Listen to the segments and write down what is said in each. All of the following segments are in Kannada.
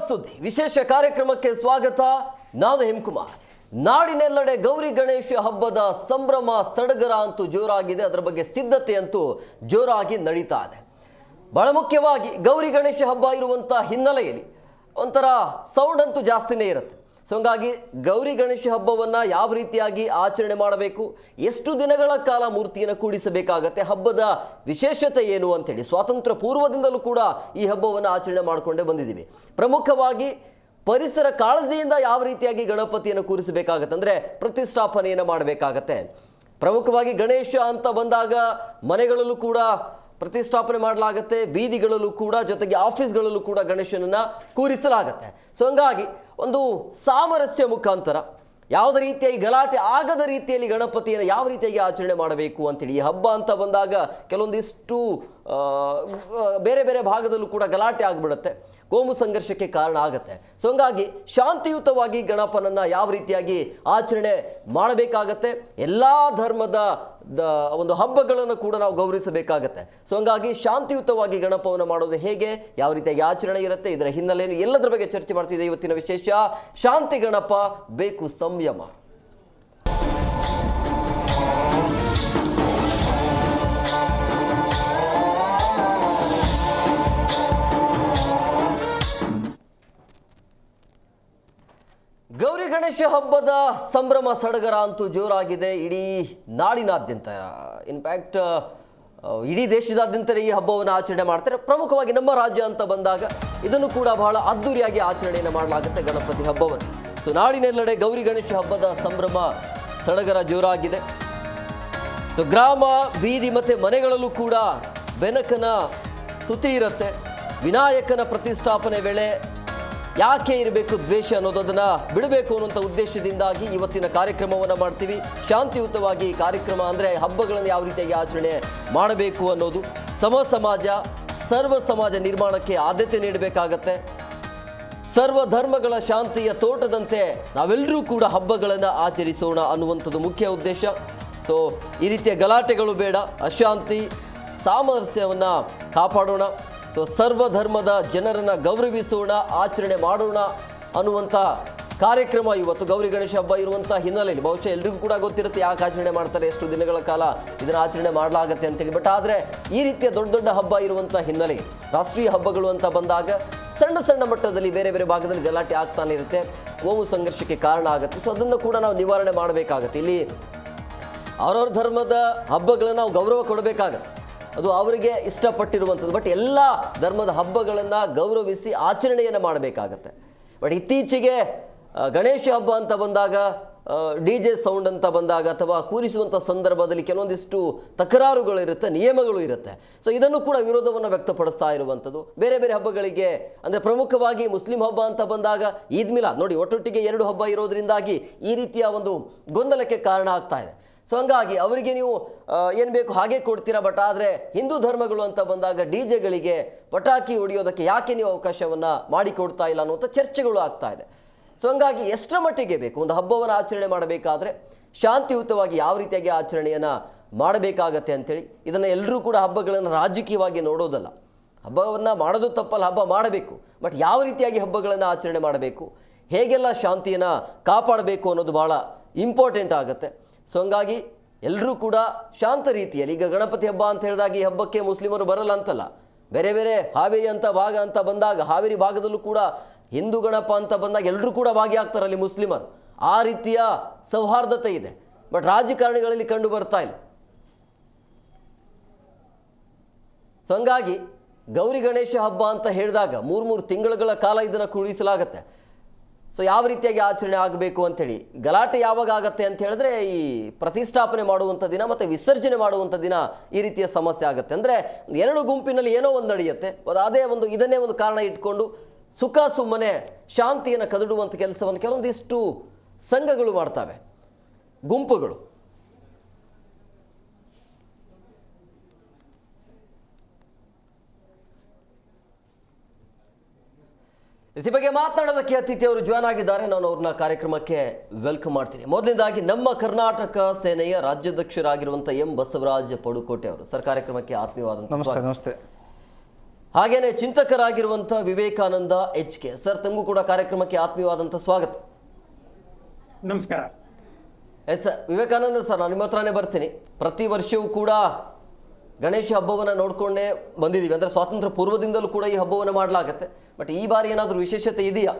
ಸುದ್ದಿ ವಿಶೇಷ ಕಾರ್ಯಕ್ರಮಕ್ಕೆ ಸ್ವಾಗತ. ನಾನು ಹೇಮಕುಮಾರ್. ನಾಡಿನೆಲ್ಲೆಡೆ ಗೌರಿ ಗಣೇಶ ಹಬ್ಬದ ಸಂಭ್ರಮ ಸಡಗರ ಅಂತೂ ಜೋರಾಗಿದೆ. ಅದರ ಬಗ್ಗೆ ಸಿದ್ಧತೆ ಅಂತೂ ಜೋರಾಗಿ ನಡೀತಾ ಇದೆ. ಬಹಳ ಮುಖ್ಯವಾಗಿ ಗೌರಿ ಗಣೇಶ ಹಬ್ಬ ಇರುವಂಥ ಹಿನ್ನೆಲೆಯಲ್ಲಿ ಒಂಥರ ಸೌಂಡ್ ಅಂತೂ ಜಾಸ್ತಿನೇ ಇರುತ್ತೆ. ಸೊ ಹಂಗಾಗಿ ಗೌರಿ ಗಣೇಶ ಹಬ್ಬವನ್ನು ಯಾವ ರೀತಿಯಾಗಿ ಆಚರಣೆ ಮಾಡಬೇಕು, ಎಷ್ಟು ದಿನಗಳ ಕಾಲ ಮೂರ್ತಿಯನ್ನು ಕೂಡಿಸಬೇಕಾಗತ್ತೆ, ಹಬ್ಬದ ವಿಶೇಷತೆ ಏನು ಅಂತೇಳಿ ಸ್ವಾತಂತ್ರ್ಯ ಪೂರ್ವದಿಂದಲೂ ಕೂಡ ಈ ಹಬ್ಬವನ್ನು ಆಚರಣೆ ಮಾಡಿಕೊಂಡೇ ಬಂದಿದ್ದೀವಿ. ಪ್ರಮುಖವಾಗಿ ಪರಿಸರ ಕಾಳಜಿಯಿಂದ ಯಾವ ರೀತಿಯಾಗಿ ಗಣಪತಿಯನ್ನು ಕೂರಿಸಬೇಕಾಗತ್ತೆ ಅಂದರೆ ಪ್ರತಿಷ್ಠಾಪನೆಯನ್ನು ಮಾಡಬೇಕಾಗತ್ತೆ. ಪ್ರಮುಖವಾಗಿ ಗಣೇಶ ಅಂತ ಬಂದಾಗ ಮನೆಗಳಲ್ಲೂ ಕೂಡ ಪ್ರತಿಷ್ಠಾಪನೆ ಮಾಡಲಾಗುತ್ತೆ, ಬೀದಿಗಳಲ್ಲೂ ಕೂಡ, ಜೊತೆಗೆ ಆಫೀಸ್ಗಳಲ್ಲೂ ಕೂಡ ಗಣೇಶನನ್ನು ಕೂರಿಸಲಾಗತ್ತೆ. ಸೊ ಹಂಗಾಗಿ ಒಂದು ಸಾಮರಸ್ಯ ಮುಖಾಂತರ ಯಾವುದೇ ರೀತಿಯಾಗಿ ಗಲಾಟೆ ಆಗದ ರೀತಿಯಲ್ಲಿ ಗಣಪತಿಯನ್ನು ಯಾವ ರೀತಿಯಾಗಿ ಆಚರಣೆ ಮಾಡಬೇಕು ಅಂತೇಳಿ ಈ ಹಬ್ಬ ಅಂತ ಬಂದಾಗ ಕೆಲವೊಂದಿಷ್ಟು ಬೇರೆ ಬೇರೆ ಭಾಗದಲ್ಲೂ ಕೂಡ ಗಲಾಟೆ ಆಗಿಬಿಡುತ್ತೆ, ಕೋಮು ಸಂಘರ್ಷಕ್ಕೆ ಕಾರಣ ಆಗುತ್ತೆ. ಸೊ ಹಂಗಾಗಿ ಶಾಂತಿಯುತವಾಗಿ ಗಣಪನನ್ನು ಯಾವ ರೀತಿಯಾಗಿ ಆಚರಣೆ ಮಾಡಬೇಕಾಗತ್ತೆ, ಎಲ್ಲ ಧರ್ಮದ ಒಂದು ಹಬ್ಬಗಳನ್ನು ಕೂಡ ನಾವು ಗೌರವಿಸಬೇಕಾಗತ್ತೆ. ಸೊ ಹಂಗಾಗಿ ಶಾಂತಿಯುತವಾಗಿ ಗಣಪವನ್ನು ಮಾಡೋದು ಹೇಗೆ, ಯಾವ ರೀತಿಯಾಗಿ ಆಚರಣೆ ಇರುತ್ತೆ, ಇದರ ಹಿನ್ನೆಲೆಯನ್ನು ಎಲ್ಲದರ ಬಗ್ಗೆ ಚರ್ಚೆ ಮಾಡ್ತಿದ್ದೆ. ಇವತ್ತಿನ ವಿಶೇಷ ಶಾಂತಿ ಗಣಪ ಬೇಕು ಸಂಯಮ. ಗೌರಿ ಗಣೇಶ ಹಬ್ಬದ ಸಂಭ್ರಮ ಸಡಗರ ಅಂತೂ ಜೋರಾಗಿದೆ ಇಡೀ ನಾಡಿನಾದ್ಯಂತ. ಇನ್ಫ್ಯಾಕ್ಟ್ ಇಡೀ ದೇಶದಾದ್ಯಂತ ಈ ಹಬ್ಬವನ್ನು ಆಚರಣೆ ಮಾಡ್ತಾರೆ. ಪ್ರಮುಖವಾಗಿ ನಮ್ಮ ರಾಜ್ಯ ಅಂತ ಬಂದಾಗ ಇದನ್ನು ಕೂಡ ಬಹಳ ಅದ್ದೂರಿಯಾಗಿ ಆಚರಣೆಯನ್ನು ಮಾಡಲಾಗುತ್ತೆ ಗಣಪತಿ ಹಬ್ಬವನ್ನು. ಸೊ ನಾಡಿನೆಲ್ಲೆಡೆ ಗೌರಿ ಗಣೇಶ ಹಬ್ಬದ ಸಂಭ್ರಮ ಸಡಗರ ಜೋರಾಗಿದೆ. ಸೊ ಗ್ರಾಮ ಬೀದಿ ಮತ್ತು ಮನೆಗಳಲ್ಲೂ ಕೂಡ ಬೆನಕನ ಸ್ತುತಿ ಇರುತ್ತೆ. ವಿನಾಯಕನ ಪ್ರತಿಷ್ಠಾಪನೆ ವೇಳೆ ಯಾಕೆ ಇರಬೇಕು ದ್ವೇಷ ಅನ್ನೋದನ್ನು ಬಿಡಬೇಕು ಅನ್ನುವಂಥ ಉದ್ದೇಶದಿಂದಾಗಿ ಇವತ್ತಿನ ಕಾರ್ಯಕ್ರಮವನ್ನು ಮಾಡ್ತೀವಿ. ಶಾಂತಿಯುತವಾಗಿ ಕಾರ್ಯಕ್ರಮ ಅಂದರೆ ಹಬ್ಬಗಳನ್ನು ಯಾವ ರೀತಿಯಾಗಿ ಆಚರಣೆ ಮಾಡಬೇಕು ಅನ್ನೋದು, ಸಮಾಜ ಸರ್ವ ಸಮಾಜ ನಿರ್ಮಾಣಕ್ಕೆ ಆದ್ಯತೆ ನೀಡಬೇಕಾಗತ್ತೆ. ಸರ್ವ ಧರ್ಮಗಳ ಶಾಂತಿಯ ತೋಟದಂತೆ ನಾವೆಲ್ಲರೂ ಕೂಡ ಹಬ್ಬಗಳನ್ನು ಆಚರಿಸೋಣ ಅನ್ನುವಂಥದ್ದು ಮುಖ್ಯ ಉದ್ದೇಶ. ಸೊ ಈ ರೀತಿಯ ಗಲಾಟೆಗಳು ಬೇಡ, ಅಶಾಂತಿ ಸಾಮರಸ್ಯವನ್ನು ಕಾಪಾಡೋಣ. ಸೊ ಸರ್ವಧರ್ಮದ ಜನರನ್ನು ಗೌರವಿಸೋಣ, ಆಚರಣೆ ಮಾಡೋಣ ಅನ್ನುವಂಥ ಕಾರ್ಯಕ್ರಮ ಇವತ್ತು ಗೌರಿ ಗಣೇಶ ಹಬ್ಬ ಇರುವಂಥ ಹಿನ್ನೆಲೆಯಲ್ಲಿ. ಬಹುಶಃ ಎಲ್ರಿಗೂ ಕೂಡ ಗೊತ್ತಿರುತ್ತೆ ಯಾಕೆ ಆಚರಣೆ ಮಾಡ್ತಾರೆ, ಎಷ್ಟು ದಿನಗಳ ಕಾಲ ಇದನ್ನು ಆಚರಣೆ ಮಾಡಲಾಗತ್ತೆ ಅಂತೇಳಿ. ಬಟ್ ಆದರೆ ಈ ರೀತಿಯ ದೊಡ್ಡ ದೊಡ್ಡ ಹಬ್ಬ ಇರುವಂಥ ಹಿನ್ನೆಲೆ, ರಾಷ್ಟ್ರೀಯ ಹಬ್ಬಗಳು ಅಂತ ಬಂದಾಗ ಸಣ್ಣ ಸಣ್ಣ ಮಟ್ಟದಲ್ಲಿ ಬೇರೆ ಬೇರೆ ಭಾಗದಲ್ಲಿ ಗಲಾಟೆ ಆಗ್ತಾನೆ ಇರುತ್ತೆ, ಕೋಮು ಸಂಘರ್ಷಕ್ಕೆ ಕಾರಣ ಆಗುತ್ತೆ. ಸೊ ಅದನ್ನು ಕೂಡ ನಾವು ನಿವಾರಣೆ ಮಾಡಬೇಕಾಗತ್ತೆ. ಇಲ್ಲಿ ಅವ್ರವ್ರ ಧರ್ಮದ ಹಬ್ಬಗಳನ್ನು ನಾವು ಗೌರವ ಕೊಡಬೇಕಾಗತ್ತೆ, ಅದು ಅವರಿಗೆ ಇಷ್ಟಪಟ್ಟಿರುವಂಥದ್ದು. ಬಟ್ ಎಲ್ಲ ಧರ್ಮದ ಹಬ್ಬಗಳನ್ನು ಗೌರವಿಸಿ ಆಚರಣೆಯನ್ನು ಮಾಡಬೇಕಾಗತ್ತೆ. ಬಟ್ ಇತ್ತೀಚೆಗೆ ಗಣೇಶ ಹಬ್ಬ ಅಂತ ಬಂದಾಗ DJ ಸೌಂಡ್ ಅಂತ ಬಂದಾಗ ಅಥವಾ ಕೂರಿಸುವಂಥ ಸಂದರ್ಭದಲ್ಲಿ ಕೆಲವೊಂದಿಷ್ಟು ತಕರಾರುಗಳಿರುತ್ತೆ, ನಿಯಮಗಳು ಇರುತ್ತೆ. ಸೊ ಇದನ್ನು ಕೂಡ ವಿರೋಧವನ್ನು ವ್ಯಕ್ತಪಡಿಸ್ತಾ ಇರುವಂಥದ್ದು. ಬೇರೆ ಬೇರೆ ಹಬ್ಬಗಳಿಗೆ ಅಂದರೆ ಪ್ರಮುಖವಾಗಿ ಮುಸ್ಲಿಂ ಹಬ್ಬ ಅಂತ ಬಂದಾಗ ಈದ್ ಮಿಲಾದ್ ನೋಡಿ, ಒಟ್ಟೊಟ್ಟಿಗೆ 2 ಹಬ್ಬ ಇರೋದ್ರಿಂದಾಗಿ ಈ ರೀತಿಯ ಒಂದು ಗೊಂದಲಕ್ಕೆ ಕಾರಣ ಆಗ್ತಾ ಇದೆ. ಸೊ ಹಂಗಾಗಿ ಅವರಿಗೆ ನೀವು ಏನು ಬೇಕು ಹಾಗೆ ಕೊಡ್ತೀರಾ. ಬಟ್ ಆದರೆ ಹಿಂದೂ ಧರ್ಮಗಳು ಅಂತ ಬಂದಾಗ DJಗಳಿಗೆ ಪಟಾಕಿ ಹೊಡೆಯೋದಕ್ಕೆ ಯಾಕೆ ನೀವು ಅವಕಾಶವನ್ನು ಮಾಡಿಕೊಡ್ತಾ ಇಲ್ಲ ಅನ್ನುವಂಥ ಚರ್ಚೆಗಳು ಆಗ್ತಾ ಇದೆ. ಸೊ ಹಂಗಾಗಿ ಎಷ್ಟರ ಮಟ್ಟಿಗೆ ಬೇಕು ಒಂದು ಹಬ್ಬವನ್ನು ಆಚರಣೆ ಮಾಡಬೇಕಾದ್ರೆ ಶಾಂತಿಯುತವಾಗಿ ಯಾವ ರೀತಿಯಾಗಿ ಆಚರಣೆಯನ್ನು ಮಾಡಬೇಕಾಗತ್ತೆ ಅಂಥೇಳಿ. ಇದನ್ನು ಎಲ್ಲರೂ ಕೂಡ ಹಬ್ಬಗಳನ್ನು ರಾಜಕೀಯವಾಗಿ ನೋಡೋದಲ್ಲ, ಹಬ್ಬವನ್ನು ಮಾಡೋದು ತಪ್ಪಲ್ಲ, ಹಬ್ಬ ಮಾಡಬೇಕು. ಬಟ್ ಯಾವ ರೀತಿಯಾಗಿ ಹಬ್ಬಗಳನ್ನು ಆಚರಣೆ ಮಾಡಬೇಕು, ಹೇಗೆಲ್ಲ ಶಾಂತಿಯನ್ನು ಕಾಪಾಡಬೇಕು ಅನ್ನೋದು ಭಾಳ ಇಂಪಾರ್ಟೆಂಟ್ ಆಗುತ್ತೆ. ಸೊ ಹಂಗಾಗಿ ಎಲ್ಲರೂ ಕೂಡ ಶಾಂತ ರೀತಿಯಲ್ಲಿ, ಈಗ ಗಣಪತಿ ಹಬ್ಬ ಅಂತ ಹೇಳಿದಾಗ ಈ ಹಬ್ಬಕ್ಕೆ ಮುಸ್ಲಿಮರು ಬರಲ್ಲ ಅಂತಲ್ಲ, ಬೇರೆ ಬೇರೆ ಹಾವೇರಿ ಅಂತ ಭಾಗ ಅಂತ ಬಂದಾಗ ಹಾವೇರಿ ಭಾಗದಲ್ಲೂ ಕೂಡ ಹಿಂದೂ ಗಣಪ ಅಂತ ಬಂದಾಗ ಎಲ್ಲರೂ ಕೂಡ ಭಾಗಿಯಾಗ್ತಾರಲ್ಲಿ ಮುಸ್ಲಿಮರು. ಆ ರೀತಿಯ ಸೌಹಾರ್ದತೆ ಇದೆ. ಬಟ್ ರಾಜಕಾರಣಿಗಳಲ್ಲಿ ಕಂಡು ಬರ್ತಾ ಇಲ್ಲ. ಸೊ ಹಂಗಾಗಿ ಗೌರಿ ಗಣೇಶ ಹಬ್ಬ ಅಂತ ಹೇಳಿದಾಗ 3 ತಿಂಗಳುಗಳ ಕಾಲ ಇದನ್ನು ಕೂಡಿಸಲಾಗತ್ತೆ. ಸೊ ಯಾವ ರೀತಿಯಾಗಿ ಆಚರಣೆ ಆಗಬೇಕು ಅಂಥೇಳಿ, ಗಲಾಟೆ ಯಾವಾಗ ಆಗುತ್ತೆ ಅಂತ ಹೇಳಿದ್ರೆ ಈ ಪ್ರತಿಷ್ಠಾಪನೆ ಮಾಡುವಂಥ ದಿನ ಮತ್ತು ವಿಸರ್ಜನೆ ಮಾಡುವಂಥ ದಿನ ಈ ರೀತಿಯ ಸಮಸ್ಯೆ ಆಗುತ್ತೆ. ಅಂದರೆ 2 ಗುಂಪಿನಲ್ಲಿ ಏನೋ ಒಂದು ನಡೆಯುತ್ತೆ, ಅದೇ ಇದನ್ನೇ ಒಂದು ಕಾರಣ ಇಟ್ಕೊಂಡು ಸುಖ ಸುಮ್ಮನೆ ಶಾಂತಿಯನ್ನು ಕದಡುವಂಥ ಕೆಲಸವನ್ನು ಕೆಲವೊಂದಿಷ್ಟು ಸಂಘಗಳು ಮಾಡ್ತವೆ, ಗುಂಪುಗಳು. ಇಸಿ ಬಗ್ಗೆ ಮಾತನಾಡೋದಕ್ಕೆ ಅತಿಥಿಯವರು ಜಾಯ್ನ್ ಆಗಿದ್ದಾರೆ. ನಾನು ಅವ್ರನ್ನ ಕಾರ್ಯಕ್ರಮಕ್ಕೆ ವೆಲ್ಕಮ್ ಮಾಡ್ತೀನಿ. ಮೊದಲನೇದಾಗಿ ನಮ್ಮ ಕರ್ನಾಟಕ ಸೇನೆಯ ರಾಜ್ಯಾಧ್ಯಕ್ಷರಾಗಿರುವಂಥ ಎಂ ಬಸವರಾಜ ಪಡುಕೋಟೆ ಅವರು. ಸರ್, ಕಾರ್ಯಕ್ರಮಕ್ಕೆ ಆತ್ಮೀಯವಾದಂಥ ನಮಸ್ತೆ. ನಮಸ್ತೆ. ಹಾಗೇನೆ ಚಿಂತಕರಾಗಿರುವಂಥ ವಿವೇಕಾನಂದ HK ಸರ್, ತಮಗೂ ಕೂಡ ಕಾರ್ಯಕ್ರಮಕ್ಕೆ ಆತ್ಮೀಯವಾದಂಥ ಸ್ವಾಗತ. ನಮಸ್ಕಾರ. ಎಸ್ ವಿವೇಕಾನಂದ ಸರ್, ನಾನು ನಿಮ್ಮ ಹತ್ರನೇ ಬರ್ತೀನಿ. ಪ್ರತಿ ವರ್ಷವೂ ಕೂಡ ಗಣೇಶ ಹಬ್ಬವನ್ನು ನೋಡ್ಕೊಂಡೇ ಬಂದಿದ್ದೀವಿ. ಅಂದರೆ ಸ್ವಾತಂತ್ರ್ಯ ಪೂರ್ವದಿಂದಲೂ ಕೂಡ ಈ ಹಬ್ಬವನ್ನು ಮಾಡಲಾಗತ್ತೆ. ಬಟ್ ಈ ಬಾರಿ ಏನಾದರೂ ವಿಶೇಷತೆ ಇದೆಯಾ?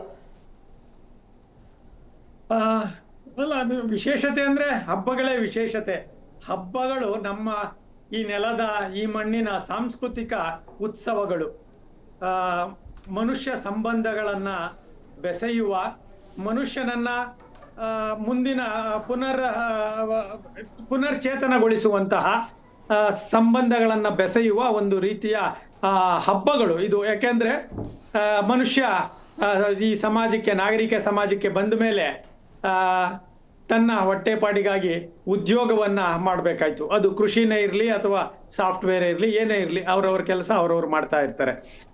ಅಲ್ಲ, ಅದು ವಿಶೇಷತೆ ಅಂದ್ರೆ ಹಬ್ಬಗಳೇ ವಿಶೇಷತೆ. ಹಬ್ಬಗಳು ನಮ್ಮ ಈ ನೆಲದ, ಈ ಮಣ್ಣಿನ ಸಾಂಸ್ಕೃತಿಕ ಉತ್ಸವಗಳು. ಮನುಷ್ಯ ಸಂಬಂಧಗಳನ್ನ ಬೆಸೆಯುವ, ಮನುಷ್ಯನನ್ನ ಮುಂದಿನ ಪುನರ್ಚೇತನಗೊಳಿಸುವಂತಹ ಸಂಬಂಧಗಳನ್ನ ಬೆಸೆಯುವ ಒಂದು ರೀತಿಯ ಹಬ್ಬಗಳು ಇದು. ಯಾಕೆಂದ್ರೆ ಮನುಷ್ಯ ಈ ಸಮಾಜಕ್ಕೆ, ನಾಗರಿಕ ಸಮಾಜಕ್ಕೆ ಬಂದ ಮೇಲೆ ತನ್ನ ಹೊಟ್ಟೆಪಾಡಿಗಾಗಿ ಉದ್ಯೋಗವನ್ನ ಮಾಡಬೇಕಾಯ್ತು. ಅದು ಕೃಷಿನೇ ಇರಲಿ ಅಥವಾ ಸಾಫ್ಟ್ವೇರ್ ಇರಲಿ, ಏನೇ ಇರಲಿ, ಅವ್ರವ್ರ ಕೆಲಸ ಅವ್ರವ್ರು ಮಾಡ್ತಾ ಇರ್ತಾರೆ.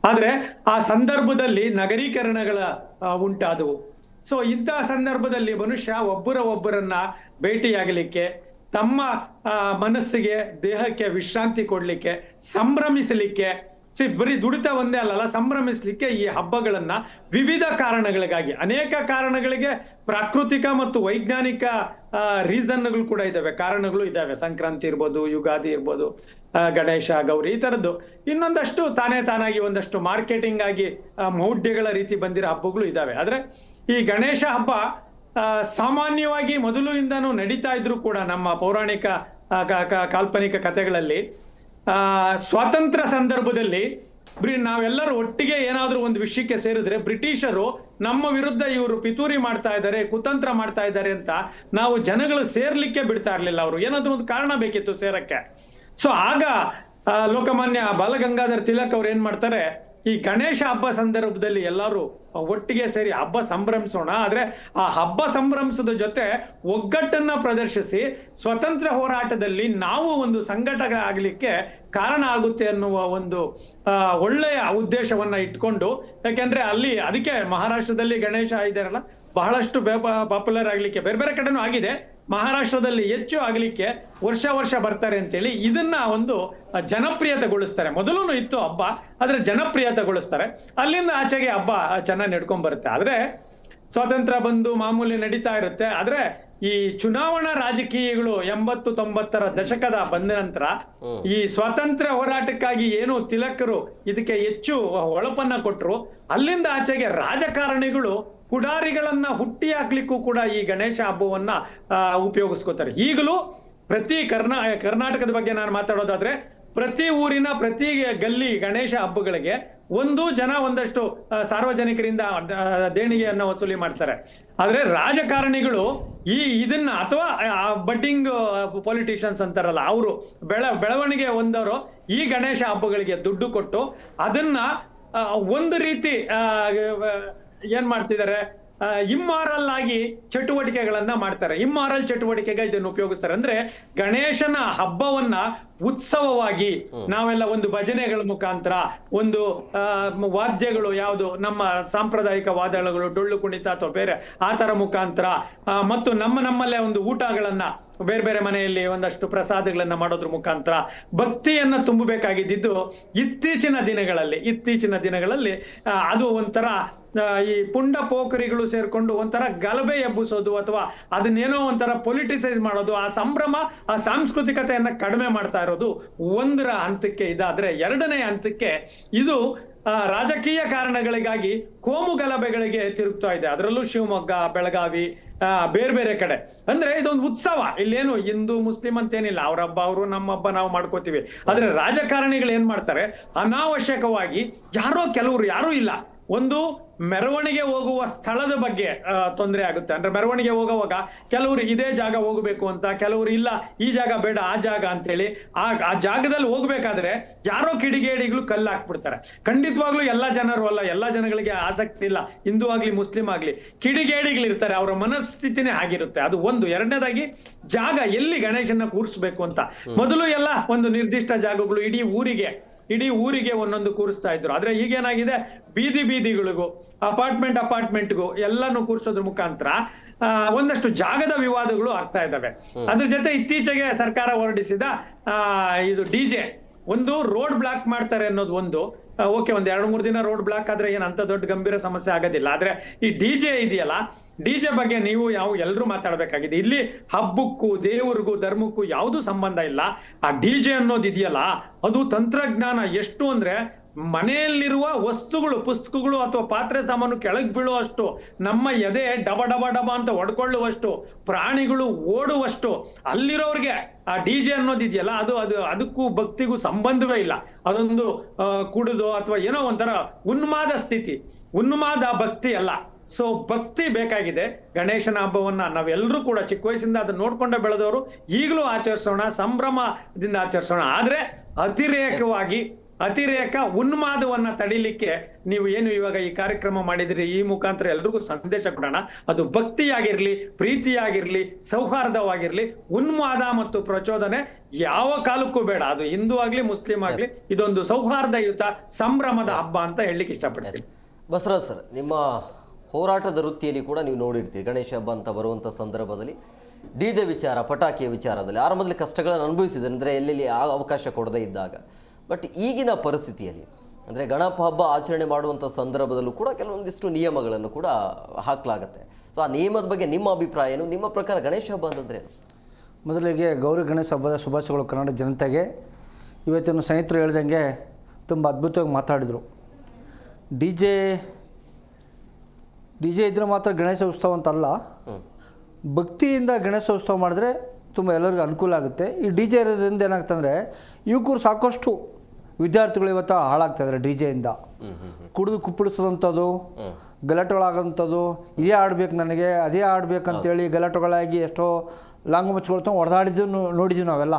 ಆದ್ರೆ ಆ ಸಂದರ್ಭದಲ್ಲಿ ನಗರೀಕರಣಗಳ ಉಂಟಾದವು. ಸೊ ಇಂತಹ ಸಂದರ್ಭದಲ್ಲಿ ಮನುಷ್ಯ ಒಬ್ಬರನ್ನ ಭೇಟಿಯಾಗಲಿಕ್ಕೆ, ತಮ್ಮ ಮನಸ್ಸಿಗೆ, ದೇಹಕ್ಕೆ ವಿಶ್ರಾಂತಿ ಕೊಡ್ಲಿಕ್ಕೆ, ಸಂಭ್ರಮಿಸಲಿಕ್ಕೆ, ಬರೀ ದುಡಿತ ಒಂದೇ ಅಲ್ಲಲ್ಲ, ಸಂಭ್ರಮಿಸಲಿಕ್ಕೆ ಈ ಹಬ್ಬಗಳನ್ನ ವಿವಿಧ ಕಾರಣಗಳಿಗಾಗಿ, ಅನೇಕ ಕಾರಣಗಳಿಗೆ ಪ್ರಾಕೃತಿಕ ಮತ್ತು ವೈಜ್ಞಾನಿಕ ರೀಸನ್ಗಳು ಕೂಡ ಇದ್ದಾವೆ, ಕಾರಣಗಳು ಇದ್ದಾವೆ. ಸಂಕ್ರಾಂತಿ ಇರ್ಬೋದು, ಯುಗಾದಿ ಇರ್ಬೋದು, ಗಣೇಶ, ಗೌರಿ, ಈ ಥರದ್ದು. ಇನ್ನೊಂದಷ್ಟು ತಾನಾಗಿ ಒಂದಷ್ಟು ಮಾರ್ಕೆಟಿಂಗ್ ಆಗಿ ಮೌಢ್ಯಗಳ ರೀತಿ ಬಂದಿರೋ ಹಬ್ಬಗಳು ಇದ್ದಾವೆ. ಆದ್ರೆ ಈ ಗಣೇಶ ಹಬ್ಬ ಸಾಮಾನ್ಯವಾಗಿ ಮೊದಲಿಂದನೂ ನಡೀತಾ ಇದ್ರು ಕೂಡ ನಮ್ಮ ಪೌರಾಣಿಕ ಕಾಲ್ಪನಿಕ ಕಥೆಗಳಲ್ಲಿ ಸ್ವಾತಂತ್ರ್ಯ ಸಂದರ್ಭದಲ್ಲಿ ನಾವೆಲ್ಲರೂ ಒಟ್ಟಿಗೆ ಏನಾದ್ರೂ ಒಂದು ವಿಷಯಕ್ಕೆ ಸೇರಿದ್ರೆ ಬ್ರಿಟಿಷರು ನಮ್ಮ ವಿರುದ್ಧ ಇವರು ಪಿತೂರಿ ಮಾಡ್ತಾ ಇದ್ದಾರೆ, ಕುತಂತ್ರ ಮಾಡ್ತಾ ಇದ್ದಾರೆ ಅಂತ ನಾವು ಜನಗಳು ಸೇರ್ಲಿಕ್ಕೆ ಬಿಡ್ತಾ ಇರ್ಲಿಲ್ಲ. ಅವರು ಏನಾದ್ರೂ ಒಂದು ಕಾರಣ ಬೇಕಿತ್ತು ಸೇರಕ್ಕೆ. ಸೊ ಆಗ ಲೋಕಮಾನ್ಯ ಬಾಲಗಂಗಾಧರ್ ತಿಲಕ್ ಅವ್ರು ಏನ್ ಮಾಡ್ತಾರೆ, ಈ ಗಣೇಶ ಹಬ್ಬ ಸಂದರ್ಭದಲ್ಲಿ ಎಲ್ಲರೂ ಒಟ್ಟಿಗೆ ಸೇರಿ ಹಬ್ಬ ಸಂಭ್ರಮಿಸೋಣ, ಆದ್ರೆ ಆ ಹಬ್ಬ ಸಂಭ್ರಮಿಸೋದ ಜೊತೆ ಒಗ್ಗಟ್ಟನ್ನ ಪ್ರದರ್ಶಿಸಿ ಸ್ವತಂತ್ರ ಹೋರಾಟದಲ್ಲಿ ನಾವು ಒಂದು ಸಂಘಟಕ ಆಗ್ಲಿಕ್ಕೆ ಕಾರಣ ಆಗುತ್ತೆ ಅನ್ನುವ ಒಂದು ಒಳ್ಳೆಯ ಉದ್ದೇಶವನ್ನ ಇಟ್ಕೊಂಡು, ಯಾಕೆಂದ್ರೆ ಅಲ್ಲಿ ಅದಕ್ಕೆ ಮಹಾರಾಷ್ಟ್ರದಲ್ಲಿ ಗಣೇಶ ಇದಾರಲ್ಲ ಬಹಳಷ್ಟು ಪಾಪ್ಯುಲರ್ ಆಗ್ಲಿಕ್ಕೆ, ಬೇರೆ ಬೇರೆ ಕಡೆನೂ ಆಗಿದೆ, ಮಹಾರಾಷ್ಟ್ರದಲ್ಲಿ ಹೆಚ್ಚು ಆಗ್ಲಿಕ್ಕೆ ವರ್ಷ ಬರ್ತಾರೆ ಅಂತೇಳಿ ಇದನ್ನ ಒಂದು ಜನಪ್ರಿಯತೆಗೊಳಿಸ್ತಾರೆ. ಮೊದಲು ಇತ್ತು ಹಬ್ಬ, ಆದ್ರೆ ಜನಪ್ರಿಯತೆಗೊಳಿಸ್ತಾರೆ. ಅಲ್ಲಿಂದ ಆಚೆಗೆ ಹಬ್ಬ ಚೆನ್ನಾಗಿ ನಡ್ಕೊಂಡ್ ಬರುತ್ತೆ. ಆದ್ರೆ ಸ್ವಾತಂತ್ರ್ಯ ಬಂದು ಮಾಮೂಲಿ ನಡೀತಾ ಇರುತ್ತೆ. ಆದ್ರೆ ಈ ಚುನಾವಣಾ ರಾಜಕೀಯಗಳು 80-90ರ ದಶಕದ ಬಂದ ನಂತರ ಈ ಸ್ವಾತಂತ್ರ್ಯ ಹೋರಾಟಕ್ಕಾಗಿ ಏನು ತಿಲಕರು ಇದಕ್ಕೆ ಹೆಚ್ಚು ಹೊಳಪನ್ನ ಕೊಟ್ರು, ಅಲ್ಲಿಂದ ಆಚೆಗೆ ರಾಜಕಾರಣಿಗಳು ಪುಡಾರಿಗಳನ್ನ ಹುಟ್ಟಿ ಹಾಕ್ಲಿಕ್ಕೂ ಕೂಡ ಈ ಗಣೇಶ ಹಬ್ಬವನ್ನ ಉಪಯೋಗಿಸ್ಕೋತಾರೆ. ಈಗಲೂ ಪ್ರತಿ ಕರ್ನಾಟಕದ ಬಗ್ಗೆ ನಾನು ಮಾತಾಡೋದಾದ್ರೆ, ಪ್ರತಿ ಊರಿನ ಪ್ರತಿ ಗಲ್ಲಿ ಗಣೇಶ ಹಬ್ಬಗಳಿಗೆ ಒಂದಷ್ಟು ಸಾರ್ವಜನಿಕರಿಂದ ದೇಣಿಗೆಯನ್ನ ವಸೂಲಿ ಮಾಡ್ತಾರೆ. ಆದ್ರೆ ರಾಜಕಾರಣಿಗಳು ಇದನ್ನ, ಅಥವಾ ಬಡ್ಡಿಂಗ್ ಪೊಲಿಟಿಷಿಯನ್ಸ್ ಅಂತಾರಲ್ಲ, ಅವರು ಬೆಳವಣಿಗೆ ಹೊಂದವರು ಈ ಗಣೇಶ ಹಬ್ಬಗಳಿಗೆ ದುಡ್ಡು ಕೊಟ್ಟು ಅದನ್ನ ಒಂದು ರೀತಿ ಏನ್ ಮಾಡ್ತಿದ್ದಾರೆ, ಇಮ್ಮಾರಲ್ ಆಗಿ ಚಟುವಟಿಕೆಗಳನ್ನ ಮಾಡ್ತಾರೆ. ಇಮ್ಮಾರಲ್ ಚಟುವಟಿಕೆಗೆ ಇದನ್ನು ಉಪಯೋಗಿಸ್ತಾರೆ. ಅಂದ್ರೆ ಗಣೇಶನ ಹಬ್ಬವನ್ನ ಉತ್ಸವವಾಗಿ ನಾವೆಲ್ಲ ಒಂದು ಭಜನೆಗಳ ಮುಖಾಂತರ, ಒಂದು ವಾದ್ಯಗಳು, ಯಾವುದು ನಮ್ಮ ಸಾಂಪ್ರದಾಯಿಕ ವಾದ್ಯಗಳು, ಡೊಳ್ಳು ಕುಣಿತ ಅಥವಾ ಬೇರೆ ಆ ತರ ಮುಖಾಂತರ, ಮತ್ತು ನಮ್ಮಲ್ಲೇ ಒಂದು ಊಟಗಳನ್ನ ಬೇರೆ ಬೇರೆ ಮನೆಯಲ್ಲಿ ಒಂದಷ್ಟು ಪ್ರಸಾದಗಳನ್ನ ಮಾಡೋದ್ರ ಮುಖಾಂತರ ಭಕ್ತಿಯನ್ನ ತುಂಬಬೇಕಾಗಿದ್ದು ಇತ್ತೀಚಿನ ದಿನಗಳಲ್ಲಿ ಅದು ಒಂಥರ ಈ ಪುಂಡ ಪೋಖರಿಗಳು ಸೇರ್ಕೊಂಡು ಒಂಥರ ಗಲಭೆ ಎಬ್ಬಿಸೋದು ಅಥವಾ ಅದನ್ನೇನೋ ಒಂಥರ ಪೊಲಿಟಿಸೈಸ್ ಮಾಡೋದು, ಆ ಸಂಭ್ರಮ, ಆ ಸಾಂಸ್ಕೃತಿಕತೆಯನ್ನ ಕಡಿಮೆ ಮಾಡ್ತಾ ಇರೋದು ಒಂದರ ಹಂತಕ್ಕೆ ಇದಾದ್ರೆ, ಎರಡನೇ ಹಂತಕ್ಕೆ ಇದು ರಾಜಕೀಯ ಕಾರಣಗಳಿಗಾಗಿ ಕೋಮು ಗಲಭೆಗಳಿಗೆ ತಿರುಗ್ತಾ ಇದೆ. ಅದರಲ್ಲೂ ಶಿವಮೊಗ್ಗ, ಬೆಳಗಾವಿ, ಬೇರೆ ಬೇರೆ ಕಡೆ. ಅಂದ್ರೆ ಇದೊಂದು ಉತ್ಸವ, ಇಲ್ಲೇನು ಹಿಂದೂ ಮುಸ್ಲಿಂ ಅಂತೇನಿಲ್ಲ, ಅವ್ರ ಹಬ್ಬ ಅವರು, ನಮ್ಮ ಹಬ್ಬ ನಾವು ಮಾಡ್ಕೋತೀವಿ. ಆದ್ರೆ ರಾಜಕಾರಣಿಗಳು ಏನ್ ಮಾಡ್ತಾರೆ, ಅನಾವಶ್ಯಕವಾಗಿ ಯಾರೂ ಇಲ್ಲ, ಒಂದು ಮೆರವಣಿಗೆ ಹೋಗುವ ಸ್ಥಳದ ಬಗ್ಗೆ ತೊಂದರೆ ಆಗುತ್ತೆ. ಅಂದ್ರೆ ಮೆರವಣಿಗೆ ಹೋಗುವಾಗ ಕೆಲವರು ಇದೇ ಜಾಗ ಹೋಗಬೇಕು ಅಂತ, ಕೆಲವರು ಇಲ್ಲ ಈ ಜಾಗ ಬೇಡ ಆ ಜಾಗ ಅಂತೇಳಿ ಆ ಜಾಗದಲ್ಲಿ ಹೋಗ್ಬೇಕಾದ್ರೆ ಯಾರೋ ಕಿಡಿಗೇಡಿಗಳು ಕಲ್ಲು ಹಾಕ್ಬಿಡ್ತಾರೆ. ಖಂಡಿತವಾಗ್ಲೂ ಎಲ್ಲಾ ಜನರು ಅಲ್ಲ, ಎಲ್ಲಾ ಜನಗಳಿಗೆ ಆಸಕ್ತಿ ಇಲ್ಲ, ಹಿಂದೂ ಆಗ್ಲಿ ಮುಸ್ಲಿಂ ಆಗ್ಲಿ, ಕಿಡಿಗೇಡಿಗಳಿರ್ತಾರೆ, ಅವರ ಮನಸ್ಥಿತಿನೇ ಆಗಿರುತ್ತೆ. ಅದು ಒಂದು. ಎರಡನೇದಾಗಿ ಜಾಗ, ಎಲ್ಲಿ ಗಣೇಶನ ಕೂರಿಸ್ಬೇಕು ಅಂತ ಮೊದಲು ಎಲ್ಲ ಒಂದು ನಿರ್ದಿಷ್ಟ ಜಾಗಗಳು ಇಡೀ ಊರಿಗೆ ಒಂದೊಂದು ಕೂರಿಸ್ತಾ ಇದ್ರು. ಆದ್ರೆ ಈಗೇನಾಗಿದೆ, ಬೀದಿಗಳಿಗೂ ಅಪಾರ್ಟ್ಮೆಂಟ್ಗೂ ಎಲ್ಲಾನು ಕೂರಿಸೋದ್ರ ಮುಖಾಂತರ ಒಂದಷ್ಟು ಜಾಗದ ವಿವಾದಗಳು ಆಗ್ತಾ ಇದ್ದಾವೆ. ಅದ್ರ ಜೊತೆ ಇತ್ತೀಚೆಗೆ ಸರ್ಕಾರ ಹೊರಡಿಸಿದ ಇದು ಡಿಜೆ ಒಂದು ರೋಡ್ ಬ್ಲಾಕ್ ಮಾಡ್ತಾರೆ ಅನ್ನೋದು ಒಂದು ಓಕೆ, ಒಂದ್ 2-3 ದಿನ ರೋಡ್ ಬ್ಲಾಕ್ ಆದ್ರೆ ಏನ್ ಅಂತ ದೊಡ್ಡ ಗಂಭೀರ ಸಮಸ್ಯೆ ಆಗೋದಿಲ್ಲ. ಆದ್ರೆ ಈ ಡಿಜೆ ಇದೆಯಲ್ಲ, ಡಿಜೆ ಬಗ್ಗೆ ನೀವು ಎಲ್ಲರೂ ಮಾತಾಡ್ಬೇಕಾಗಿದೆ. ಇಲ್ಲಿ ಹಬ್ಬಕ್ಕೂ ದೇವ್ರಿಗೂ ಧರ್ಮಕ್ಕೂ ಯಾವುದು ಸಂಬಂಧ ಇಲ್ಲ. ಆ ಡಿಜೆ ಅನ್ನೋದು ಇದೆಯಲ್ಲ, ಅದು ತಂತ್ರಜ್ಞಾನ ಎಷ್ಟು ಅಂದ್ರೆ ಮನೆಯಲ್ಲಿರುವ ವಸ್ತುಗಳು, ಪುಸ್ತಕಗಳು ಅಥವಾ ಪಾತ್ರೆ ಸಾಮಾನು ಕೆಳಗೆ ಬೀಳುವಷ್ಟು, ನಮ್ಮ ಎದೆ ಡಬ ಡಬ ಡಬ ಅಂತ ಹೊಡ್ಕೊಳ್ಳುವಷ್ಟು, ಪ್ರಾಣಿಗಳು ಓಡುವಷ್ಟು, ಅಲ್ಲಿರೋರ್ಗೆ ಆ ಡಿಜೆ ಅನ್ನೋದಿದೆಯಲ್ಲ ಅದಕ್ಕೂ ಭಕ್ತಿಗೂ ಸಂಬಂಧವೇ ಇಲ್ಲ. ಅದೊಂದು ಕುಡಿದು ಅಥವಾ ಏನೋ ಒಂಥರ ಉನ್ಮಾದ ಸ್ಥಿತಿ, ಉನ್ಮಾದ ಭಕ್ತಿ ಅಲ್ಲ. ಸೊ ಭಕ್ತಿ ಬೇಕಾಗಿದೆ. ಗಣೇಶನ ಹಬ್ಬವನ್ನ ನಾವೆಲ್ಲರೂ ಕೂಡ ಚಿಕ್ಕ ವಯಸ್ಸಿಂದ ಅದನ್ನ ನೋಡ್ಕೊಂಡೇ ಬೆಳೆದವರು, ಈಗಲೂ ಆಚರಿಸೋಣ, ಸಂಭ್ರಮದಿಂದ ಆಚರಿಸೋಣ. ಆದ್ರೆ ಅತಿರೇಕ ಉನ್ಮಾದವನ್ನ ತಡಿಲಿಕ್ಕೆ ನೀವು ಏನು ಇವಾಗ ಈ ಕಾರ್ಯಕ್ರಮ ಮಾಡಿದ್ರಿ, ಈ ಮುಖಾಂತರ ಎಲ್ರಿಗೂ ಸಂದೇಶ ಕೊಡೋಣ. ಅದು ಭಕ್ತಿಯಾಗಿರ್ಲಿ, ಪ್ರೀತಿಯಾಗಿರ್ಲಿ, ಸೌಹಾರ್ದವಾಗಿರ್ಲಿ. ಉನ್ಮಾದ ಮತ್ತು ಪ್ರಚೋದನೆ ಯಾವ ಕಾಲಕ್ಕೂ ಬೇಡ. ಅದು ಹಿಂದೂ ಆಗ್ಲಿ ಮುಸ್ಲಿಂ ಆಗ್ಲಿ, ಇದೊಂದು ಸೌಹಾರ್ದಯುತ ಸಂಭ್ರಮದ ಹಬ್ಬ ಅಂತ ಹೇಳಲಿಕ್ಕೆ ಇಷ್ಟಪಡ್ತೀನಿ. ಬಸವರಾಜ್ ಸರ್, ನಿಮ್ಮ ಹೋರಾಟದ ವೃತ್ತಿಯಲ್ಲಿ ಕೂಡ ನೀವು ನೋಡಿರ್ತೀರಿ, ಗಣೇಶ ಹಬ್ಬ ಅಂತ ಬರುವಂಥ ಸಂದರ್ಭದಲ್ಲಿ ಡಿಜೆ ವಿಚಾರ, ಪಟಾಕಿಯ ವಿಚಾರದಲ್ಲಿ ಆರಂಭದಲ್ಲಿ ಕಷ್ಟಗಳನ್ನು ಅನುಭವಿಸಿದೆ, ಅಂದರೆ ಎಲ್ಲೆಲ್ಲಿ ಅವಕಾಶ ಕೊಡದೇ ಇದ್ದಾಗ. ಬಟ್ ಈಗಿನ ಪರಿಸ್ಥಿತಿಯಲ್ಲಿ ಅಂದರೆ ಗಣಪ ಹಬ್ಬ ಆಚರಣೆ ಮಾಡುವಂಥ ಸಂದರ್ಭದಲ್ಲೂ ಕೂಡ ಕೆಲವೊಂದಿಷ್ಟು ನಿಯಮಗಳನ್ನು ಕೂಡ ಹಾಕಲಾಗತ್ತೆ. ಸೊ ಆ ನಿಯಮದ ಬಗ್ಗೆ ನಿಮ್ಮ ಅಭಿಪ್ರಾಯ ಏನು? ನಿಮ್ಮ ಪ್ರಕಾರ ಗಣೇಶ ಹಬ್ಬ ಅಂತಂದ್ರೆ ಏನು? ಮೊದಲಿಗೆ ಗೌರಿ ಗಣೇಶ ಹಬ್ಬದ ಶುಭಾಶಯಗಳು ಕನ್ನಡ ಜನತೆಗೆ. ಇವತ್ತಿನ ಸ್ನೇಹಿತರು ಹೇಳ್ದಂಗೆ ತುಂಬ ಅದ್ಭುತವಾಗಿ ಮಾತಾಡಿದರು. ಡಿ ಜೆ ಇದ್ದರೆ ಮಾತ್ರ ಗಣೇಶ ಉತ್ಸವ ಅಂತಲ್ಲ, ಭಕ್ತಿಯಿಂದ ಗಣೇಶ ಉತ್ಸವ ಮಾಡಿದ್ರೆ ತುಂಬ ಎಲ್ಲರಿಗೂ ಅನುಕೂಲ ಆಗುತ್ತೆ. ಈ ಡಿ ಜೆ ಇರೋದ್ರಿಂದ ಏನಾಗ್ತಂದರೆ ಯುವಕರು ಸಾಕಷ್ಟು ವಿದ್ಯಾರ್ಥಿಗಳು ಇವತ್ತು ಹಾಳಾಗ್ತಾಯಿದ್ದಾರೆ ಡಿ ಜೆಯಿಂದ. ಕುಡಿದು ಕುಪ್ಪಳಿಸೋದಂಥದ್ದು, ಗಲಾಟೆಗಳಾಗೋಂಥದ್ದು, ಇದೇ ಆಡಬೇಕು ನನಗೆ, ಅದೇ ಆಡಬೇಕಂತೇಳಿ ಗಲಾಟೆಗಳಾಗಿ ಎಷ್ಟೋ ಲಾಂಗು ಮಚ್ಚುಗಳು ಹೊಡೆದಾಡಿದ್ದು ನೋಡಿದ್ದೀವಿ ನಾವೆಲ್ಲ.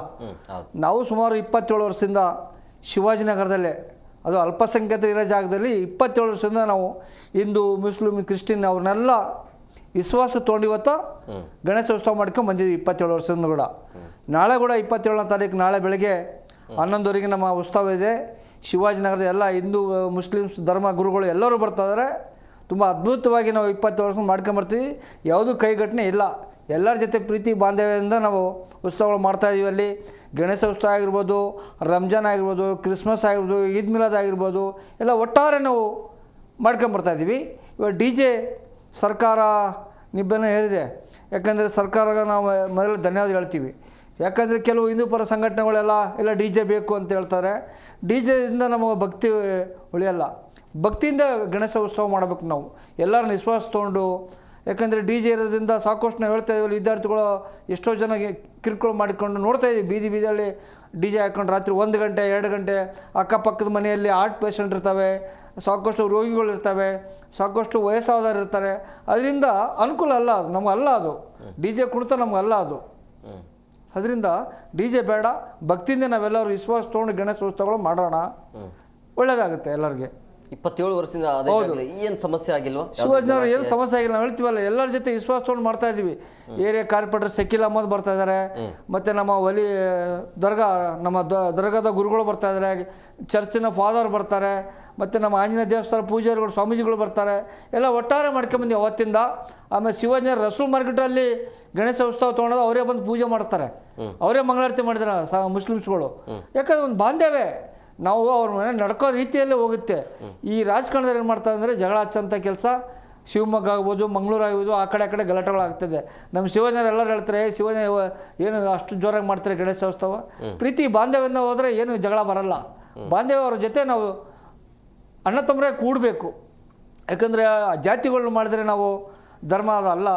ನಾವು ಸುಮಾರು 27 ವರ್ಷದಿಂದ ಶಿವಾಜಿನಗರದಲ್ಲೇ, ಅದು ಅಲ್ಪಸಂಖ್ಯಾತ ಇರೋ ಜಾಗದಲ್ಲಿ 27 ವರ್ಷದಿಂದ ನಾವು ಹಿಂದೂ, ಮುಸ್ಲಿಂ, ಕ್ರಿಶ್ಚಿಯನ್ ಅವ್ರನ್ನೆಲ್ಲ ವಿಶ್ವಾಸ ತೊಗೊಂಡು ಇವತ್ತು ಗಣೇಶ ಉತ್ಸವ ಮಾಡ್ಕೊಂಡು ಬಂದಿದ್ವಿ 27 ವರ್ಷದಿಂದ ಕೂಡ. ನಾಳೆ ಕೂಡ 27ನೇ ತಾರೀಕು, ನಾಳೆ ಬೆಳಗ್ಗೆ 11ವರೆಗೆ ನಮ್ಮ ಉತ್ಸವ ಇದೆ. ಶಿವಾಜಿನಗರದ ಎಲ್ಲ ಹಿಂದೂ, ಮುಸ್ಲಿಮ್ಸ್ ಧರ್ಮ ಗುರುಗಳು ಎಲ್ಲರೂ ಬರ್ತಾಯಿದ್ದಾರೆ. ತುಂಬ ಅದ್ಭುತವಾಗಿ ನಾವು 27 ವರ್ಷ ಮಾಡ್ಕೊಂಬರ್ತೀವಿ. ಯಾವುದೂ ಕೈಘಟನೆ ಇಲ್ಲ. ಎಲ್ಲರ ಜೊತೆ ಪ್ರೀತಿ ಬಾಂಧವ್ಯದಿಂದ ನಾವು ಉತ್ಸವಗಳು ಮಾಡ್ತಾಯಿದ್ದೀವಿ. ಅಲ್ಲಿ ಗಣೇಶ ಉತ್ಸವ ಆಗಿರ್ಬೋದು, ರಂಜಾನ್ ಆಗಿರ್ಬೋದು, ಕ್ರಿಸ್ಮಸ್ ಆಗಿರ್ಬೋದು, ಈದ್ ಮಿಲಾದ್ ಆಗಿರ್ಬೋದು, ಎಲ್ಲ ಒಟ್ಟಾರೆ ನಾವು ಮಾಡ್ಕೊಂಬರ್ತಾಯಿದ್ದೀವಿ. ಇವಾಗ ಡಿ ಜೆ ಸರ್ಕಾರ ನಿಬ್ಬೆನ ಹೇರಿದೆ. ಯಾಕಂದರೆ ಸರ್ಕಾರಕ್ಕೆ ನಾವು ಮೊದಲು ಧನ್ಯವಾದ ಹೇಳ್ತೀವಿ. ಯಾಕಂದರೆ ಕೆಲವು ಹಿಂದೂ ಪರ ಸಂಘಟನೆಗಳೆಲ್ಲ ಇಲ್ಲ ಡಿ ಜೆ ಬೇಕು ಅಂತ ಹೇಳ್ತಾರೆ. ಡಿ ಜೆಯಿಂದ ನಮಗೆ ಭಕ್ತಿ ಉಳಿಯಲ್ಲ. ಭಕ್ತಿಯಿಂದ ಗಣೇಶ ಉತ್ಸವ ಮಾಡಬೇಕು ನಾವು, ಎಲ್ಲರನ್ನ ವಿಶ್ವಾಸ ತೊಗೊಂಡು. ಯಾಕಂದರೆ ಡಿ ಜೆ ಇರೋದ್ರಿಂದ ಸಾಕಷ್ಟು ನಾವು ಹೇಳ್ತಾ ಇದ್ದೀವಿ, ವಿದ್ಯಾರ್ಥಿಗಳು ಎಷ್ಟೋ ಜನ ಕಿರುಕುಳ ಮಾಡಿಕೊಂಡು ನೋಡ್ತಾಯಿದ್ದೀವಿ. ಬೀದಿಯಲ್ಲಿ ಡಿ ಜೆ ಹಾಕ್ಕೊಂಡು ರಾತ್ರಿ 1 ಗಂಟೆ 2 ಗಂಟೆ ಅಕ್ಕಪಕ್ಕದ ಮನೆಯಲ್ಲಿ ಹಾರ್ಟ್ ಪೇಷಂಟ್ ಇರ್ತವೆ, ಸಾಕಷ್ಟು ರೋಗಿಗಳಿರ್ತವೆ, ಸಾಕಷ್ಟು ವಯಸ್ಸಾದವರು ಇರ್ತಾರೆ. ಅದರಿಂದ ಅನುಕೂಲ ಅಲ್ಲ, ಅದು ನಮಗಲ್ಲ. ಅದು ಡಿ ಜೆ ಕುಣಿತ ನಮಗಲ್ಲ ಅದು. ಅದರಿಂದ ಡಿ ಜೆ ಬೇಡ, ಭಕ್ತಿಯಿಂದ ನಾವೆಲ್ಲರೂ ವಿಶ್ವಾಸ ತೊಗೊಂಡು ಗಣೇಶ ಉತ್ಸವಗಳು ಮಾಡೋಣ, ಒಳ್ಳೆಯದಾಗುತ್ತೆ ಎಲ್ಲರಿಗೆ. 27 ವರ್ಷದಿಂದ ಏನು ಸಮಸ್ಯೆ ಆಗಿಲ್ವಾ? ಶಿವಾಜಿನಗರ ಏನು ಸಮಸ್ಯೆ ಆಗಿಲ್ಲ. ನಾವು ಹೇಳ್ತೀವಲ್ಲ, ಎಲ್ಲರ ಜೊತೆ ವಿಶ್ವಾಸ ತೊಗೊಂಡು ಮಾಡ್ತಾ ಇದ್ದೀವಿ. ಏರಿಯಾ ಕಾರ್ಪೊರೇಟರ್ ಶಕೀಲ್ ಅಹಮದ್ ಬರ್ತಾ ಇದ್ದಾರೆ, ಮತ್ತು ನಮ್ಮ ನಮ್ಮ ದರ್ಗಾದ ಗುರುಗಳು ಬರ್ತಾ ಇದ್ದಾರೆ, ಚರ್ಚಿನ ಫಾದರ್ ಬರ್ತಾರೆ, ಮತ್ತು ನಮ್ಮ ಆಂಜನೇಯ ದೇವಸ್ಥಾನ ಪೂಜಾರಿಗಳು, ಸ್ವಾಮೀಜಿಗಳು ಬರ್ತಾರೆ. ಎಲ್ಲ ಒಟ್ಟಾರೆ ಮಾಡ್ಕೊಂಬಂದು ಅವತ್ತಿಂದ. ಆಮೇಲೆ ಶಿವಾಜಿನಗರ ರಸೂಲ್ ಮಾರ್ಕೆಟಲ್ಲಿ ಗಣೇಶ ಉತ್ಸವ ತೊಗೊಂಡು ಅವರೇ ಬಂದು ಪೂಜೆ ಮಾಡ್ತಾರೆ, ಅವರೇ ಮಂಗಳಾರತಿ ಮಾಡಿದ್ದಾರೆ ಮುಸ್ಲಿಮ್ಸ್ಗಳು. ಯಾಕಂದ್ರೆ ಒಂದು ಬಾಂಧವ್ಯ, ನಾವು ಅವ್ರ ಮನೆ ನಡ್ಕೋ ರೀತಿಯಲ್ಲೇ ಹೋಗುತ್ತೆ. ಈ ರಾಜಕಾರಣದಲ್ಲಿ ಏನು ಮಾಡ್ತಾರೆ ಅಂದರೆ ಜಗಳ ಹಚ್ಚಂಥ ಕೆಲಸ. ಶಿವಮೊಗ್ಗ ಆಗ್ಬೋದು, ಮಂಗಳೂರು ಆಗ್ಬೋದು, ಆ ಕಡೆ ಗಲಾಟೆಗಳಾಗ್ತದೆ. ನಮ್ಮ ಶಿವಜನರು ಎಲ್ಲರೂ ಹೇಳ್ತಾರೆ, ಶಿವಜನ ಏನು ಅಷ್ಟು ಜೋರಾಗಿ ಮಾಡ್ತಾರೆ ಗಣೇಶೋತ್ಸವ. ಪ್ರೀತಿ ಬಾಂಧವ್ಯದಿಂದ ಹೋದರೆ ಏನು ಜಗಳ ಬರಲ್ಲ. ಬಾಂಧವ್ಯ ಅವ್ರ ಜೊತೆ ನಾವು ಅಣ್ಣ ತಮ್ಮರೇ ಕೂಡಬೇಕು. ಯಾಕಂದರೆ ಜಾತಿಗಳನ್ನ ಮಾಡಿದ್ರೆ ನಾವು ಧರ್ಮ ಅದಲ್ಲ.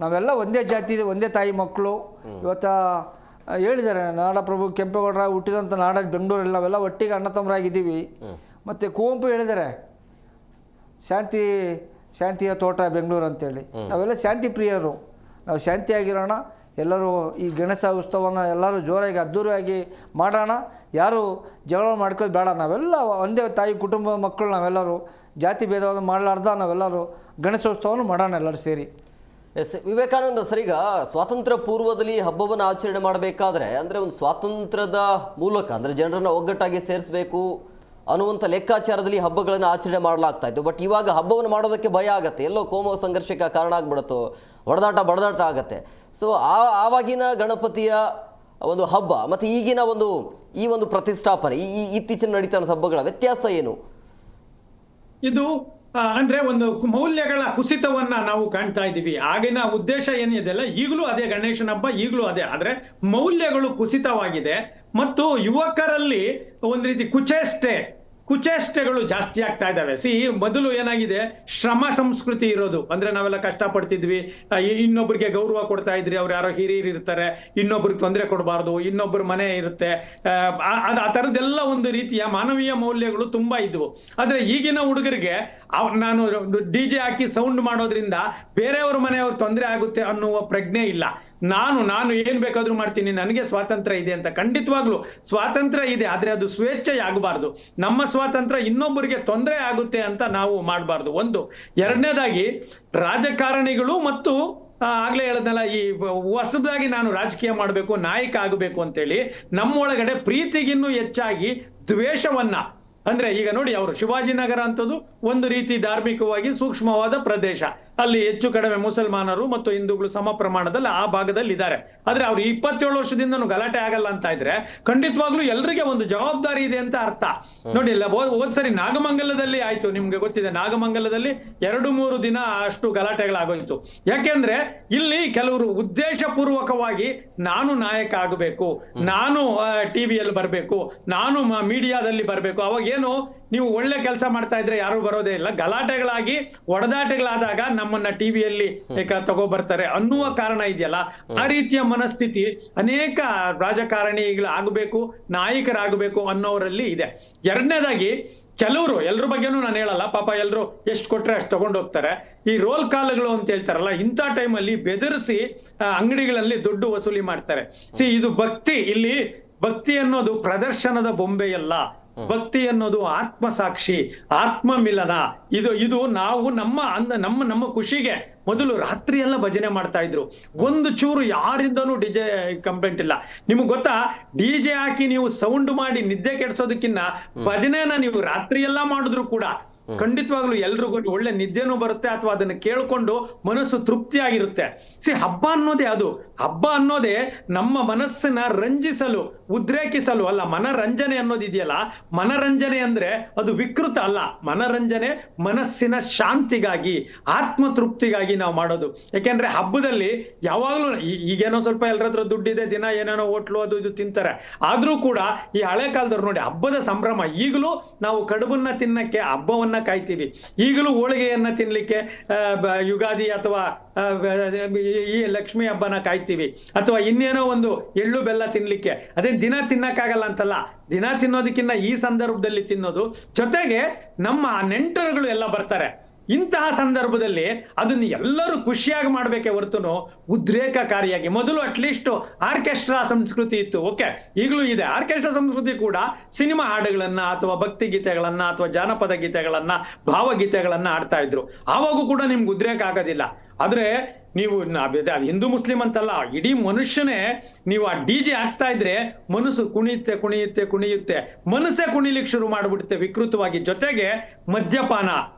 ನಾವೆಲ್ಲ ಒಂದೇ ಜಾತಿ, ಒಂದೇ ತಾಯಿ ಮಕ್ಕಳು. ಇವತ್ತು ಹೇಳಿದ್ದಾರೆ, ನಾಡಪ್ರಭು ಕೆಂಪೇಗೌಡರ ಹುಟ್ಟಿದಂಥ ನಾಡ ಬೆಂಗಳೂರಲ್ಲಿ ನಾವೆಲ್ಲ ಒಟ್ಟಿಗೆ ಅಣ್ಣ ತಮ್ಮರಾಗಿದ್ದೀವಿ. ಮತ್ತು ಕುವೆಂಪು ಹೇಳಿದ್ದಾರೆ, ಶಾಂತಿಯ ತೋಟ ಬೆಂಗಳೂರು ಅಂತೇಳಿ. ನಾವೆಲ್ಲ ಶಾಂತಿ ಪ್ರಿಯರು, ನಾವು ಶಾಂತಿಯಾಗಿರೋಣ. ಎಲ್ಲರೂ ಈ ಗಣೇಶ ಉತ್ಸವನ ಎಲ್ಲರೂ ಜೋರಾಗಿ ಅದ್ದೂರಿಯಾಗಿ ಮಾಡೋಣ. ಯಾರು ಜಗಳ ಮಾಡ್ಕೋದು ಬೇಡ. ನಾವೆಲ್ಲ ಒಂದೇ ತಾಯಿ ಕುಟುಂಬ ಮಕ್ಕಳು, ನಾವೆಲ್ಲರೂ ಜಾತಿ ಭೇದವನ್ನು ಮಾಡಲಾರ್ದ ನಾವೆಲ್ಲರೂ ಗಣೇಶೋತ್ಸವವನ್ನು ಮಾಡೋಣ ಎಲ್ಲರೂ ಸೇರಿ. ಎಸ್, ವಿವೇಕಾನಂದ ಸರ್, ಈಗ ಸ್ವಾತಂತ್ರ್ಯ ಪೂರ್ವದಲ್ಲಿ ಹಬ್ಬವನ್ನು ಆಚರಣೆ ಮಾಡಬೇಕಾದ್ರೆ ಅಂದರೆ ಒಂದು ಸ್ವಾತಂತ್ರ್ಯದ ಮೂಲಕ ಅಂದರೆ ಜನರನ್ನು ಒಗ್ಗಟ್ಟಾಗಿ ಸೇರಿಸಬೇಕು ಅನ್ನುವಂಥ ಲೆಕ್ಕಾಚಾರದಲ್ಲಿ ಹಬ್ಬಗಳನ್ನು ಆಚರಣೆ ಮಾಡಲಾಗ್ತಾ ಇತ್ತು. ಬಟ್ ಇವಾಗ ಹಬ್ಬವನ್ನು ಮಾಡೋದಕ್ಕೆ ಭಯ ಆಗುತ್ತೆ, ಎಲ್ಲೋ ಕೋಮು ಸಂಘರ್ಷಕ್ಕೆ ಕಾರಣ ಆಗ್ಬಿಡುತ್ತೋ, ಹೊಡೆದಾಟ ಬಡದಾಟ ಆಗುತ್ತೆ. ಸೊ ಆವಾಗಿನ ಗಣಪತಿಯ ಒಂದು ಹಬ್ಬ ಮತ್ತು ಈಗಿನ ಈ ಒಂದು ಪ್ರತಿಷ್ಠಾಪನೆ ಇತ್ತೀಚಿನ ನಡೀತಾ ಇರೋ ಹಬ್ಬಗಳ ವ್ಯತ್ಯಾಸ ಏನು? ಇದು ಅಂದ್ರೆ ಒಂದು ಮೌಲ್ಯಗಳ ಕುಸಿತವನ್ನ ನಾವು ಕಾಣ್ತಾ ಇದ್ದೀವಿ. ಆಗಿನ ಉದ್ದೇಶ ಏನಿದೆಯಲ್ಲ ಈಗಲೂ ಅದೇ, ಗಣೇಶನ ಹಬ್ಬ ಈಗಲೂ ಅದೇ, ಆದ್ರೆ ಮೌಲ್ಯಗಳು ಕುಸಿತವಾಗಿದೆ ಮತ್ತು ಯುವಕರಲ್ಲಿ ಒಂದು ರೀತಿ ಕುಚೇಷ್ಟೆಗಳು ಜಾಸ್ತಿ ಆಗ್ತಾ ಇದ್ದಾವೆ. ಮೊದಲು ಏನಾಗಿದೆ, ಶ್ರಮ ಸಂಸ್ಕೃತಿ ಇರೋದು, ಅಂದ್ರೆ ನಾವೆಲ್ಲ ಕಷ್ಟಪಡ್ತಿದ್ವಿ, ಇನ್ನೊಬ್ರಿಗೆ ಗೌರವ ಕೊಡ್ತಾ ಇದ್ರಿ, ಅವ್ರು ಯಾರೋ ಹಿರಿಯರು ಇರ್ತಾರೆ, ಇನ್ನೊಬ್ರಿಗೆ ತೊಂದರೆ ಕೊಡಬಾರ್ದು, ಇನ್ನೊಬ್ಬರ ಮನೆ ಇರುತ್ತೆ, ಆ ಥರದ್ದೆಲ್ಲ ಒಂದು ರೀತಿಯ ಮಾನವೀಯ ಮೌಲ್ಯಗಳು ತುಂಬಾ ಇದ್ವು. ಆದ್ರೆ ಈಗಿನ ಹುಡುಗರಿಗೆ ನಾನು DJ ಹಾಕಿ ಸೌಂಡ್ ಮಾಡೋದ್ರಿಂದ ಬೇರೆಯವ್ರ ಮನೆಯವ್ರ ತೊಂದರೆ ಆಗುತ್ತೆ ಅನ್ನುವ ಪ್ರಜ್ಞೆ ಇಲ್ಲ. ನಾನು ಏನ್ ಬೇಕಾದ್ರೂ ಮಾಡ್ತೀನಿ, ನನಗೆ ಸ್ವಾತಂತ್ರ್ಯ ಇದೆ ಅಂತ. ಖಂಡಿತವಾಗ್ಲು ಸ್ವಾತಂತ್ರ್ಯ ಇದೆ, ಆದ್ರೆ ಅದು ಸ್ವೇಚ್ಛೆ ಆಗಬಾರ್ದು. ನಮ್ಮ ಸ್ವಾತಂತ್ರ್ಯ ಇನ್ನೊಬ್ಬರಿಗೆ ತೊಂದರೆ ಆಗುತ್ತೆ ಅಂತ ನಾವು ಮಾಡಬಾರ್ದು. ಒಂದು. ಎರಡನೇದಾಗಿ ರಾಜಕಾರಣಿಗಳು ಮತ್ತು ಆಗ್ಲೇ ಹೇಳದ್ನಲ್ಲ, ಈ ಹೊಸದಾಗಿ ನಾನು ರಾಜಕೀಯ ಮಾಡಬೇಕು, ನಾಯಕ ಆಗಬೇಕು ಅಂತೇಳಿ ನಮ್ಮೊಳಗಡೆ ಪ್ರೀತಿಗಿನ್ನೂ ಹೆಚ್ಚಾಗಿ ದ್ವೇಷವನ್ನ, ಅಂದ್ರೆ ಈಗ ನೋಡಿ, ಅವರು ಶಿವಾಜಿನಗರ ಅಂತದ್ದು ಒಂದು ರೀತಿ ಧಾರ್ಮಿಕವಾಗಿ ಸೂಕ್ಷ್ಮವಾದ ಪ್ರದೇಶ, ಅಲ್ಲಿ ಹೆಚ್ಚು ಕಡಿಮೆ ಮುಸಲ್ಮಾನರು ಮತ್ತು ಹಿಂದೂಗಳು ಸಮ ಪ್ರಮಾಣದಲ್ಲಿ ಆ ಭಾಗದಲ್ಲಿ ಇದ್ದಾರೆ. ಆದ್ರೆ ಅವ್ರು 27 ವರ್ಷದಿಂದನೂ ಗಲಾಟೆ ಆಗಲ್ಲ ಅಂತ ಇದ್ರೆ ಖಂಡಿತವಾಗ್ಲೂ ಎಲ್ರಿಗೆ ಒಂದು ಜವಾಬ್ದಾರಿ ಇದೆ ಅಂತ ಅರ್ಥ. ನೋಡಿ, ಹೋದ್ಸರಿ ನಾಗಮಂಗಲದಲ್ಲಿ ಆಯ್ತು, ನಿಮ್ಗೆ ಗೊತ್ತಿದೆ, ನಾಗಮಂಗಲದಲ್ಲಿ 2-3 ದಿನ ಅಷ್ಟು ಗಲಾಟೆಗಳಾಗೋಯ್ತು. ಯಾಕೆಂದ್ರೆ ಇಲ್ಲಿ ಕೆಲವರು ಉದ್ದೇಶ ಪೂರ್ವಕವಾಗಿ ನಾನು ನಾಯಕ ಆಗಬೇಕು, ನಾನು ಟಿವಿಯಲ್ಲಿ ಬರಬೇಕು, ನಾನು ಮೀಡಿಯಾದಲ್ಲಿ ಬರಬೇಕು. ಅವಾಗ ಏನು, ನೀವು ಒಳ್ಳೆ ಕೆಲಸ ಮಾಡ್ತಾ ಇದ್ರೆ ಯಾರು ಬರೋದೇ ಇಲ್ಲ, ಗಲಾಟೆಗಳಾಗಿ ಒಡೆದಾಟಗಳಾದಾಗ ನಮ್ಮನ್ನ ಟಿವಿಯಲ್ಲಿ ತಗೋಬರ್ತಾರೆ ಅನ್ನುವ ಕಾರಣ ಇದೆಯಲ್ಲ, ಆ ರೀತಿಯ ಮನಸ್ಥಿತಿ ಅನೇಕ ರಾಜಕಾರಣಿಗಳು ಆಗಬೇಕು, ನಾಯಕರಾಗಬೇಕು ಅನ್ನೋರಲ್ಲಿ ಇದೆ. ಎರಡನೇದಾಗಿ ಕೆಲವರು, ಎಲ್ರ ಬಗ್ಗೆನೂ ನಾನು ಹೇಳಲ್ಲ, ಪಾಪ ಎಲ್ರು ಎಷ್ಟು ಕೊಟ್ರೆ ಅಷ್ಟು ತಗೊಂಡು ಹೋಗ್ತಾರೆ. ಈ ರೋಲ್ ಕಾಲ್ಗಳು ಅಂತ ಹೇಳ್ತಾರಲ್ಲ, ಇಂಥ ಟೈಮಲ್ಲಿ ಬೆದರಿಸಿ ಅಂಗಡಿಗಳಲ್ಲಿ ದುಡ್ಡು ವಸೂಲಿ ಮಾಡ್ತಾರೆ. ಇದು ಭಕ್ತಿ. ಇಲ್ಲಿ ಭಕ್ತಿ ಅನ್ನೋದು ಪ್ರದರ್ಶನದ ಬೊಂಬೆಯಲ್ಲ, ಭಕ್ತಿ ಅನ್ನೋದು ಆತ್ಮಸಾಕ್ಷಿ, ಆತ್ಮ ಮಿಲನ. ಇದು ನಾವು ನಮ್ಮ ಖುಷಿಗೆ ಮೊದಲು ರಾತ್ರಿ ಎಲ್ಲ ಭಜನೆ ಮಾಡ್ತಾ ಇದ್ರು. ಒಂದು ಚೂರು ಯಾರಿಂದನೂ DJ ಕಂಪ್ಲೇಂಟ್ ಇಲ್ಲ. ನಿಮ್ಗೆ ಗೊತ್ತಾ, DJ ಹಾಕಿ ನೀವು ಸೌಂಡ್ ಮಾಡಿ ನಿದ್ದೆ ಕೆಡಿಸೋದಕ್ಕಿಂತ ಭಜನೆನ ನೀವು ರಾತ್ರಿ ಎಲ್ಲ ಮಾಡಿದ್ರು ಕೂಡ ಖಂಡಿತವಾಗ್ಲೂ ಎಲ್ರಿಗೂ ಒಳ್ಳೆ ನಿದ್ದೆನೂ ಬರುತ್ತೆ, ಅಥವಾ ಅದನ್ನ ಕೇಳ್ಕೊಂಡು ಮನಸ್ಸು ತೃಪ್ತಿಯಾಗಿರುತ್ತೆ. ಹಬ್ಬ ಅನ್ನೋದೇ ಅದು. ಹಬ್ಬ ಅನ್ನೋದೇ ನಮ್ಮ ಮನಸ್ಸನ್ನ ರಂಜಿಸಲು, ಉದ್ರೇಕಿಸಲು ಅಲ್ಲ. ಮನರಂಜನೆ ಅನ್ನೋದಿದೆಯಲ್ಲ, ಮನರಂಜನೆ ಅಂದ್ರೆ ಅದು ವಿಕೃತ ಅಲ್ಲ. ಮನರಂಜನೆ ಮನಸ್ಸಿನ ಶಾಂತಿಗಾಗಿ, ಆತ್ಮ ತೃಪ್ತಿಗಾಗಿ ನಾವು ಮಾಡೋದು. ಯಾಕೆಂದ್ರೆ ಹಬ್ಬದಲ್ಲಿ ಯಾವಾಗ್ಲೂ ಈಗೇನೋ ಸ್ವಲ್ಪ ಎಲ್ಲರ ಹತ್ರ ದುಡ್ಡಿದೆ, ದಿನ ಏನೇನೋ ಹೋಟ್ಲು ಅದು ಇದು ತಿಂತಾರೆ. ಆದ್ರೂ ಕೂಡ ಈ ಹಳೆ ಕಾಲದವ್ರು ನೋಡಿ, ಹಬ್ಬದ ಸಂಭ್ರಮ. ಈಗಲೂ ನಾವು ಕಡುಬನ್ನ ತಿನ್ನಕ್ಕೆ ಹಬ್ಬವನ್ನ ಕಾಯ್ತೀವಿ. ಈಗಲೂ ಹೋಳಿಗೆಯನ್ನ ತಿನ್ಲಿಕ್ಕೆ ಯುಗಾದಿ ಅಥವಾ ಈ ಲಕ್ಷ್ಮಿ ಹಬ್ಬನ ಕಾಯ್ತೀವಿ, ಅಥವಾ ಇನ್ನೇನೋ ಒಂದು ಎಳ್ಳು ಬೆಲ್ಲ ತಿನ್ಲಿಕ್ಕೆ. ಅದೇ ದಿನ ತಿನ್ನಕ್ಕಾಗಲ್ಲ ಅಂತಲ್ಲ, ದಿನ ತಿನ್ನೋದಕ್ಕಿಂತ ಈ ಸಂದರ್ಭದಲ್ಲಿ ತಿನ್ನೋದು. ಜೊತೆಗೆ ನಮ್ಮ ನೆಂಟರುಗಳು ಎಲ್ಲ ಬರ್ತಾರೆ. ಇಂತಹ ಸಂದರ್ಭದಲ್ಲಿ ಅದನ್ನು ಎಲ್ಲರೂ ಖುಷಿಯಾಗಿ ಮಾಡ್ಬೇಕೆ ಹೊರತುನು ಉದ್ರೇಕಕಾರಿಯಾಗಿ. ಮೊದಲು ಅಟ್ಲೀಸ್ಟ್ ಆರ್ಕೆಸ್ಟ್ರಾ ಸಂಸ್ಕೃತಿ ಇತ್ತು, ಓಕೆ, ಈಗಲೂ ಇದೆ. ಆರ್ಕೆಸ್ಟ್ರಾ ಸಂಸ್ಕೃತಿ ಕೂಡ ಸಿನಿಮಾ ಹಾಡುಗಳನ್ನ ಅಥವಾ ಭಕ್ತಿ ಗೀತೆಗಳನ್ನ ಅಥವಾ ಜಾನಪದ ಗೀತೆಗಳನ್ನ, ಭಾವಗೀತೆಗಳನ್ನ ಆಡ್ತಾ ಇದ್ರು. ಆವಾಗೂ ಕೂಡ ನಿಮ್ಗೆ ಉದ್ರೇಕ ಆಗೋದಿಲ್ಲ. ಆದ್ರೆ ನೀವು ಹಿಂದೂ ಮುಸ್ಲಿಂ ಅಂತಲ್ಲ, ಇಡೀ ಮನುಷ್ಯನೇ ನೀವು ಆ DJ ಹಾಕ್ತಾ ಇದ್ರೆ ಮನಸ್ಸು ಕುಣಿಯುತ್ತೆ, ಮನಸ್ಸೇ ಕುಣಿಲಿಕ್ಕೆ ಶುರು ಮಾಡ್ಬಿಡುತ್ತೆ ವಿಕೃತವಾಗಿ. ಜೊತೆಗೆ ಮದ್ಯಪಾನ,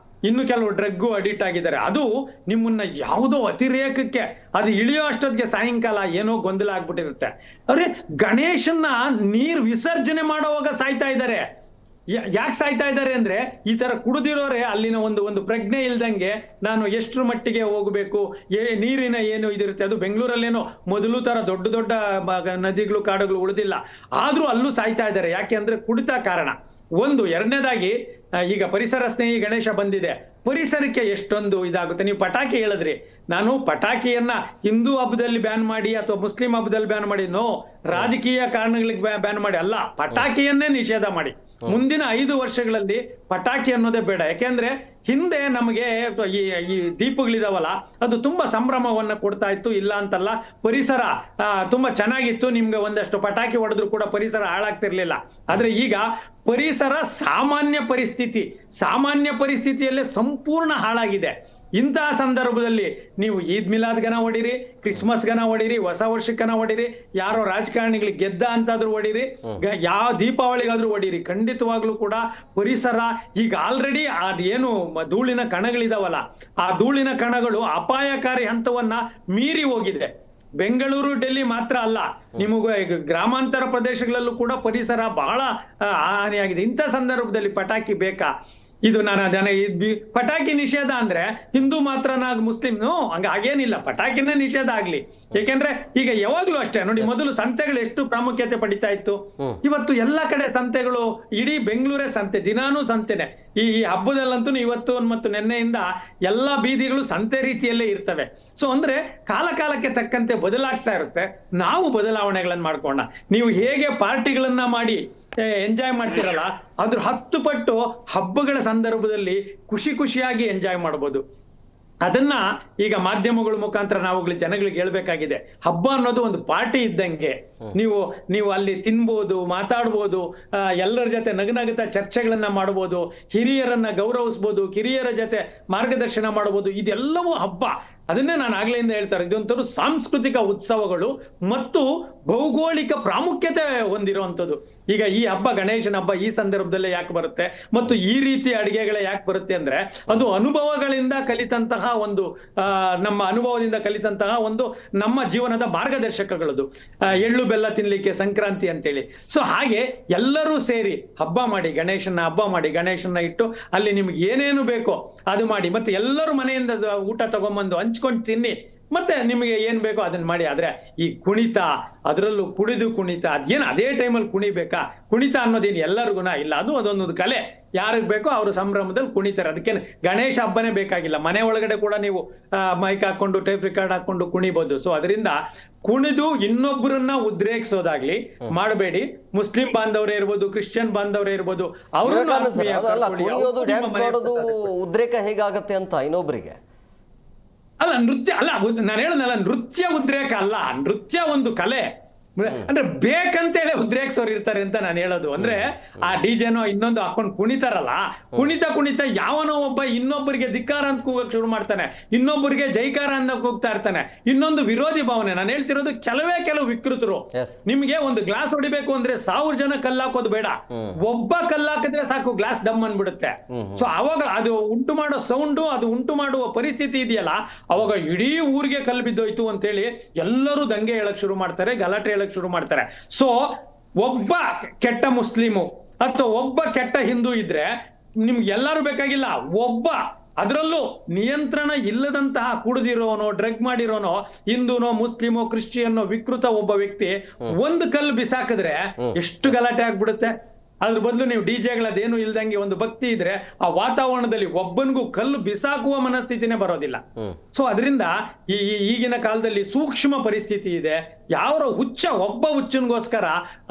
ಇನ್ನು ಕೆಲವು ಡ್ರಗ್ಗು ಅಡಿಕ್ಟ್ ಆಗಿದ್ದಾರೆ. ಅದು ನಿಮ್ಮನ್ನ ಯಾವುದೋ ಅತಿರೇಕಕ್ಕೆ ಅದು ಇಳಿಯೋ ಅಷ್ಟೊತ್ತಿಗೆ ಸಾಯಂಕಾಲ ಏನೋ ಗೊಂದಲ ಆಗ್ಬಿಟ್ಟಿರುತ್ತೆ. ಅವ್ರೆ ಗಣೇಶನ್ನ ನೀರು ವಿಸರ್ಜನೆ ಮಾಡೋವಾಗ ಸಾಯ್ತಾ ಇದ್ದಾರೆ. ಯಾಕೆ ಸಾಯ್ತಾ ಇದ್ದಾರೆ ಅಂದ್ರೆ, ಈ ತರ ಕುಡಿದಿರೋರೆ ಅಲ್ಲಿನ ಒಂದು ಪ್ರಜ್ಞೆ ಇಲ್ದಂಗೆ ನಾನು ಎಷ್ಟರ ಮಟ್ಟಿಗೆ ಹೋಗ್ಬೇಕು, ನೀರಿನ ಏನು ಇದಿರುತ್ತೆ. ಅದು ಬೆಂಗಳೂರಲ್ಲೇನೋ ಮೊದಲು ತರ ದೊಡ್ಡ ನದಿಗಳು ಕಾಡುಗಳು ಉಳಿದಿಲ್ಲ, ಆದ್ರೂ ಅಲ್ಲೂ ಸಾಯ್ತಾ ಇದ್ದಾರೆ. ಯಾಕೆ ಅಂದ್ರೆ ಕುಡಿತ ಕಾರಣ. ಒಂದು. ಎರಡನೇದಾಗಿ ಈಗ ಪರಿಸರ ಸ್ನೇಹಿ ಗಣೇಶ ಬಂದಿದೆ, ಪರಿಸರಕ್ಕೆ ಎಷ್ಟೊಂದು ಇದಾಗುತ್ತೆ. ನೀವು ಪಟಾಕಿ ಹೇಳಿದ್ರಿ, ನಾನು ಪಟಾಕಿಯನ್ನ ಹಿಂದೂ ಹಬ್ಬದಲ್ಲಿ ಬ್ಯಾನ್ ಮಾಡಿ ಅಥವಾ ಮುಸ್ಲಿಂ ಹಬ್ಬದಲ್ಲಿ ಬ್ಯಾನ್ ಮಾಡಿ, ರಾಜಕೀಯ ಕಾರಣಗಳಿಗೆ ಬ್ಯಾನ್ ಮಾಡಿ ಅಲ್ಲ, ಪಟಾಕಿಯನ್ನೇ ನಿಷೇಧ ಮಾಡಿ. ಮುಂದಿನ 5 ವರ್ಷಗಳಲ್ಲಿ ಪಟಾಕಿ ಅನ್ನೋದೇ ಬೇಡ. ಯಾಕೆಂದ್ರೆ ಹಿಂದೆ ನಮಗೆ ಈ ದೀಪಗಳಿದಾವಲ್ಲ, ಅದು ತುಂಬಾ ಸಂಭ್ರಮವನ್ನ ಕೊಡ್ತಾ ಇತ್ತು, ಇಲ್ಲ ಅಂತಲ್ಲ. ಪರಿಸರ ತುಂಬಾ ಚೆನ್ನಾಗಿತ್ತು, ನಿಮ್ಗೆ ಒಂದಷ್ಟು ಪಟಾಕಿ ಹೊಡೆದ್ರು ಕೂಡ ಪರಿಸರ ಹಾಳಾಗ್ತಿರ್ಲಿಲ್ಲ. ಆದ್ರೆ ಈಗ ಪರಿಸರ ಸಾಮಾನ್ಯ ಪರಿಸ್ಥಿತಿಯಲ್ಲೇ ಸಂಪೂರ್ಣ ಹಾಳಾಗಿದೆ. ಇಂತಹ ಸಂದರ್ಭದಲ್ಲಿ ನೀವು ಈದ್ ಮಿಲಾದ್ ಗನ ಹೊಡಿರಿ, ಕ್ರಿಸ್ಮಸ್ ಗನ ಹೊಡಿರಿ, ಹೊಸ ವರ್ಷಕ್ಕನ ಹೊಡಿರಿ, ಯಾರೋ ರಾಜಕಾರಣಿಗಳಿಗೆ ಗೆದ್ದ ಅಂತಾದ್ರೂ ಹೊಡಿರಿ, ಯಾವ ದೀಪಾವಳಿಗಾದ್ರೂ ಹೊಡಿರಿ, ಖಂಡಿತವಾಗ್ಲೂ ಕೂಡ ಪರಿಸರ ಈಗ ಆಲ್ರೆಡಿ ಏನು ಧೂಳಿನ ಕಣಗಳಿದಾವಲ್ಲ, ಆ ಧೂಳಿನ ಕಣಗಳು ಅಪಾಯಕಾರಿ ಹಂತವನ್ನ ಮೀರಿ ಹೋಗಿದೆ. ಬೆಂಗಳೂರು ಡೆಲ್ಲಿ ಮಾತ್ರ ಅಲ್ಲ, ನಿಮಗೆ ಗ್ರಾಮಾಂತರ ಪ್ರದೇಶಗಳಲ್ಲೂ ಕೂಡ ಪರಿಸರ ಬಹಳ ಹಾನಿಯಾಗಿದೆ. ಇಂಥ ಸಂದರ್ಭದಲ್ಲಿ ಪಟಾಕಿ ಬೇಕಾ? ಇದು ಪಟಾಕಿ ನಿಷೇಧ ಅಂದ್ರೆ ಹಿಂದೂ ಮಾತ್ರನಾಗ ಮುಸ್ಲಿಮ್ನು ಹಾಗೇನಿಲ್ಲ, ಪಟಾಕಿನೇ ನಿಷೇಧ ಆಗ್ಲಿ. ಯಾಕೆಂದ್ರೆ ಈಗ ಯಾವಾಗ್ಲೂ ಅಷ್ಟೇ ನೋಡಿ, ಮೊದಲು ಸಂತೆಗಳು ಎಷ್ಟು ಪ್ರಾಮುಖ್ಯತೆ ಪಡಿತಾ ಇತ್ತು, ಇವತ್ತು ಎಲ್ಲ ಕಡೆ ಸಂತೆಗಳು, ಇಡೀ ಬೆಂಗಳೂರೇ ಸಂತೆ, ದಿನಾನೂ ಸಂತೆನೆ. ಈ ಹಬ್ಬದಲ್ಲಂತೂ ಇವತ್ತು ಮತ್ತು ನಿನ್ನೆಯಿಂದ ಎಲ್ಲಾ ಬೀದಿಗಳು ಸಂತೆ ರೀತಿಯಲ್ಲೇ ಇರ್ತವೆ. ಸೊ ಅಂದ್ರೆ ಕಾಲಕ್ಕೆ ತಕ್ಕಂತೆ ಬದಲಾಗ್ತಾ ಇರುತ್ತೆ. ನಾವು ಬದಲಾವಣೆಗಳನ್ನ ಮಾಡ್ಕೊಂಡ, ನೀವು ಹೇಗೆ ಪಾರ್ಟಿಗಳನ್ನ ಮಾಡಿ ಎಂಜಾಯ್ ಮಾಡ್ತಿರಲ್ಲ, ಅದ್ರ 10 ಪಟ್ಟು ಹಬ್ಬಗಳ ಸಂದರ್ಭದಲ್ಲಿ ಖುಷಿಯಾಗಿ ಎಂಜಾಯ್ ಮಾಡ್ಬೋದು. ಅದನ್ನ ಈಗ ಮಾಧ್ಯಮಗಳ ಮುಖಾಂತರ ನಾವುಗಳು ಜನಗಳಿಗೆ ಹೇಳ್ಬೇಕಾಗಿದೆ. ಹಬ್ಬ ಅನ್ನೋದು ಒಂದು ಪಾರ್ಟಿ ಇದ್ದಂಗೆ. ನೀವು ಅಲ್ಲಿ ತಿನ್ಬೋದು, ಮಾತಾಡ್ಬೋದು, ಎಲ್ಲರ ಜೊತೆ ನಗುನಗುತ್ತಾ ಚರ್ಚೆಗಳನ್ನ ಮಾಡ್ಬೋದು, ಹಿರಿಯರನ್ನ ಗೌರವಿಸ್ಬೋದು, ಕಿರಿಯರ ಜೊತೆ ಮಾರ್ಗದರ್ಶನ ಮಾಡ್ಬೋದು. ಇದೆಲ್ಲವೂ ಹಬ್ಬ. ಅದನ್ನೇ ನಾನು ಆಗ್ಲಿಂದ ಹೇಳ್ತಾರೆ, ಇದೊಂಥರ ಸಾಂಸ್ಕೃತಿಕ ಉತ್ಸವಗಳು ಮತ್ತು ಭೌಗೋಳಿಕ ಪ್ರಾಮುಖ್ಯತೆ ಹೊಂದಿರುವಂಥದ್ದು. ಈಗ ಈ ಹಬ್ಬ, ಗಣೇಶನ ಹಬ್ಬ ಈ ಸಂದರ್ಭದಲ್ಲೇ ಯಾಕೆ ಬರುತ್ತೆ ಮತ್ತು ಈ ರೀತಿಯ ಅಡಿಗೆಗಳೇ ಯಾಕೆ ಬರುತ್ತೆ ಅಂದ್ರೆ, ಅದು ಅನುಭವಗಳಿಂದ ಕಲಿತಂತಹ ಒಂದು ನಮ್ಮ ಅನುಭವದಿಂದ ಕಲಿತಂತಹ ಒಂದು ನಮ್ಮ ಜೀವನದ ಮಾರ್ಗದರ್ಶಕಗಳದು. ಎಳ್ಳು ಬೆಲ್ಲ ತಿನ್ಲಿಕ್ಕೆ ಸಂಕ್ರಾಂತಿ ಅಂತೇಳಿ. ಸೊ ಹಾಗೆ ಎಲ್ಲರೂ ಸೇರಿ ಹಬ್ಬ ಮಾಡಿ, ಗಣೇಶನ ಹಬ್ಬ ಮಾಡಿ, ಗಣೇಶನ ಇಟ್ಟು ಅಲ್ಲಿ ನಿಮ್ಗೆ ಏನೇನು ಬೇಕೋ ಅದು ಮಾಡಿ, ಮತ್ತೆ ಎಲ್ಲರೂ ಮನೆಯಿಂದ ಊಟ ತಗೊಂಬಂದು ಹಂಚ್ಕೊಂಡು ತಿನ್ನಿ, ಮತ್ತೆ ನಿಮಗೆ ಏನ್ ಬೇಕೋ ಅದನ್ನ ಮಾಡಿ. ಆದ್ರೆ ಈ ಕುಣಿತ, ಅದರಲ್ಲೂ ಕುಣಿತ, ಅದೇನು ಅದೇ ಟೈಮಲ್ಲಿ ಕುಣಿಬೇಕಾ? ಕುಣಿತ ಅನ್ನೋದೇನು ಎಲ್ಲರಿಗೂನ ಇಲ್ಲ, ಅದೊಂದು ಕಲೆ. ಯಾರಿಗೆ ಬೇಕೋ ಅವರು ಸಂಭ್ರಮದಲ್ಲಿ ಕುಣಿತಾರೆ. ಅದಕ್ಕೇನು ಗಣೇಶ ಹಬ್ಬನೇ ಬೇಕಾಗಿಲ್ಲ, ಮನೆ ಒಳಗಡೆ ಕೂಡ ನೀವು ಮೈಕ್ ಹಾಕೊಂಡು ಟೇಪ್ ರಿಕಾರ್ಡ್ ಹಾಕೊಂಡು ಕುಣಿಬಹುದು. ಸೊ ಅದರಿಂದ ಕುಣಿದು ಇನ್ನೊಬ್ಬರನ್ನ ಉದ್ರೇಕಿಸೋದಾಗ್ಲಿ ಮಾಡಬೇಡಿ. ಮುಸ್ಲಿಂ ಬಾಂಧವರೇ ಇರ್ಬೋದು, ಕ್ರಿಶ್ಚಿಯನ್ ಬಾಂಧವರೇ ಇರ್ಬೋದು, ಉದ್ರೇಕ ಹೇಗಾಗತ್ತೆ ಅಂತ ಇನ್ನೊಬ್ಬರಿಗೆ ಅಲ್ಲ, ನೃತ್ಯ ಅಲ್ಲ, ನಾನು ಹೇಳೋದಲ್ಲ, ನೃತ್ಯ ಉದ್ರೇಕ ಅಲ್ಲ, ನೃತ್ಯ ಒಂದು ಕಲೆ. ಅಂದ್ರೆ ಬೇಕಂತೇಳಿ ಉದ್ರೇಕ್ಸೋರು ಇರ್ತಾರೆ ಅಂತ ನಾನು ಹೇಳೋದು. ಅಂದ್ರೆ ಆ ಡಿಜೆನೋ ಇನ್ನೊಂದು ಹಾಕೊಂಡು ಕುಣಿತಾರಲ್ಲ, ಕುಣಿತ ಯಾವನೋ ಒಬ್ಬ ಇನ್ನೊಬ್ಬರಿಗೆ ಧಿಕ್ಕಾರ ಅಂತ ಕೂಗಕ್ ಶುರು ಮಾಡ್ತಾನೆ, ಇನ್ನೊಬ್ಬರಿಗೆ ಜೈಕಾರ ಅಂತ ಕೂಗ್ತಾ ಇರ್ತಾನೆ. ಇನ್ನೊಂದು ವಿರೋಧಿ ಭಾವನೆ. ನಾನು ಹೇಳ್ತಿರೋದು ಕೆಲವು ವಿಕೃತರು. ನಿಮ್ಗೆ ಒಂದು ಗ್ಲಾಸ್ ಹೊಡಿಬೇಕು ಅಂದ್ರೆ 1000 ಜನ ಕಲ್ಲಾಕೋದು ಬೇಡ, ಒಬ್ಬ ಕಲ್ಲಾಕಿದ್ರೆ ಸಾಕು, ಗ್ಲಾಸ್ ಡಮ್ ಅನ್ಬಿಡುತ್ತೆ. ಸೊ ಅವಾಗ ಅದು ಉಂಟು ಮಾಡೋ ಸೌಂಡು, ಅದು ಉಂಟು ಮಾಡುವ ಪರಿಸ್ಥಿತಿ ಇದೆಯಲ್ಲ, ಅವಾಗ ಇಡೀ ಊರಿಗೆ ಕಲ್ಲು ಬಿದ್ದೋಯ್ತು ಅಂತೇಳಿ ಎಲ್ಲರೂ ದಂಗೆ ಹೇಳಕ್ ಶುರು ಮಾಡ್ತಾರೆ, ಗಲಾಟೆ ಹೇಳಕ್ ಶುರು ಮಾಡ್ತಾರೆ. ಸೊ ಒಬ್ಬ ಕೆಟ್ಟ ಮುಸ್ಲಿಮು ಅಥವಾ ಒಬ್ಬ ಕೆಟ್ಟ ಹಿಂದೂ ಇದ್ರೆ ನಿಮ್ಗೆ ಎಲ್ಲರೂ ಬೇಕಾಗಿಲ್ಲ, ಒಬ್ಬ ಅದರಲ್ಲೂ ನಿಯಂತ್ರಣ ಇಲ್ಲದಂತಹ ಕುಡಿದಿರೋನೋ, ಡ್ರಗ್ ಮಾಡಿರೋನೋ, ಹಿಂದೂನೋ, ಮುಸ್ಲಿಮೋ, ಕ್ರಿಶ್ಚಿಯನ್ನೋ, ವಿಕೃತ ಒಬ್ಬ ವ್ಯಕ್ತಿ ಒಂದು ಕಲ್ಲು ಬಿಸಾಕಿದ್ರೆ ಎಷ್ಟು ಗಲಾಟೆ ಆಗ್ಬಿಡುತ್ತೆ. ಅದ್ರ ಬದಲು ನೀವು ಡಿಜೆಗಳದೇನು ಇಲ್ದಂಗೆ ಒಂದು ಭಕ್ತಿ ಇದ್ರೆ ಆ ವಾತಾವರಣದಲ್ಲಿ ಒಬ್ಬನಿಗೂ ಕಲ್ಲು ಬಿಸಾಕುವ ಮನಸ್ಥಿತಿನೇ ಬರೋದಿಲ್ಲ. ಸೊ ಅದರಿಂದ ಈಗಿನ ಕಾಲದಲ್ಲಿ ಸೂಕ್ಷ್ಮ ಪರಿಸ್ಥಿತಿ ಇದೆ. ಒಬ್ಬ ಹುಚ್ಚನಿಗೋಸ್ಕರ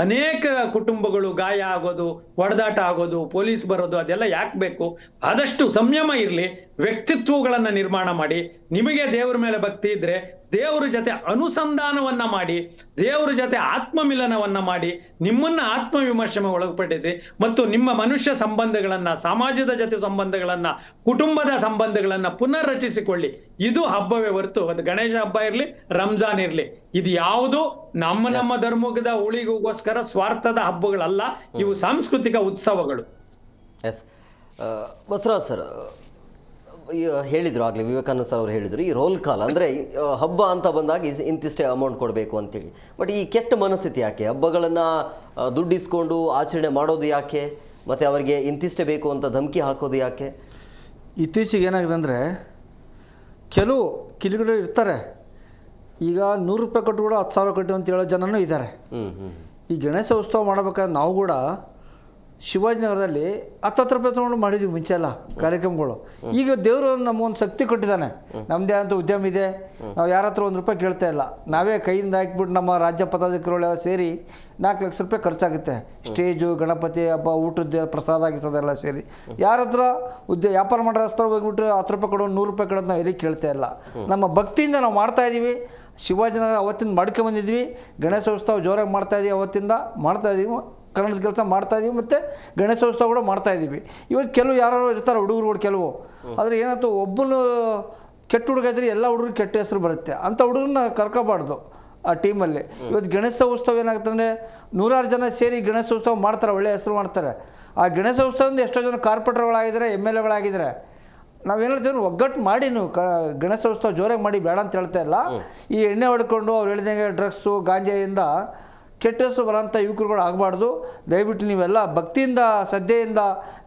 ಅನೇಕ ಕುಟುಂಬಗಳು ಗಾಯ ಆಗೋದು, ಹೊಡೆದಾಟ ಆಗೋದು, ಪೊಲೀಸ್ ಬರೋದು, ಅದೆಲ್ಲ ಯಾಕೆ ಬೇಕು? ಆದಷ್ಟು ಸಂಯಮ ಇರಲಿ, ವ್ಯಕ್ತಿತ್ವಗಳನ್ನ ನಿರ್ಮಾಣ ಮಾಡಿ. ನಿಮಗೆ ದೇವರ ಮೇಲೆ ಭಕ್ತಿ ಇದ್ರೆ ದೇವರ ಜೊತೆ ಅನುಸಂಧಾನವನ್ನ ಮಾಡಿ, ದೇವರ ಜೊತೆ ಆತ್ಮಮಿಲನವನ್ನ ಮಾಡಿ, ನಿಮ್ಮನ್ನ ಆತ್ಮವಿಮರ್ಶೆಗೆ ಒಳಪಡಿಸಿ ಮತ್ತು ನಿಮ್ಮ ಮನುಷ್ಯ ಸಂಬಂಧಗಳನ್ನ, ಸಮಾಜದ ಜೊತೆ ಸಂಬಂಧಗಳನ್ನ, ಕುಟುಂಬದ ಸಂಬಂಧಗಳನ್ನ ಪುನರ್ರಚಿಸಿಕೊಳ್ಳಿ. ಇದು ಹಬ್ಬವೇ ಹೊರತು ಅದು ಗಣೇಶ ಹಬ್ಬ ಇರ್ಲಿ, ರಂಜಾನ್ ಇರ್ಲಿ, ಇದು ಯಾವುದು ನಮ್ಮ ಧರ್ಮದ ಉಳಿಗೋಸ್ಕರ ಸ್ವಾರ್ಥದ ಹಬ್ಬಗಳಲ್ಲ. ಇವು ಸಾಂಸ್ಕೃತಿಕ ಉತ್ಸವಗಳು. ಎಸ್ ಬಸವರಾಜ್ ಸರ್ ಹೇಳಿದರು, ಆಗಲೇ ವಿವೇಕಾನಂದ ಸರ್ ಅವರು ಹೇಳಿದರು, ಈ ರೋಲ್ ಕಾಲ್ ಅಂದರೆ ಹಬ್ಬ ಅಂತ ಬಂದಾಗ ಇಂತಿಷ್ಟೇ ಅಮೌಂಟ್ ಕೊಡಬೇಕು ಅಂತೇಳಿ. ಬಟ್ ಈ ಕೆಟ್ಟ ಮನಸ್ಥಿತಿ ಯಾಕೆ? ಹಬ್ಬಗಳನ್ನು ದುಡ್ಡಿಸ್ಕೊಂಡು ಆಚರಣೆ ಮಾಡೋದು ಯಾಕೆ? ಮತ್ತು ಅವರಿಗೆ ಇಂತಿಷ್ಟೇ ಬೇಕು ಅಂತ ಧಮಕಿ ಹಾಕೋದು ಯಾಕೆ? ಇತ್ತೀಚೆಗೆ ಏನಾಗಿದೆ ಅಂದರೆ, ಕೆಲವು ಕಿಲಿಗಳು ಇರ್ತಾರೆ, ಈಗ 100 ರೂಪಾಯಿ ಕೊಟ್ಟು ಕೂಡ 10,000 ಕೊಟ್ಟು ಅಂತ ಹೇಳೋ ಜನನೂ ಇದ್ದಾರೆ. ಈ ಗಣೇಶ ಉತ್ಸವ ಮಾಡಬೇಕಾದ್ರೆ ನಾವು ಕೂಡ ಶಿವಾಜಿನಗರದಲ್ಲಿ 10 ರೂಪಾಯಿ ತೊಗೊಂಡು ಮಾಡಿದ್ವಿ ಮುಂಚೆ ಎಲ್ಲ ಕಾರ್ಯಕ್ರಮಗಳು. ಈಗ ದೇವರು ನಮಗೊಂದು ಶಕ್ತಿ ಕೊಟ್ಟಿದ್ದಾನೆ, ನಮ್ಮದೇ ಅಂತ ಉದ್ಯಮ ಇದೆ, ನಾವು ಯಾರ ಹತ್ರ 1 ರೂಪಾಯಿ ಕೇಳ್ತಾ ಇಲ್ಲ, ನಾವೇ ಕೈಯಿಂದ ಹಾಕಿಬಿಟ್ಟು ನಮ್ಮ ರಾಜ್ಯ ಪದಾಧಿಕಾರಿಗಳೆಲ್ಲ ಸೇರಿ 4 ಲಕ್ಷ ರೂಪಾಯಿ ಖರ್ಚಾಗುತ್ತೆ. ಸ್ಟೇಜು, ಗಣಪತಿ ಹಬ್ಬ, ಊಟದ ಪ್ರಸಾದ ಆಗಿಸೋದೆಲ್ಲ ಸೇರಿ ಯಾರ ಹತ್ರ ವ್ಯಾಪಾರ ಮಾಡೋ ಹತ್ರ ಹೋಗ್ಬಿಟ್ಟು 10 ರೂಪಾಯಿ ಕೊಡೋ, 100 ರೂಪಾಯಿ ಕೊಡೋದು ನಾವು ಎಲ್ಲಿ ಕೇಳ್ತಾ ಇಲ್ಲ. ನಮ್ಮ ಭಕ್ತಿಯಿಂದ ನಾವು ಮಾಡ್ತಾಯಿದ್ದೀವಿ. ಶಿವಾಜಿನಗರ ಅವತ್ತಿಂದ ಮಾಡ್ಕೊಂಬಂದಿದ್ವಿ, ಗಣೇಶೋತ್ಸವ ಜೋರಾಗಿ ಮಾಡ್ತಾಯಿದ್ದೀವಿ, ಅವತ್ತಿಂದ ಮಾಡ್ತಾಯಿದ್ದೀವಿ, ಕನ್ನಡದ ಕೆಲಸ ಮಾಡ್ತಾಯಿದ್ದೀವಿ, ಮತ್ತು ಗಣೇಶೋತ್ಸವ ಕೂಡ ಮಾಡ್ತಾಯಿದ್ದೀವಿ. ಇವತ್ತು ಕೆಲವು ಯಾರು ಇರ್ತಾರೆ ಹುಡುಗರುಗಳು ಕೆಲವು, ಆದರೆ ಏನಾಯ್ತು, ಒಬ್ಬನು ಕೆಟ್ಟ ಹುಡುಗ ಇದ್ರೆ ಎಲ್ಲ ಹುಡುಗರು ಕೆಟ್ಟ ಹೆಸರು ಬರುತ್ತೆ, ಅಂಥ ಹುಡುಗರನ್ನ ಕರ್ಕೋಬಾರ್ದು ಆ ಟೀಮಲ್ಲಿ. ಇವತ್ತು ಗಣೇಶೋತ್ಸವ ಏನಾಗುತ್ತೆ ಅಂದರೆ 100 ಜನ ಸೇರಿ ಗಣೇಶೋತ್ಸವ ಮಾಡ್ತಾರೆ, ಒಳ್ಳೆಯ ಹೆಸರು ಮಾಡ್ತಾರೆ. ಆ ಗಣೇಶೋತ್ಸವದಿಂದ ಎಷ್ಟೋ ಜನ ಕಾರ್ಪೊರೇಟರ್ಗಳಾಗಿದ್ದಾರೆ, MLAಗಳಾಗಿದ್ದಾರೆ. ನಾವೇನು ಹೇಳ್ತೀವಿ ಒಗ್ಗಟ್ಟು ಮಾಡಿ ನೀವು ಗಣೇಶೋತ್ಸವ ಜೋರಾಗಿ ಮಾಡಿ ಬೇಡ ಅಂತ ಹೇಳ್ತಾ ಇಲ್ಲ. ಈ ಎಣ್ಣೆ ಹೊಡ್ಕೊಂಡು ಅವ್ರು ಹೇಳಿದಂಗೆ ಡ್ರಗ್ಸು ಗಾಂಜೆಯಿಂದ ಕೆಟ್ಟ ಹೆಸರು ಬರೋಂಥ ಯುವಕರುಗಳು ಆಗಬಾರ್ದು. ದಯವಿಟ್ಟು ನೀವೆಲ್ಲ ಭಕ್ತಿಯಿಂದ ಶ್ರದ್ಧೆಯಿಂದ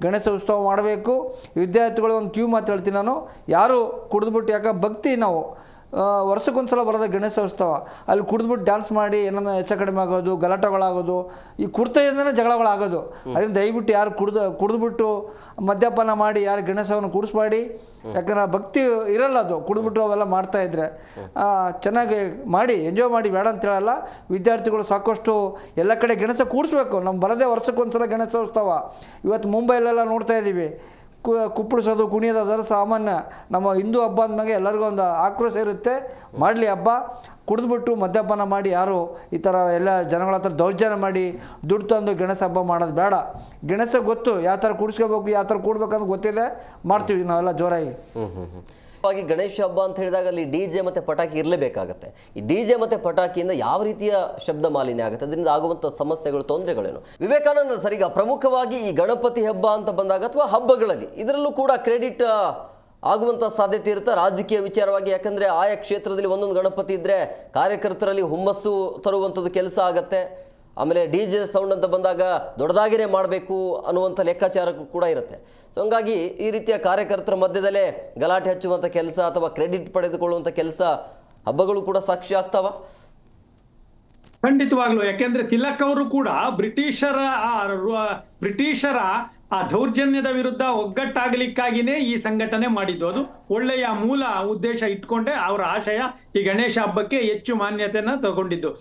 ಗಣೇಶ ಉತ್ಸವ ಮಾಡಬೇಕು. ವಿದ್ಯಾರ್ಥಿಗಳು ಒಂದು ಕ್ಯೂ ಮಾತು ಹೇಳ್ತೀನಿ ನಾನು, ಯಾರು ಕುಡಿದ್ಬಿಟ್ಟು, ಯಾಕಂದ್ರೆ ಭಕ್ತಿ ನಾವು ವರ್ಷಕ್ಕೊಂದ್ಸಲ ಬರೋದ ಗಣೇಶ ಉತ್ಸವ, ಅಲ್ಲಿ ಕುಡಿದ್ಬಿಟ್ಟು ಡ್ಯಾನ್ಸ್ ಮಾಡಿ ಏನೋ ಹೆಚ್ಚು ಕಡಿಮೆ ಆಗೋದು, ಗಲಾಟೆಗಳಾಗೋದು, ಈ ಕುಡ್ತದಿಂದನೇ ಜಗಳಗಳಾಗೋದು. ಅದರಿಂದ ದಯವಿಟ್ಟು ಯಾರು ಕುಡಿದ್ಬಿಟ್ಟು ಮದ್ಯಪಾನ ಮಾಡಿ ಯಾರು ಗಣೇಶವನ್ನು ಕೂಡಿಸ್ಬೇಡಿ. ಯಾಕಂದ್ರೆ ಭಕ್ತಿ ಇರಲ್ಲ, ಅದು ಕುಡಿದ್ಬಿಟ್ಟು ಅವೆಲ್ಲ ಮಾಡ್ತಾಯಿದ್ರೆ. ಚೆನ್ನಾಗಿ ಮಾಡಿ ಎಂಜಾಯ್ ಮಾಡಿ, ಬೇಡ ಅಂತ ಹೇಳಲ್ಲ. ವಿದ್ಯಾರ್ಥಿಗಳು ಸಾಕಷ್ಟು ಎಲ್ಲ ಕಡೆ ಗಣೇಶ ಕೂಡಿಸ್ಬೇಕು. ನಮ್ಮ ಬರೋದೇ ವರ್ಷಕ್ಕೊಂದ್ಸಲ ಗಣೇಶೋತ್ಸವ. ಇವತ್ತು ಮುಂಬೈಲೆಲ್ಲ ನೋಡ್ತಾ ಇದ್ದೀವಿ, ಕುಪ್ಪಳಿಸೋದು ಕುಣಿಯೋದು ಅದರ ಸಾಮಾನ್ಯ. ನಮ್ಮ ಹಿಂದೂ ಹಬ್ಬ ಅಂದಮೇಲೆ ಎಲ್ಲರಿಗೂ ಒಂದು ಆಕ್ರೋಶ ಇರುತ್ತೆ. ಮಾಡಲಿ ಹಬ್ಬ. ಕುಡಿದ್ಬಿಟ್ಟು ಮದ್ಯಪಾನ ಮಾಡಿ ಯಾರು ಈ ಥರ ಎಲ್ಲ ಜನಗಳ ಹತ್ರ ದೌರ್ಜನ್ಯ ಮಾಡಿ ದುಡ್ಡು ತಂದು ಗಣೇಶ ಹಬ್ಬ ಮಾಡೋದು ಬೇಡ. ಗಣೇಶ ಗೊತ್ತು ಯಾವ ಥರ ಕೂಡಿಸ್ಕೋಬೇಕು, ಯಾವ ಥರ ಕೂಡ್ಬೇಕಂತ ಗೊತ್ತಿದೆ, ಮಾಡ್ತೀವಿ ನಾವೆಲ್ಲ ಜೋರಾಗಿ. ಗಣೇಶ ಹಬ್ಬ ಅಂತ ಹೇಳಿದಾಗ ಅಲ್ಲಿ ಡಿಜೆ ಮತ್ತೆ ಪಟಾಕಿ ಇರಲೇಬೇಕಾಗತ್ತೆ. ಈ ಡಿಜೆ ಮತ್ತೆ ಪಟಾಕಿಯಿಂದ ಯಾವ ರೀತಿಯ ಶಬ್ದ ಮಾಲಿನ್ಯ ಆಗುತ್ತೆ, ಅದರಿಂದ ಆಗುವಂಥ ಸಮಸ್ಯೆಗಳು, ತೊಂದರೆಗಳೇನು? ವಿವೇಕಾನಂದ ಸರ್, ಈಗ ಪ್ರಮುಖವಾಗಿ ಈ ಗಣಪತಿ ಹಬ್ಬ ಅಂತ ಬಂದಾಗ ಅಥವಾ ಹಬ್ಬಗಳಲ್ಲಿ ಇದರಲ್ಲೂ ಕೂಡ ಕ್ರೆಡಿಟ್ ಆಗುವಂಥ ಸಾಧ್ಯತೆ ಇರುತ್ತೆ ರಾಜಕೀಯ ವಿಚಾರವಾಗಿ. ಯಾಕಂದರೆ ಆಯಾ ಕ್ಷೇತ್ರದಲ್ಲಿ ಒಂದೊಂದು ಗಣಪತಿ ಇದ್ದರೆ ಕಾರ್ಯಕರ್ತರಲ್ಲಿ ಹುಮ್ಮಸ್ಸು ತರುವಂಥದ್ದು ಕೆಲಸ ಆಗತ್ತೆ. ಆಮೇಲೆ ಡಿ ಜೆ ಸೌಂಡ್ ಅಂತ ಬಂದಾಗ ದೊಡ್ಡದಾಗಿಯೇ ಮಾಡಬೇಕು ಅನ್ನುವಂಥ ಲೆಕ್ಕಾಚಾರ ಕೂಡ ಇರುತ್ತೆ. ಸೊ ಹಂಗಾಗಿ ಈ ರೀತಿಯ ಕಾರ್ಯಕರ್ತರ ಮಧ್ಯದಲ್ಲೇ ಗಲಾಟೆ ಹಚ್ಚುವಂಥ ಕೆಲಸ ಅಥವಾ ಕ್ರೆಡಿಟ್ ಪಡೆದುಕೊಳ್ಳುವಂಥ ಕೆಲಸ ಹಬ್ಬಗಳು ಕೂಡ ಸಾಕ್ಷಿ ಆಗ್ತಾವ? ಖಂಡಿತವಾಗ್ಲು. ಯಾಕೆಂದ್ರೆ ತಿಲಕ್ ಅವರು ಕೂಡ ಬ್ರಿಟಿಷರ ಆ ದೌರ್ಜನ್ಯದ ವಿರುದ್ಧ ಒಗ್ಗಟ್ಟಾಗಲಿಕ್ಕಾಗಿನೇ ಈ ಸಂಘಟನೆ ಮಾಡಿದ್ದು. ಅದು ಒಳ್ಳೆಯ ಮೂಲ ಉದ್ದೇಶ ಇಟ್ಕೊಂಡೆ ಅವರ ಆಶಯ ಈ ಗಣೇಶ ಹಬ್ಬಕ್ಕೆ ಹೆಚ್ಚು ಮಾನ್ಯತೆಯನ್ನ ತಗೊಂಡಿದ್ದು.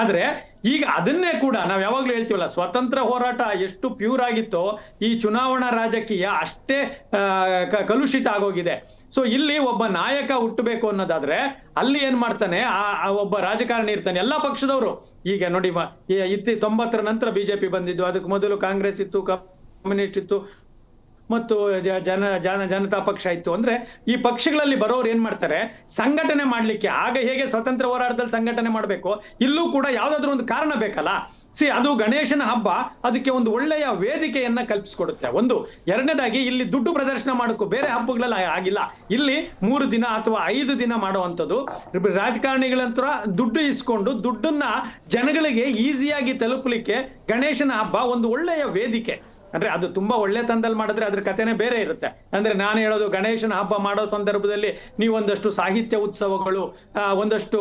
ಆದ್ರೆ ಈಗ ಅದನ್ನೇ ಕೂಡ ನಾವ್ ಯಾವಾಗ್ಲೂ ಹೇಳ್ತೀವಲ್ಲ, ಸ್ವತಂತ್ರ ಹೋರಾಟ ಎಷ್ಟು ಪ್ಯೂರ್ ಆಗಿತ್ತೋ ಈ ಚುನಾವಣಾ ರಾಜಕೀಯ ಅಷ್ಟೇ ಕಲುಷಿತ ಆಗೋಗಿದೆ. ಸೊ ಇಲ್ಲಿ ಒಬ್ಬ ನಾಯಕ ಹುಟ್ಟಬೇಕು ಅನ್ನೋದಾದ್ರೆ ಅಲ್ಲಿ ಏನ್ ಮಾಡ್ತಾನೆ, ಆ ಒಬ್ಬ ರಾಜಕಾರಣಿ ಇರ್ತಾನೆ. ಎಲ್ಲಾ ಪಕ್ಷದವರು ಈಗ ನೋಡಿ, 90ರ ನಂತರ ಬಿಜೆಪಿ ಬಂದಿದ್ದು, ಅದಕ್ಕೆ ಮೊದಲು ಕಾಂಗ್ರೆಸ್ ಇತ್ತು, ಕಮ್ಯುನಿಸ್ಟ್ ಇತ್ತು ಮತ್ತು ಜನತಾ ಪಕ್ಷ ಇತ್ತು. ಅಂದ್ರೆ ಈ ಪಕ್ಷಗಳಲ್ಲಿ ಬರೋರು ಏನ್ ಮಾಡ್ತಾರೆ, ಸಂಘಟನೆ ಮಾಡ್ಲಿಕ್ಕೆ ಆಗ ಹೇಗೆ ಸ್ವತಂತ್ರ ಹೋರಾಟದಲ್ಲಿ ಸಂಘಟನೆ ಮಾಡ್ಬೇಕು, ಇಲ್ಲೂ ಕೂಡ ಯಾವ್ದಾದ್ರು ಒಂದು ಕಾರಣ ಬೇಕಲ್ಲ. ಅದು ಗಣೇಶನ ಹಬ್ಬ ಅದಕ್ಕೆ ಒಂದು ಒಳ್ಳೆಯ ವೇದಿಕೆಯನ್ನ ಕಲ್ಪಿಸ್ಕೊಡುತ್ತೆ. ಒಂದು. ಎರಡನೇದಾಗಿ ಇಲ್ಲಿ ದುಡ್ಡು ಪ್ರದರ್ಶನ ಮಾಡಕ್ಕೂ ಬೇರೆ ಹಬ್ಬಗಳಲ್ಲಿ ಆಗಿಲ್ಲ. ಇಲ್ಲಿ 3 ದಿನ ಅಥವಾ 5 ದಿನ ಮಾಡುವಂಥದ್ದು. ರಾಜಕಾರಣಿಗಳಂತರ ದುಡ್ಡು ಇಸ್ಕೊಂಡು ದುಡ್ಡನ್ನ ಜನಗಳಿಗೆ ಈಸಿಯಾಗಿ ತಲುಪಲಿಕ್ಕೆ ಗಣೇಶನ ಹಬ್ಬ ಒಂದು ಒಳ್ಳೆಯ ವೇದಿಕೆ. ಅಂದ್ರೆ ಅದು ತುಂಬಾ ಒಳ್ಳೆ ತಂದಲ್ಲಿ ಮಾಡಿದ್ರೆ ಅದ್ರ ಕಥೆನೇ ಬೇರೆ ಇರುತ್ತೆ. ಅಂದ್ರೆ ನಾನು ಹೇಳೋದು, ಗಣೇಶನ ಹಬ್ಬ ಮಾಡೋ ಸಂದರ್ಭದಲ್ಲಿ ನೀವು ಒಂದಷ್ಟು ಸಾಹಿತ್ಯ ಉತ್ಸವಗಳು, ಒಂದಷ್ಟು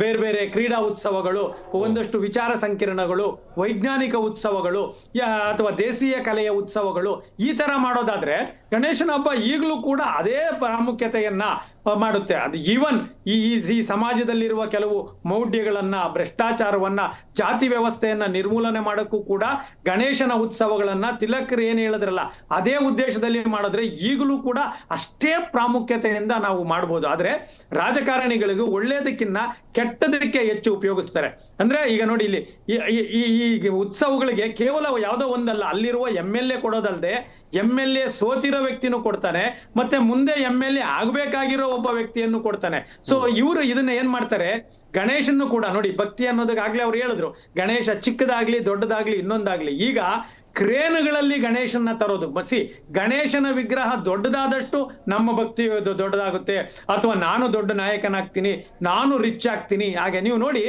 ಬೇರೆ ಬೇರೆ ಕ್ರೀಡಾ ಉತ್ಸವಗಳು, ಒಂದಷ್ಟು ವಿಚಾರ ಸಂಕಿರಣಗಳು, ವೈಜ್ಞಾನಿಕ ಉತ್ಸವಗಳು ಅಥವಾ ದೇಶೀಯ ಕಲೆಯ ಉತ್ಸವಗಳು ಈ ತರ ಮಾಡೋದಾದ್ರೆ ಗಣೇಶನ ಹಬ್ಬ ಈಗಲೂ ಕೂಡ ಅದೇ ಪ್ರಾಮುಖ್ಯತೆಯನ್ನ ಮಾಡುತ್ತೆ. ಅದು ಈವನ್ ಈ ಸಮಾಜದಲ್ಲಿರುವ ಕೆಲವು ಮೌಢ್ಯಗಳನ್ನ, ಭ್ರಷ್ಟಾಚಾರವನ್ನ, ಜಾತಿ ವ್ಯವಸ್ಥೆಯನ್ನ ನಿರ್ಮೂಲನೆ ಮಾಡೋಕ್ಕೂ ಕೂಡ ಗಣೇಶನ ಉತ್ಸವಗಳನ್ನ ತಿಲಕರು ಏನ್ ಹೇಳಿದ್ರಲ್ಲ ಅದೇ ಉದ್ದೇಶದಲ್ಲಿ ಮಾಡಿದ್ರೆ ಈಗಲೂ ಕೂಡ ಅಷ್ಟೇ ಪ್ರಾಮುಖ್ಯತೆಯಿಂದ ನಾವು ಮಾಡ್ಬೋದು. ಆದ್ರೆ ರಾಜಕಾರಣಿಗಳಿಗೂ ಒಳ್ಳೇದಕ್ಕಿಂತ ಕೆಟ್ಟದಕ್ಕೆ ಹೆಚ್ಚು ಉಪಯೋಗಿಸ್ತಾರೆ. ಅಂದ್ರೆ ಈಗ ನೋಡಿ, ಇಲ್ಲಿ ಈ ಉತ್ಸವಗಳಿಗೆ ಕೇವಲ ಯಾವುದೋ ಒಂದಲ್ಲ, ಅಲ್ಲಿರುವ MLA ಕೊಡೋದಲ್ಲದೆ MLA ಸೋತಿರೋ ವ್ಯಕ್ತಿನೂ ಕೊಡ್ತಾನೆ, ಮತ್ತೆ ಮುಂದೆ MLA ಆಗ್ಬೇಕಾಗಿರೋ ಒಬ್ಬ ವ್ಯಕ್ತಿಯನ್ನು ಕೊಡ್ತಾನೆ. ಸೊ ಇವರು ಇದನ್ನ ಏನ್ ಮಾಡ್ತಾರೆ, ಗಣೇಶನ್ನು ಕೂಡ ನೋಡಿ, ಭಕ್ತಿ ಅನ್ನೋದಕ್ಕಾಗ್ಲೇ ಅವ್ರು ಹೇಳಿದ್ರು, ಗಣೇಶ ಚಿಕ್ಕದಾಗ್ಲಿ ದೊಡ್ಡದಾಗ್ಲಿ ಇನ್ನೊಂದಾಗ್ಲಿ, ಈಗ ಕ್ರೇನ್ಗಳಲ್ಲಿ ಗಣೇಶನ ತರೋದು. ಗಣೇಶನ ವಿಗ್ರಹ ದೊಡ್ಡದಾದಷ್ಟು ನಮ್ಮ ಭಕ್ತಿ ದೊಡ್ಡದಾಗುತ್ತೆ, ಅಥವಾ ನಾನು ದೊಡ್ಡ ನಾಯಕನಾಗ್ತೀನಿ, ನಾನು ರಿಚ್ ಆಗ್ತೀನಿ. ಹಾಗೆ ನೀವು ನೋಡಿ,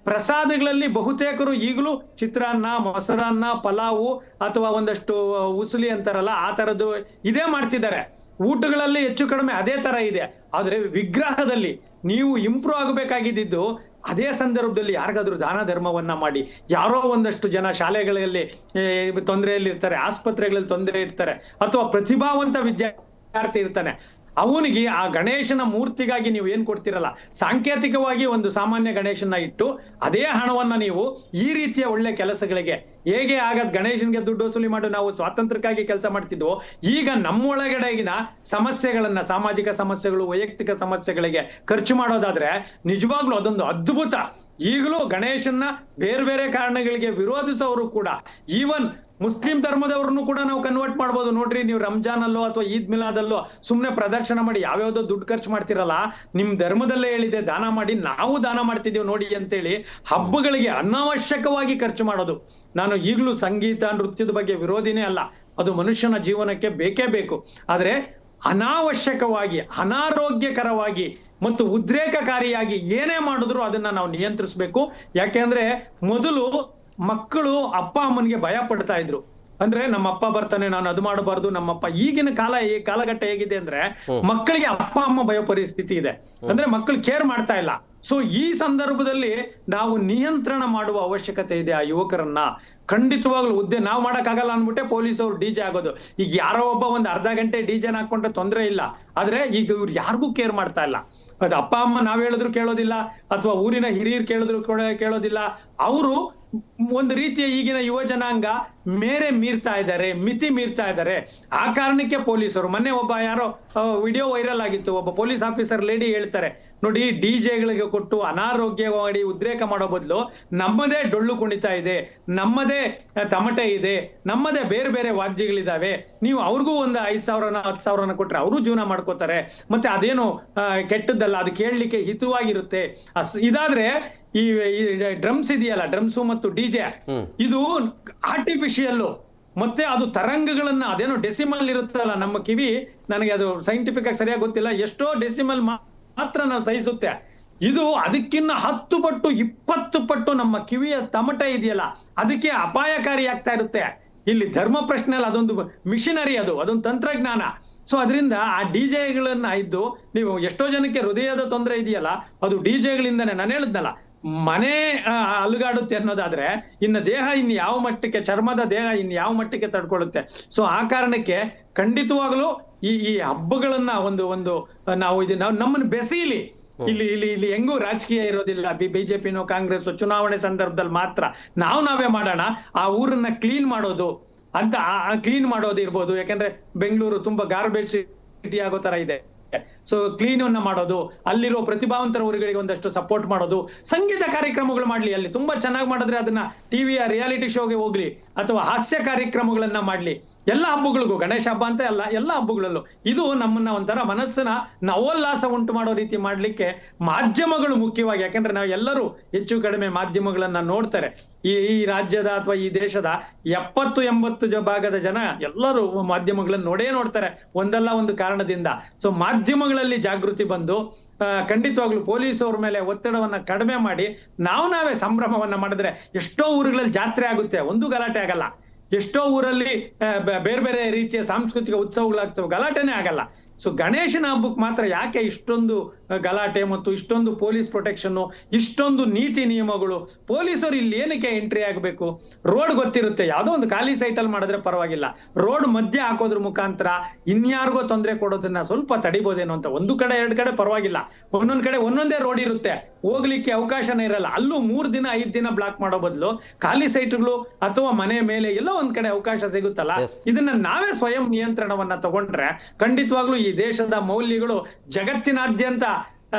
ಪ್ರಸಾದಗಳಲ್ಲಿ ಬಹುತೇಕರು ಈಗಲೂ ಚಿತ್ರಾನ್ನ, ಮೊಸರನ್ನ, ಪಲಾವು ಅಥವಾ ಒಂದಷ್ಟು ಉಸುಲಿ ಅಂತಾರಲ್ಲ ಆ ತರದ್ದು ಇದೇ ಮಾಡ್ತಿದ್ದಾರೆ. ಊಟಗಳಲ್ಲಿ ಹೆಚ್ಚು ಕಡಿಮೆ ಅದೇ ತರ ಇದೆ. ಆದ್ರೆ ವಿಗ್ರಹದಲ್ಲಿ ನೀವು ಇಂಪ್ರೂವ್ ಆಗಬೇಕಾಗಿದ್ದು, ಅದೇ ಸಂದರ್ಭದಲ್ಲಿ ಯಾರಿಗಾದ್ರೂ ದಾನ ಧರ್ಮವನ್ನ ಮಾಡಿ, ಯಾರೋ ಒಂದಷ್ಟು ಜನ ಶಾಲೆಗಳಲ್ಲಿ ತೊಂದರೆಯಲ್ಲಿ ಇರ್ತಾರೆ, ಆಸ್ಪತ್ರೆಗಳಲ್ಲಿ ತೊಂದರೆ ಇರ್ತಾರೆ, ಅಥವಾ ಪ್ರತಿಭಾವಂತ ವಿದ್ಯಾರ್ಥಿ ಇರ್ತಾನೆ, ಅವನಿಗೆ ಆ ಗಣೇಶನ ಮೂರ್ತಿಗಾಗಿ ನೀವು ಏನ್ ಕೊಡ್ತಿರಲ್ಲ, ಸಾಂಕೇತಿಕವಾಗಿ ಒಂದು ಸಾಮಾನ್ಯ ಗಣೇಶನ ಇಟ್ಟು ಅದೇ ಹಣವನ್ನ ನೀವು ಈ ರೀತಿಯ ಒಳ್ಳೆ ಕೆಲಸಗಳಿಗೆ, ಹೇಗೆ ಆಗದ್ ಗಣೇಶನ್ಗೆ ದುಡ್ಡು ವಸೂಲಿ ಮಾಡಿ ನಾವು ಸ್ವಾತಂತ್ರ್ಯಕ್ಕಾಗಿ ಕೆಲಸ ಮಾಡ್ತಿದ್ವು, ಈಗ ನಮ್ಮೊಳಗಡೆಗಿನ ಸಮಸ್ಯೆಗಳನ್ನ, ಸಾಮಾಜಿಕ ಸಮಸ್ಯೆಗಳು, ವೈಯಕ್ತಿಕ ಸಮಸ್ಯೆಗಳಿಗೆ ಖರ್ಚು ಮಾಡೋದಾದ್ರೆ ನಿಜವಾಗ್ಲೂ ಅದೊಂದು ಅದ್ಭುತ. ಈಗಲೂ ಗಣೇಶನ್ನ ಬೇರೆ ಬೇರೆ ಕಾರಣಗಳಿಗೆ ವಿರೋಧಿಸೋರು ಕೂಡ, ಈವನ್ ಮುಸ್ಲಿಂ ಧರ್ಮದವ್ರನ್ನು ಕೂಡ ನಾವು ಕನ್ವರ್ಟ್ ಮಾಡ್ಬೋದು. ನೋಡ್ರಿ, ನೀವು ರಂಜಾನ್ ಅಲ್ಲೋ ಅಥವಾ ಈದ್ ಮಿಲಾದಲ್ಲೋ ಸುಮ್ಮನೆ ಪ್ರದರ್ಶನ ಮಾಡಿ ಯಾವ್ಯಾವ್ದೋ ದುಡ್ಡು ಖರ್ಚು ಮಾಡ್ತಿರಲ್ಲ, ನಿಮ್ ಧರ್ಮದಲ್ಲೇ ಹೇಳಿದೆ ದಾನ ಮಾಡಿ, ನಾವು ದಾನ ಮಾಡ್ತಿದ್ದೀವಿ ನೋಡಿ ಅಂತೇಳಿ ಹಬ್ಬಗಳಿಗೆ ಅನಾವಶ್ಯಕವಾಗಿ ಖರ್ಚು ಮಾಡೋದು. ನಾನು ಈಗಲೂ ಸಂಗೀತ, ನೃತ್ಯದ ಬಗ್ಗೆ ವಿರೋಧಿನೇ ಅಲ್ಲ, ಅದು ಮನುಷ್ಯನ ಜೀವನಕ್ಕೆ ಬೇಕೇ ಬೇಕು. ಆದ್ರೆ ಅನಾವಶ್ಯಕವಾಗಿ, ಅನಾರೋಗ್ಯಕರವಾಗಿ ಮತ್ತು ಉದ್ರೇಕಕಾರಿಯಾಗಿ ಏನೇ ಮಾಡಿದ್ರು ಅದನ್ನ ನಾವು ನಿಯಂತ್ರಿಸಬೇಕು. ಯಾಕೆಂದ್ರೆ ಮೊದಲು ಮಕ್ಕಳು ಅಪ್ಪ ಅಮ್ಮನಿಗೆ ಭಯ ಪಡ್ತಾ ಇದ್ರು. ಅಂದ್ರೆ ನಮ್ಮ ಅಪ್ಪ ಬರ್ತಾನೆ, ನಾನು ಅದು ಮಾಡಬಾರ್ದು, ನಮ್ಮಪ್ಪ. ಈಗಿನ ಕಾಲಘಟ್ಟ ಹೇಗಿದೆ ಅಂದ್ರೆ ಮಕ್ಕಳಿಗೆ ಅಪ್ಪ ಅಮ್ಮ ಭಯ ಪರಿಸ್ಥಿತಿ ಇದೆ. ಅಂದ್ರೆ ಮಕ್ಕಳು ಕೇರ್ ಮಾಡ್ತಾ ಇಲ್ಲ. ಸೊ ಈ ಸಂದರ್ಭದಲ್ಲಿ ನಾವು ನಿಯಂತ್ರಣ ಮಾಡುವ ಅವಶ್ಯಕತೆ ಇದೆ ಆ ಯುವಕರನ್ನ. ಖಂಡಿತವಾಗ್ಲೂ ನಾವು ಮಾಡಕ್ಕಾಗಲ್ಲ ಅನ್ಬಿಟ್ಟೆ ಪೊಲೀಸ್ ಅವ್ರು ಡಿಜೆ ಆಗೋದು. ಈಗ ಯಾರೋ ಒಬ್ಬ ಒಂದ್ ಅರ್ಧ ಗಂಟೆ ಡಿಜೆನ ಹಾಕೊಂಡ್ರೆ ತೊಂದರೆ ಇಲ್ಲ, ಆದ್ರೆ ಈಗ ಇವ್ರು ಯಾರಿಗೂ ಕೇರ್ ಮಾಡ್ತಾ ಇಲ್ಲ. ಅದು ಅಪ್ಪ ಅಮ್ಮ ನಾವ್ ಹೇಳಿದ್ರು ಕೇಳೋದಿಲ್ಲ, ಅಥವಾ ಊರಿನ ಹಿರಿಯರು ಕೇಳಿದ್ರು ಕೇಳೋದಿಲ್ಲ. ಅವರು ಒಂದು ರೀತಿಯ ಈಗಿನ ಯುವ ಜನಾಂಗ ಮೇರೆ ಮೀರ್ತಾ ಇದ್ದಾರೆ, ಮಿತಿ ಮೀರ್ತಾ ಇದ್ದಾರೆ. ಆ ಕಾರಣಕ್ಕೆ ಪೊಲೀಸರು ಮೊನ್ನೆ ಒಬ್ಬ ಯಾರೋ ವಿಡಿಯೋ ವೈರಲ್ ಆಗಿತ್ತು, ಒಬ್ಬ ಪೊಲೀಸ್ ಆಫೀಸರ್ ಲೇಡಿ ಹೇಳ್ತಾರೆ, ನೋಡಿ ಡಿಜೆಗಳಿಗೆ ಕೊಟ್ಟು ಅನಾರೋಗ್ಯ ಮಾಡಿ ಉದ್ರೇಕ ಮಾಡೋ ಬದಲು ನಮ್ಮದೇ ಡೊಳ್ಳು ಕುಣಿತ ಇದೆ, ನಮ್ಮದೇ ತಮಟೆ ಇದೆ, ನಮ್ಮದೇ ಬೇರೆ ಬೇರೆ ವಾದ್ಯಗಳಿದಾವೆ, ನೀವು ಅವ್ರಿಗೂ ಒಂದು 5,000 10,000 ಕೊಟ್ರೆ ಅವರು ಜೀವನ ಮಾಡ್ಕೋತಾರೆ, ಮತ್ತೆ ಅದೇನು ಕೆಟ್ಟದ್ದಲ್ಲ, ಅದು ಕೇಳಲಿಕ್ಕೆ ಹಿತವಾಗಿರುತ್ತೆ. ಇದಾದ್ರೆ ಈ ಡ್ರಮ್ಸ್ ಇದೆಯಲ್ಲ, ಡ್ರಮ್ಸು ಮತ್ತು ಡಿಜೆ, ಇದು ಆರ್ಟಿಫಿಷಿಯಲ್, ಮತ್ತೆ ಅದು ತರಂಗಗಳನ್ನ, ಅದೇನೋ ಡೆಸಿಮಲ್ ಇರುತ್ತಲ್ಲ, ನಮ್ಮ ಕಿವಿ, ನನಗೆ ಅದು ಸೈಂಟಿಫಿಕ್ ಆಗಿ ಸರಿಯಾಗಿ ಗೊತ್ತಿಲ್ಲ, ಎಷ್ಟೋ ಡೆಸಿಮಲ್ ಮಾತ್ರ ನಾವು ಸಹಿಸುತ್ತೆ. ಇದು ಅದಕ್ಕಿನ್ನ 10 ಪಟ್ಟು 20 ಪಟ್ಟು ನಮ್ಮ ಕಿವಿಯ ತಮಟ ಇದೆಯಲ್ಲ ಅದಕ್ಕೆ ಅಪಾಯಕಾರಿ ಆಗ್ತಾ ಇರುತ್ತೆ. ಇಲ್ಲಿ ಧರ್ಮ ಪ್ರಶ್ನೆ ಅಲ್ಲ, ಅದೊಂದು ಮಿಷನರಿ, ಅದೊಂದು ತಂತ್ರಜ್ಞಾನ. ಸೊ ಅದರಿಂದ ಆ ಡಿಜೆಗಳನ್ನ ಇದ್ದು ನೀವು ಎಷ್ಟೋ ಜನಕ್ಕೆ ಹೃದಯದ ತೊಂದರೆ ಇದೆಯಲ್ಲ ಅದು ಡಿಜೆಗಳಿಂದಾನೆ. ನಾನು ಹೇಳಿದ್ನಲ್ಲ, ಮನೆ ಅಲುಗಾಡುತ್ತೆ ಅನ್ನೋದಾದ್ರೆ ಇನ್ನು ದೇಹ ಇನ್ನು ಯಾವ ಮಟ್ಟಕ್ಕೆ, ಚರ್ಮದ ದೇಹ ಇನ್ನು ಯಾವ ಮಟ್ಟಕ್ಕೆ ತಡ್ಕೊಳ್ಳುತ್ತೆ. ಸೊ ಆ ಕಾರಣಕ್ಕೆ ಖಂಡಿತವಾಗ್ಲೂ ಈ ಹಬ್ಬಗಳನ್ನ ಒಂದು ನಾವು ನಮ್ಮನ್ನು ಬೆಸೀಲಿ. ಇಲ್ಲಿ ಹೆಂಗೂ ರಾಜಕೀಯ ಇರೋದಿಲ್ಲ, ಬಿಜೆಪಿನೋ ಕಾಂಗ್ರೆಸ್ ಚುನಾವಣೆ ಸಂದರ್ಭದಲ್ಲಿ ಮಾತ್ರ ನಾವೇ ಮಾಡೋಣ. ಆ ಊರನ್ನ ಕ್ಲೀನ್ ಮಾಡೋದು ಅಂತ, ಕ್ಲೀನ್ ಮಾಡೋದು ಇರ್ಬೋದು. ಯಾಕಂದ್ರೆ ಬೆಂಗಳೂರು ತುಂಬಾ ಗಾರ್ಬೇಜ್ ಸಿಟಿ ಆಗೋ ತರ ಇದೆ. ಸೊ ಕ್ಲೀನ್ ಅನ್ನ ಮಾಡೋದು, ಅಲ್ಲಿರೋ ಪ್ರತಿಭಾವಂತರ ಊರುಗಳಿಗೆ ಒಂದಷ್ಟು ಸಪೋರ್ಟ್ ಮಾಡೋದು, ಸಂಗೀತ ಕಾರ್ಯಕ್ರಮಗಳು ಮಾಡ್ಲಿ, ಅಲ್ಲಿ ತುಂಬಾ ಚೆನ್ನಾಗಿ ಮಾಡಿದ್ರೆ ಅದನ್ನ ಟಿವಿಯ ರಿಯಾಲಿಟಿ ಶೋಗೆ ಹೋಗ್ಲಿ, ಅಥವಾ ಹಾಸ್ಯ ಕಾರ್ಯಕ್ರಮಗಳನ್ನ ಮಾಡ್ಲಿ. ಎಲ್ಲ ಹಬ್ಬಗಳಿಗೂ, ಗಣೇಶ ಹಬ್ಬ ಅಂತ ಅಲ್ಲ, ಎಲ್ಲ ಹಬ್ಬಗಳಲ್ಲೂ ಇದು ನಮ್ಮನ್ನ ಒಂಥರ ಮನಸ್ಸನ್ನ ನವೋಲ್ಲಾಸ ಉಂಟು ಮಾಡೋ ರೀತಿ ಮಾಡ್ಲಿಕ್ಕೆ ಮಾಧ್ಯಮಗಳು ಮುಖ್ಯವಾಗಿ. ಯಾಕಂದ್ರೆ ನಾವು ಎಲ್ಲರೂ ಹೆಚ್ಚು ಕಡಿಮೆ ಮಾಧ್ಯಮಗಳನ್ನ ನೋಡ್ತಾರೆ. ಈ ರಾಜ್ಯದ ಅಥವಾ ಈ ದೇಶದ 70-80 ಭಾಗದ ಜನ ಎಲ್ಲರೂ ಮಾಧ್ಯಮಗಳನ್ನ ನೋಡ್ತಾರೆ, ಒಂದಲ್ಲ ಒಂದು ಕಾರಣದಿಂದ. ಸೊ ಮಾಧ್ಯಮಗಳಲ್ಲಿ ಜಾಗೃತಿ ಬಂದು ಖಂಡಿತವಾಗ್ಲೂ ಪೊಲೀಸ್ ಅವ್ರ ಮೇಲೆ ಒತ್ತಡವನ್ನ ಕಡಿಮೆ ಮಾಡಿ ನಾವೇ ಸಂಭ್ರಮವನ್ನ ಮಾಡಿದ್ರೆ ಎಷ್ಟೋ ಊರುಗಳಲ್ಲಿ ಜಾತ್ರೆ ಆಗುತ್ತೆ, ಒಂದು ಗಲಾಟೆ ಆಗಲ್ಲ. ಎಷ್ಟೋ ಊರಲ್ಲಿ ಬೇರೆ ಬೇರೆ ರೀತಿಯ ಸಾಂಸ್ಕೃತಿಕ ಉತ್ಸವಗಳಾಗ್ತವೆ, ಗಲಾಟೆನೇ ಆಗಲ್ಲ. ಸೊ ಗಣೇಶನ ಹಬ್ಬಕ್ಕೆ ಮಾತ್ರ ಯಾಕೆ ಇಷ್ಟೊಂದು ಗಲಾಟೆ ಮತ್ತು ಇಷ್ಟೊಂದು ಪೊಲೀಸ್ ಪ್ರೊಟೆಕ್ಷನ್, ಇಷ್ಟೊಂದು ನೀತಿ ನಿಯಮಗಳು? ಪೊಲೀಸರು ಇಲ್ಲಿ ಏನಕ್ಕೆ ಎಂಟ್ರಿ ಆಗಬೇಕು? ರೋಡ್ ಗೊತ್ತಿರುತ್ತೆ, ಯಾವುದೋ ಒಂದು ಖಾಲಿ ಸೈಟಲ್ಲಿ ಮಾಡಿದ್ರೆ ಪರವಾಗಿಲ್ಲ, ರೋಡ್ ಮಧ್ಯೆ ಹಾಕೋದ್ರ ಮುಖಾಂತರ ಇನ್ಯಾರಿಗೋ ತೊಂದರೆ ಕೊಡೋದನ್ನ ಸ್ವಲ್ಪ ತಡಿಬೋದೇನೋ ಅಂತ. ಒಂದು ಕಡೆ 2 ಕಡೆ ಪರವಾಗಿಲ್ಲ, ಒಂದೊಂದ್ ಕಡೆ ಒಂದೊಂದೇ ರೋಡ್ ಇರುತ್ತೆ, ಹೋಗ್ಲಿಕ್ಕೆ ಅವಕಾಶನೇ ಇರಲ್ಲ. ಅಲ್ಲೂ 3 ದಿನ 5 ದಿನ ಬ್ಲಾಕ್ ಮಾಡೋ ಬದಲು ಖಾಲಿ ಸೈಟ್ಗಳು ಅಥವಾ ಮನೆ ಮೇಲೆ ಎಲ್ಲೋ ಒಂದ್ ಕಡೆ ಅವಕಾಶ ಸಿಗುತ್ತಲ್ಲ, ಇದನ್ನ ನಾವೇ ಸ್ವಯಂ ನಿಯಂತ್ರಣವನ್ನ ತಗೊಂಡ್ರೆ ಖಂಡಿತವಾಗ್ಲೂ ಈ ದೇಶದ ಮೌಲ್ಯಗಳು ಜಗತ್ತಿನಾದ್ಯಂತ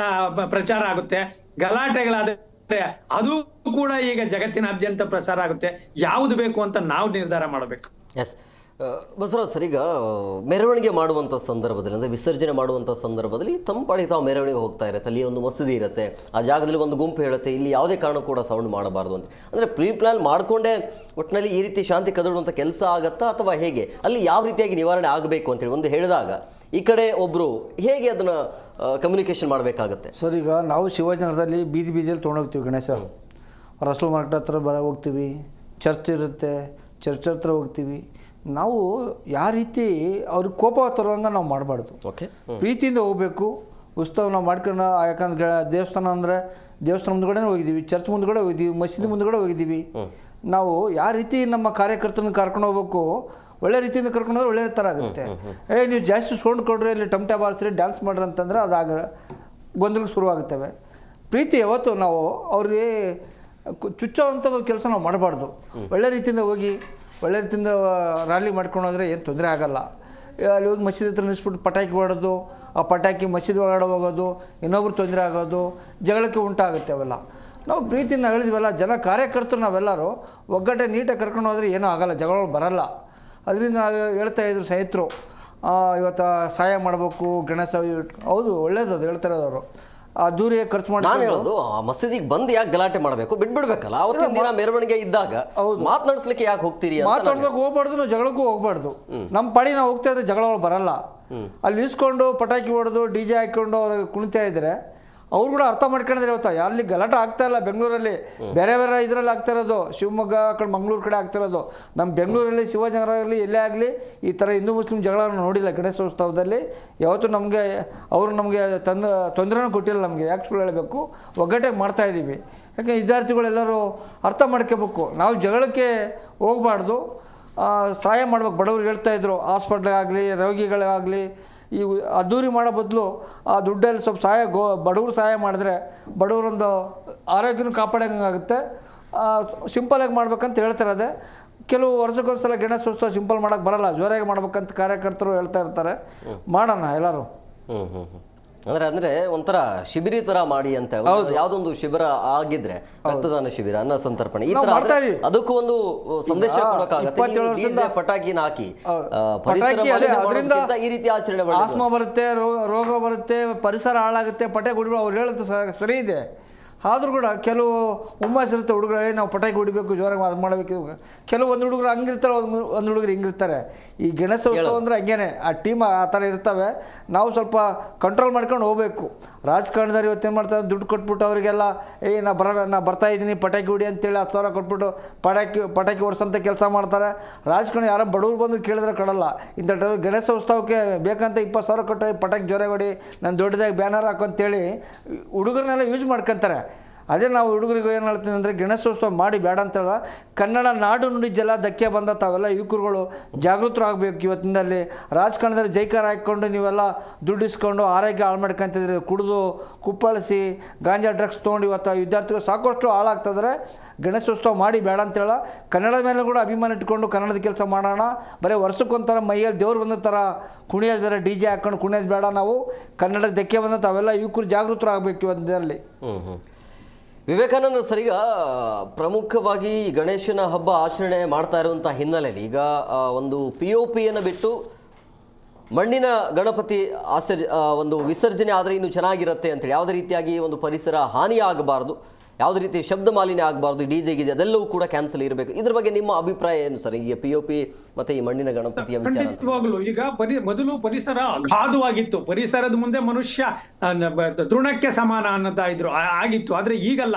ಪ್ರಚಾರ ಆಗುತ್ತೆ. ಗಲಾಟೆಗಳಾದ್ರೆ ಅದು ಕೂಡ ಈಗ ಜಗತ್ತಿನಾದ್ಯಂತ ಪ್ರಸಾರ ಆಗುತ್ತೆ. ಯಾವುದು ಬೇಕು ಅಂತ ನಾವು ನಿರ್ಧಾರ ಮಾಡಬೇಕು. ಎಸ್ ಬಸವರಾಜ್ ಸರ್, ಈಗ ಮೆರವಣಿಗೆ ಮಾಡುವಂಥ ಸಂದರ್ಭದಲ್ಲಿ, ಅಂದರೆ ವಿಸರ್ಜನೆ ಮಾಡುವಂಥ ಸಂದರ್ಭದಲ್ಲಿ ತಂಪಾಡಿ ತಾವು ಮೆರವಣಿಗೆ ಹೋಗ್ತಾ ಇರುತ್ತೆ, ಅಲ್ಲಿ ಒಂದು ಮಸೀದಿ ಇರುತ್ತೆ, ಆ ಜಾಗದಲ್ಲಿ ಒಂದು ಗುಂಪು ಹೇಳುತ್ತೆ ಇಲ್ಲಿ ಯಾವುದೇ ಕಾರಣ ಕೂಡ ಸೌಂಡ್ ಮಾಡಬಾರ್ದು ಅಂತ. ಅಂದರೆ ಪ್ರೀ ಪ್ಲಾನ್ ಮಾಡಿಕೊಂಡೇ ಒಟ್ಟಿನಲ್ಲಿ ಈ ರೀತಿ ಶಾಂತಿ ಕದಡುವಂಥ ಕೆಲಸ ಆಗತ್ತಾ, ಅಥವಾ ಹೇಗೆ ಅಲ್ಲಿ ಯಾವ ರೀತಿಯಾಗಿ ನಿವಾರಣೆ ಆಗಬೇಕು ಅಂತೇಳಿ ಒಂದು ಹೇಳಿದಾಗ ಈ ಕಡೆ ಒಬ್ಬರು ಹೇಗೆ ಅದನ್ನು ಕಮ್ಯುನಿಕೇಷನ್ ಮಾಡಬೇಕಾಗತ್ತೆ? ಸರ್, ಈಗ ನಾವು ಶಿವಾಜಿನಗರದಲ್ಲಿ ಬೀದಿಯಲ್ಲಿ ತೊಗೊಂಡೋಗ್ತೀವಿ ಗಣೇಶ, ರಸಲ್ ಮಾರ್ಕೆಟ್ ಹತ್ರ ಹೋಗ್ತೀವಿ, ಚರ್ಚ್ ಇರುತ್ತೆ, ಚರ್ಚ್ ಹತ್ರ ಹೋಗ್ತೀವಿ. ನಾವು ಯಾವ ರೀತಿ ಅವ್ರಿಗೆ ಕೋಪ ತರುವಂಗೆ ನಾವು ಮಾಡಬಾರ್ದು. ಓಕೆ, ಪ್ರೀತಿಯಿಂದ ಹೋಗಬೇಕು. ಉತ್ಸವ ನಾವು ಮಾಡ್ಕೊಂಡು, ಯಾಕಂದ್ರೆ ದೇವಸ್ಥಾನ ಅಂದರೆ ದೇವಸ್ಥಾನ ಮುಂದ್ಗಡೆ ಹೋಗಿದ್ದೀವಿ, ಚರ್ಚ್ ಮುಂದ್ಗಡೆ ಹೋಗಿದ್ದೀವಿ, ಮಸೀದಿ ಮುಂದ್ಗಡೆ ಹೋಗಿದ್ದೀವಿ. ನಾವು ಯಾವ ರೀತಿ ನಮ್ಮ ಕಾರ್ಯಕರ್ತನ ಕರ್ಕೊಂಡು ಹೋಗ್ಬೇಕು, ಒಳ್ಳೆ ರೀತಿಯಿಂದ ಕರ್ಕೊಂಡು ಹೋದ್ರೆ ಒಳ್ಳೆ ಥರ ಆಗುತ್ತೆ. ನೀವು ಜಾಸ್ತಿ ಸೌಂಡ್ ಕೊಡ್ರಿ, ಇಲ್ಲಿ ಟಮಟೆ ಬಾರಿಸ್ರಿ, ಡ್ಯಾನ್ಸ್ ಮಾಡ್ರಿ ಅಂತಂದ್ರೆ ಅದಾಗ ಗೊಂದಲಕ್ಕೆ ಶುರುವಾಗುತ್ತವೆ. ಪ್ರೀತಿ ಯಾವತ್ತು ನಾವು ಅವ್ರಿಗೆ ಚುಚ್ಚೋ ಅಂಥದ್ದು ಕೆಲಸ ನಾವು ಮಾಡಬಾರ್ದು. ಒಳ್ಳೆ ರೀತಿಯಿಂದ ಹೋಗಿ ಒಳ್ಳೆ ರೀತಿಯಿಂದ ರ್ಯಾಲಿ ಮಾಡ್ಕೊಂಡು ಹೋದರೆ ಏನು ತೊಂದರೆ ಆಗೋಲ್ಲ. ಅಲ್ಲಿ ಹೋಗಿ ಮಸೀದಿ ಹತ್ರ ನಿಲ್ಲಿಸ್ಬಿಟ್ಟು ಪಟಾಕಿ ಹೊಡೋದು, ಆ ಪಟಾಕಿ ಮಸೀದಿ ಒಳಗಡೆ ಹೋಗೋದು, ಇನ್ನೊಬ್ರು ತೊಂದರೆ ಆಗೋದು, ಜಗಳಕ್ಕೆ ಉಂಟಾಗುತ್ತೆ. ಅವೆಲ್ಲ ನಾವು ಪ್ರೀತಿಯಿಂದ ಹೇಳಿದ್ವಲ್ಲ, ಕಾರ್ಯಕರ್ತರು ನಾವೆಲ್ಲರೂ ಒಗ್ಗಟ್ಟೆ ನೀಟಾಗಿ ಕರ್ಕೊಂಡು ಹೋದರೆ ಏನೂ ಆಗೋಲ್ಲ, ಜಗಳಗಳು ಬರೋಲ್ಲ. ಅದರಿಂದ ನಾವು ಹೇಳ್ತಾಯಿದ್ರು ಸ್ನೇಹಿತರು, ಇವತ್ತು ಸಹಾಯ ಮಾಡಬೇಕು ಗಣೇಶ. ಹೌದು, ಒಳ್ಳೇದು ಅದು ಹೇಳ್ತಾ ಇರೋದವರು. ಅದ್ದೂರಿ ಖರ್ಚು ನಾನು ಮಾಡಿ ಹೇಳೋದು ಆ ಮಸೀದಿಗೆ ಬಂದು ಯಾಕೆ ಗಲಾಟೆ ಮಾಡಬೇಕು, ಬಿಟ್ಬಿಡ್ಬೇಕಲ್ಲ. ಅವತ್ತಿನ ದಿನ ಮೆರವಣಿಗೆ ಇದ್ದಾಗ ಮಾತನಾಡಿಸ್ಲಿಕ್ಕೆ ಯಾಕೆ ಹೋಗ್ತೀರಿ ಅಂತ ಮಾತಾಡ್ಸೋಕೆ ಹೋಗ್ಬಾರ್ದು, ನಾವು ಜಗಳಕ್ಕೂ ಹೋಗ್ಬಾರ್ದು. ನಮ್ಮ ಪಾಡಿ ನಾವು ಹೋಗ್ತಾ ಇದ್ರೆ ಜಗಳಗಳು ಬರಲ್ಲ. ಅಲ್ಲಿ ಇಸ್ಕೊಂಡು ಪಟಾಕಿ ಹೊಡೆದು DJ ಹಾಕೊಂಡು ಅವ್ರು ಕುಣಿತಾ ಇದ್ರೆ ಅವ್ರು ಕೂಡ ಅರ್ಥ ಮಾಡ್ಕೊಂಡಿದ್ರೆ ಇವತ್ತು ಅಲ್ಲಿ ಗಲಾಟೆ ಆಗ್ತಾ ಇಲ್ಲ. ಬೆಂಗಳೂರಲ್ಲಿ ಬೇರೆ ಬೇರೆ ಇದರಲ್ಲಿ ಆಗ್ತಾ ಇರೋದು, ಶಿವಮೊಗ್ಗ ಕಡೆ ಮಂಗಳೂರು ಕಡೆ ಆಗ್ತಾ ಇರೋದು. ನಮ್ಮ ಬೆಂಗಳೂರಲ್ಲಿ ಶಿವಾಜಿನಗರದಲ್ಲಿ ಎಲ್ಲೇ ಆಗಲಿ ಈ ಥರ ಹಿಂದೂ ಮುಸ್ಲಿಂ ಜಗಳವನ್ನು ನೋಡಿಲ್ಲ. ಗಣೇಶೋತ್ಸವದಲ್ಲಿ ಯಾವತ್ತೂ ನಮಗೆ ಅವರು ನಮಗೆ ತೊಂದರೆನೂ ಕೊಟ್ಟಿಲ್ಲ. ನಮಗೆ ಯಾಕೆ ಸುಳ್ಳು ಹೇಳಬೇಕು, ಒಗ್ಗಟ್ಟಿಗೆ ಮಾಡ್ತಾಯಿದ್ದೀವಿ. ಯಾಕೆ ವಿದ್ಯಾರ್ಥಿಗಳೆಲ್ಲರೂ ಅರ್ಥ ಮಾಡ್ಕೋಬೇಕು, ನಾವು ಜಗಳಕ್ಕೆ ಹೋಗಬಾರ್ದು, ಸಹಾಯ ಮಾಡ್ಬೇಕು. ಬಡವ್ರಿಗೆ ಹೇಳ್ತಾಯಿದ್ರು, ಹಾಸ್ಪಿಟ್ಲಾಗಲಿ ರೋಗಿಗಳಾಗಲಿ ಈ ಅದ್ದೂರಿ ಮಾಡೋ ಬದಲು ಆ ದುಡ್ಡಲ್ಲಿ ಸ್ವಲ್ಪ ಸಹಾಯ ಬಡವ್ರು ಸಹಾಯ ಮಾಡಿದ್ರೆ ಬಡವರೊಂದು ಆರೋಗ್ಯನೂ ಕಾಪಾಡೋಂಗಾಗುತ್ತೆ. ಸಿಂಪಲಾಗಿ ಮಾಡ್ಬೇಕಂತ ಹೇಳ್ತಿರೋದೆ. ಕೆಲವು ವರ್ಷಕ್ಕೊಂದ್ಸಲ ಗಣೇಶೋತ್ಸವ ಸಿಂಪಲ್ ಮಾಡೋಕ್ಕೆ ಬರಲ್ಲ, ಜೋರಾಗಿ ಮಾಡ್ಬೇಕಂತ ಕಾರ್ಯಕರ್ತರು ಹೇಳ್ತಾ ಇರ್ತಾರೆ. ಮಾಡೋಣ ಎಲ್ಲರೂ. ಅಂದ್ರೆ ಒಂಥರ ಶಿಬಿರಿ ತರ ಮಾಡಿ ಅಂತ ಯಾವ್ದೊಂದು ಶಿಬಿರ ಆಗಿದ್ರೆ ರಕ್ತದಾನ ಶಿಬಿರ, ಅನ್ನ ಸಂತರ್ಪಣೆ, ಈ ತರ ಅದಕ್ಕೂ ಒಂದು ಸಂದೇಶ ಕೊಡೋಕ್ಕಾಗತ್ತೆ. ಪಟಾಕಿನ ಹಾಕಿ ಈ ರೀತಿ ಆಚರಣೆ ಮಾಡಿ ಆಸ್ಮಾ ಬರುತ್ತೆ, ರೋಗ ಬರುತ್ತೆ, ಪರಿಸರ ಹಾಳಾಗುತ್ತೆ, ಪಟಾಕಿ ಹೊಡಿಬೇಕು. ಅವ್ರು ಹೇಳೋದು ಸರಿ ಇದೆ. ಆದರೂ ಕೂಡ ಕೆಲವು ಹುಮ್ಮಸ್ಸಿರುತ್ತೆ ಹುಡುಗರು, ನಾವು ಪಟಾಕಿ ಹೊಡಿಬೇಕು, ಜೋರಾಗಿ ಅದು ಮಾಡಬೇಕು. ಕೆಲವು ಒಂದು ಹುಡುಗರು ಹಂಗಿರ್ತಾರೆ, ಒಂದು ಹುಡುಗರು ಹಿಂಗಿರ್ತಾರೆ. ಈ ಗಣೇಶೋತ್ಸವ ಅಂದರೆ ಹಂಗೇನೆ, ಆ ಟೀಮ್ ಆ ಥರ ಇರ್ತವೆ. ನಾವು ಸ್ವಲ್ಪ ಕಂಟ್ರೋಲ್ ಮಾಡ್ಕೊಂಡು ಹೋಗಬೇಕು. ರಾಜಕಾರಣದವ್ರು ಇವತ್ತೇನು ಮಾಡ್ತಾರೆ, ದುಡ್ಡು ಕೊಟ್ಬಿಟ್ಟು ಅವರಿಗೆಲ್ಲ ನಾ ಬರ್ತಾ ಇದ್ದೀನಿ ಪಟಾಕಿ ಹೊಡಿ ಅಂತೇಳಿ 10,000 ಕೊಟ್ಬಿಟ್ಟು ಪಟಾಕಿ ಹೊಡ್ಸೋಂಥ ಕೆಲಸ ಮಾಡ್ತಾರೆ. ರಾಜಕಾರಣ ಯಾರೋ ಬಡವ್ರು ಬಂದು ಕೇಳಿದ್ರೆ ಕೊಡಲ್ಲ. ಇಂಥ ಗಣೇಶೋತ್ಸವಕ್ಕೆ ಬೇಕಂತ 20,000 ಕೊಟ್ಟು ಪಟಾಕಿ ಜೋರಾಗಿ ಹೊಡಿ, ನಾನು ದೊಡ್ಡದಾಗಿ ಬ್ಯಾನರ್ ಹಾಕು ಅಂತೇಳಿ ಹುಡುಗರನ್ನೆಲ್ಲ ಯೂಸ್ ಮಾಡ್ಕೊತಾರೆ. ಅದೇ ನಾವು ಹುಡುಗರಿಗೆ ಏನು ಹೇಳ್ತೀನಿ ಅಂದರೆ, ಗಣೇಶೋತ್ಸವ ಮಾಡಿ ಬೇಡ ಅಂತಲ್ಲ, ಕನ್ನಡ ನಾಡು ನುಡಿ ಜಲ ಧಕ್ಕೆ ಬಂದ ತಾವೆಲ್ಲ ಯುವಕರುಗಳು ಜಾಗೃತರಾಗಬೇಕು. ಇವತ್ತಿನಲ್ಲಿ ರಾಜಕಾರಣದಲ್ಲಿ ಜೈಕಾರ ಹಾಕ್ಕೊಂಡು ನೀವೆಲ್ಲ ದುಡ್ಡು ಇಸ್ಕೊಂಡು ಆರೋಗ್ಯ ಹಾಳು ಮಾಡ್ಕೊಂತಿದ್ರೆ, ಕುಡಿದು ಕುಪ್ಪಳಿಸಿ ಗಾಂಜಾ ಡ್ರಗ್ಸ್ ತೊಗೊಂಡು ಇವತ್ತು ವಿದ್ಯಾರ್ಥಿಗಳು ಸಾಕಷ್ಟು ಹಾಳಾಗ್ತಿದ್ರೆ ಗಣೇಶೋತ್ಸವ ಮಾಡಿ ಬೇಡ ಅಂತೇಳ. ಕನ್ನಡದ ಮೇಲೆ ಕೂಡ ಅಭಿಮಾನ ಇಟ್ಕೊಂಡು ಕನ್ನಡದ ಕೆಲಸ ಮಾಡೋಣ. ಬರೀ ವರ್ಷಕ್ಕೊಂಥರ ಮೈಯಲ್ಲಿ ದೇವ್ರು ಬಂದ ಥರ ಕುಣಿಯೋದು ಬೇರೆ, DJ ಹಾಕ್ಕೊಂಡು ಕುಣಿಯೋದು ಬೇಡ. ನಾವು ಕನ್ನಡಕ್ಕೆ ಧಕ್ಕೆ ಬಂದ ತಾವೆಲ್ಲ ಯುವಕರು ಜಾಗೃತರಾಗಬೇಕು ಇವತ್ತಿನಲ್ಲಿ. ವಿವೇಕಾನಂದ ಸರ್, ಈಗ ಪ್ರಮುಖವಾಗಿ ಗಣೇಶನ ಹಬ್ಬ ಆಚರಣೆ ಮಾಡ್ತಾ ಇರುವಂಥ ಹಿನ್ನೆಲೆಯಲ್ಲಿ ಈಗ ಒಂದು POPಯನ್ನು ಬಿಟ್ಟು ಮಣ್ಣಿನ ಗಣಪತಿ ಒಂದು ವಿಸರ್ಜನೆ ಆದರೆ ಇನ್ನೂ ಚೆನ್ನಾಗಿರುತ್ತೆ ಅಂತೇಳಿ, ಯಾವುದೇ ರೀತಿಯಾಗಿ ಒಂದು ಪರಿಸರ ಹಾನಿ ಆಗಬಾರ್ದು, ಯಾವುದೇ ರೀತಿ ಶಬ್ದ ಮಾಲಿನ್ಯ ಆಗಬಾರ್ದು, DJ ಗಿದೆ ಅದೆಲ್ಲವೂ ಕೂಡ ಕ್ಯಾನ್ಸಲ್ ಇರಬೇಕು. ಇದ್ರ ಬಗ್ಗೆ ನಿಮ್ಮ ಅಭಿಪ್ರಾಯ ಏನು ಸರ್? ಈಗ POP ಮತ್ತೆ ಈ ಮಣ್ಣಿನ ಗಣಪತಿಯ ವಿಚಾರ. ಖಂಡಿತವಾಗ್ಲೂ ಈಗ ಮೊದಲು ಪರಿಸರ ಅಗಾಧವಾಗಿತ್ತು. ಪರಿಸರದ ಮುಂದೆ ಮನುಷ್ಯ ತೃಣಕ್ಕೆ ಸಮಾನ ಅನ್ನತಾ ಇದ್ರು ಆಗಿತ್ತು. ಆದ್ರೆ ಈಗಲ್ಲ.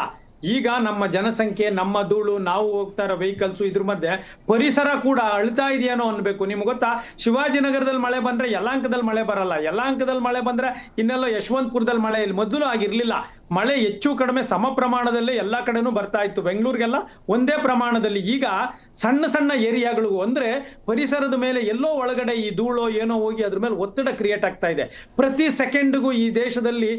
ಈಗ ನಮ್ಮ ಜನಸಂಖ್ಯೆ, ನಮ್ಮ ಧೂಳು, ನಾವು ಹೋಗ್ತಾ ಇರೋ ವೆಹಿಕಲ್ಸ್, ಇದ್ರ ಮಧ್ಯೆ ಪರಿಸರ ಕೂಡ ಅಳ್ತಾ ಇದೆಯೇನೋ ಅನ್ಬೇಕು. ನಿಮ್ಗೆ ಗೊತ್ತಾ, ಶಿವಾಜಿನಗರದಲ್ಲಿ ಮಳೆ ಬಂದ್ರೆ ಯಲಾಂಕದಲ್ಲಿ ಮಳೆ ಬರಲ್ಲ, ಯಲಾಂಕದಲ್ಲಿ ಮಳೆ ಬಂದ್ರೆ ಇನ್ನೆಲ್ಲ ಯಶವಂತಪುರದಲ್ಲಿ ಮಳೆ ಇಲ್ಲಿ ಮೊದಲು ಆಗಿರ್ಲಿಲ್ಲ. ಮಳೆ ಹೆಚ್ಚು ಕಡಿಮೆ ಸಮ ಪ್ರಮಾಣದಲ್ಲಿ ಎಲ್ಲಾ ಕಡೆನೂ ಬರ್ತಾ ಇತ್ತು. ಬೆಂಗಳೂರಿಗೆಲ್ಲ ಒಂದೇ ಪ್ರಮಾಣದಲ್ಲಿ. ಈಗ ಸಣ್ಣ ಸಣ್ಣ ಏರಿಯಾಗಳಿಗೂ ಅಂದ್ರೆ ಪರಿಸರದ ಮೇಲೆ ಎಲ್ಲೋ ಒಳಗಡೆ ಈ ಧೂಳೋ ಏನೋ ಹೋಗಿ ಅದ್ರ ಮೇಲೆ ಒತ್ತಡ ಕ್ರಿಯೇಟ್ ಆಗ್ತಾ ಇದೆ. ಪ್ರತಿ ಸೆಕೆಂಡ್ಗೂ ಈ ದೇಶದಲ್ಲಿ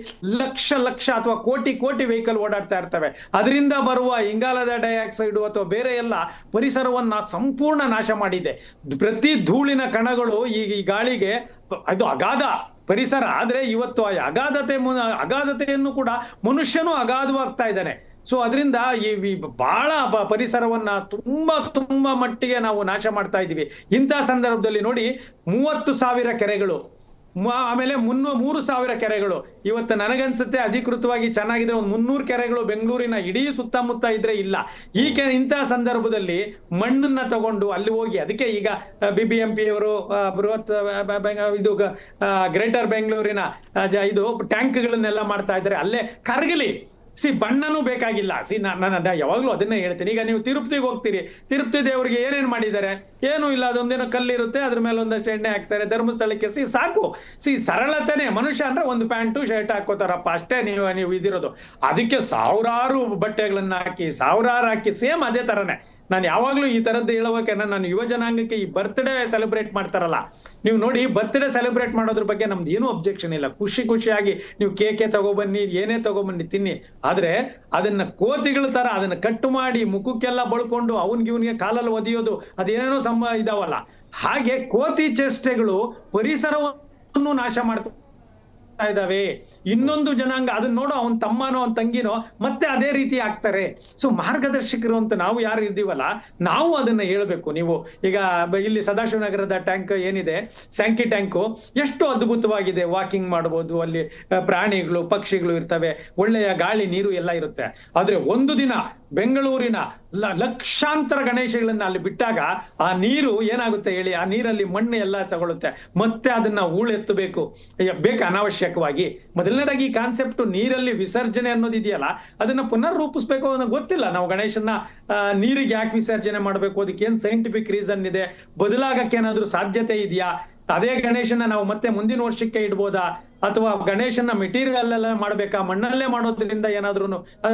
ಲಕ್ಷ ಅಥವಾ ಕೋಟಿ ವೆಹಿಕಲ್ ಓಡಾಡ್ತಾ ಇರ್ತವೆ. ಅದರಿಂದ ಬರುವ ಇಂಗಾಲದ ಡೈಆಕ್ಸೈಡ್ ಅಥವಾ ಬೇರೆ ಎಲ್ಲ ಪರಿಸರವನ್ನ ಸಂಪೂರ್ಣ ನಾಶ ಮಾಡಿದೆ. ಪ್ರತಿ ಧೂಳಿನ ಕಣಗಳು ಈ ಗಾಳಿಗೆ ಅದು ಅಗಾಧ ಪರಿಸರ. ಆದ್ರೆ ಇವತ್ತು ಆ ಅಗಾಧತೆಯನ್ನು ಕೂಡ ಮನುಷ್ಯನೂ ಅಗಾಧವಾಗ್ತಾ ಇದ್ದಾನೆ. ಸೊ ಅದರಿಂದ ಈ ಬಹಳ ಪರಿಸರವನ್ನ ತುಂಬಾ ಮಟ್ಟಿಗೆ ನಾವು ನಾಶ ಮಾಡ್ತಾ ಇದ್ದೀವಿ. ಇಂಥ ಸಂದರ್ಭದಲ್ಲಿ ನೋಡಿ, 30,000 ಕೆರೆಗಳು, ಆಮೇಲೆ 3,000 ಕೆರೆಗಳು. ಇವತ್ತು ನನಗನ್ಸುತ್ತೆ ಅಧಿಕೃತವಾಗಿ ಚೆನ್ನಾಗಿದ್ರೆ ಒಂದು 300 ಕೆರೆಗಳು ಬೆಂಗಳೂರಿನ ಇಡೀ ಸುತ್ತಮುತ್ತ ಇದ್ರೆ ಇಲ್ಲ. ಇಂಥ ಸಂದರ್ಭದಲ್ಲಿ ಮಣ್ಣನ್ನ ತಗೊಂಡು ಅಲ್ಲಿ ಹೋಗಿ, ಅದಕ್ಕೆ ಈಗ BBMP ಅವರು ಬೃಹತ್ ಇದು ಗ್ರೇಟರ್ ಬೆಂಗಳೂರಿನ ಇದು ಟ್ಯಾಂಕ್ಗಳನ್ನೆಲ್ಲ ಮಾಡ್ತಾ ಇದ್ದಾರೆ. ಅಲ್ಲೇ ಕರಗಲಿ. ಬಣ್ಣನೂ ಬೇಕಾಗಿಲ್ಲ. ನಾನು ಯಾವಾಗ್ಲೂ ಅದನ್ನೇ ಹೇಳ್ತೀನಿ. ಈಗ ನೀವು ತಿರುಪತಿಗೆ ಹೋಗ್ತೀರಿ, ತಿರುಪತಿ ದೇವರಿಗೆ ಏನೇನ್ ಮಾಡಿದ್ದಾರೆ? ಏನೂ ಇಲ್ಲ. ಅದೊಂದೇನೋ ಕಲ್ಲಿರುತ್ತೆ, ಅದ್ರ ಮೇಲೆ ಒಂದಷ್ಟು ಎಣ್ಣೆ ಹಾಕ್ತಾರೆ, ಧರ್ಮಸ್ಥಳಕ್ಕೆ ಸಾಕು. ಸರಳತೆನೆ. ಮನುಷ್ಯ ಅಂದ್ರೆ ಒಂದು ಪ್ಯಾಂಟು ಶರ್ಟ್ ಹಾಕೋತಾರಪ್ಪ, ಅಷ್ಟೇ ನೀವು ಇದಿರೋದು. ಅದಕ್ಕೆ ಸಾವಿರಾರು ಬಟ್ಟೆಗಳನ್ನ ಹಾಕಿ ಸೇಮ್ ಅದೇ ತರನೇ. ನಾನು ಯಾವಾಗ್ಲೂ ಈ ತರದ್ದು ಹೇಳೋಕೆ, ನಾನು ಯುವ ಜನಾಂಗಕ್ಕೆ ಈ ಬರ್ತ್ಡೇ ಸೆಲೆಬ್ರೇಟ್ ಮಾಡ್ತಾರಲ್ಲ, ನೀವು ನೋಡಿ, ಬರ್ತ್ಡೇ ಸೆಲೆಬ್ರೇಟ್ ಮಾಡೋದ್ರ ಬಗ್ಗೆ ನಮ್ದು ಏನೂ ಅಬ್ಜೆಕ್ಷನ್ ಇಲ್ಲ. ಖುಷಿಯಾಗಿ ನೀವು ಕೇಕೆ ತಗೊಬನ್ನಿ, ಏನೇ ತಗೊಬನ್ನಿ, ತಿನ್ನಿ. ಆದ್ರೆ ಅದನ್ನ ಕೋತಿಗಳ ತರ ಅದನ್ನ ಕಟ್ಟು ಮಾಡಿ ಮುಖಕ್ಕೆಲ್ಲ ಬಳ್ಕೊಂಡು ಇವನಿಗೆ ಕಾಲಲ್ಲಿ ಒದಿಯೋದು, ಅದೇನೇನೋ ಇದಾವಲ್ಲ, ಹಾಗೆ ಕೋತಿ ಚೇಷ್ಟೆಗಳು ಪರಿಸರವನ್ನು ನಾಶ ಮಾಡ್ತಾ ಇದ್ದಾವೆ. ಇನ್ನೊಂದು ಜನಾಂಗ ಅದನ್ನ ನೋಡೋ ಅವ್ನ ತಮ್ಮನೋ ಅವ್ನ ತಂಗಿನೋ ಮತ್ತೆ ಅದೇ ರೀತಿ ಆಗ್ತಾರೆ. ಸೊ ಮಾರ್ಗದರ್ಶಕರು ಅಂತ ನಾವು ಯಾರು ಇದ್ದೀವಲ್ಲ, ನಾವು ಅದನ್ನ ಹೇಳ್ಬೇಕು. ನೀವು ಈಗ ಇಲ್ಲಿ ಸದಾಶಿವನಗರದ ಟ್ಯಾಂಕ್ ಏನಿದೆ, ಸ್ಯಾಂಕಿ ಟ್ಯಾಂಕು ಎಷ್ಟು ಅದ್ಭುತವಾಗಿದೆ. ವಾಕಿಂಗ್ ಮಾಡಬಹುದು, ಅಲ್ಲಿ ಪ್ರಾಣಿಗಳು ಪಕ್ಷಿಗಳು ಇರ್ತವೆ, ಒಳ್ಳೆಯ ಗಾಳಿ ನೀರು ಎಲ್ಲ ಇರುತ್ತೆ. ಆದ್ರೆ ಒಂದು ದಿನ ಬೆಂಗಳೂರಿನ ಲಕ್ಷಾಂತರ ಗಣೇಶಗಳನ್ನ ಅಲ್ಲಿ ಬಿಟ್ಟಾಗ ಆ ನೀರು ಏನಾಗುತ್ತೆ ಹೇಳಿ, ಆ ನೀರಲ್ಲಿ ಮಣ್ಣು ಎಲ್ಲ ತಗೊಳುತ್ತೆ, ಮತ್ತೆ ಅದನ್ನ ಹೂಳೆತ್ತಬೇಕು ಬೇಕು ಅನಾವಶ್ಯಕವಾಗಿ. ಮೊದಲನೇದಾಗಿ ಈ ಕಾನ್ಸೆಪ್ಟ್ ನೀರಲ್ಲಿ ವಿಸರ್ಜನೆ ಅನ್ನೋದಿದೆಯಲ್ಲ, ಅದನ್ನ ಪುನರ್ ರೂಪಿಸ್ಬೇಕು ಅನ್ನೋ ಗೊತ್ತಿಲ್ಲ. ನಾವು ಗಣೇಶನ ನೀರಿಗೆ ಯಾಕೆ ವಿಸರ್ಜನೆ ಮಾಡಬೇಕು, ಅದಕ್ಕೆ ಏನ್ ಸೈಂಟಿಫಿಕ್ ರೀಸನ್ ಇದೆ, ಬದಲಾಗಕ್ಕೆ ಏನಾದ್ರೂ ಸಾಧ್ಯತೆ ಇದೆಯಾ, ಅದೇ ಗಣೇಶನ ನಾವು ಮತ್ತೆ ಮುಂದಿನ ವರ್ಷಕ್ಕೆ ಇಡ್ಬೋದಾ, ಅಥವಾ ಗಣೇಶನ ಮೆಟೀರಿಯಲ್ ಎಲ್ಲ ಮಾಡ್ಬೇಕಾ, ಮಣ್ಣಲ್ಲೇ ಮಾಡೋದ್ರಿಂದ ಏನಾದ್ರೂ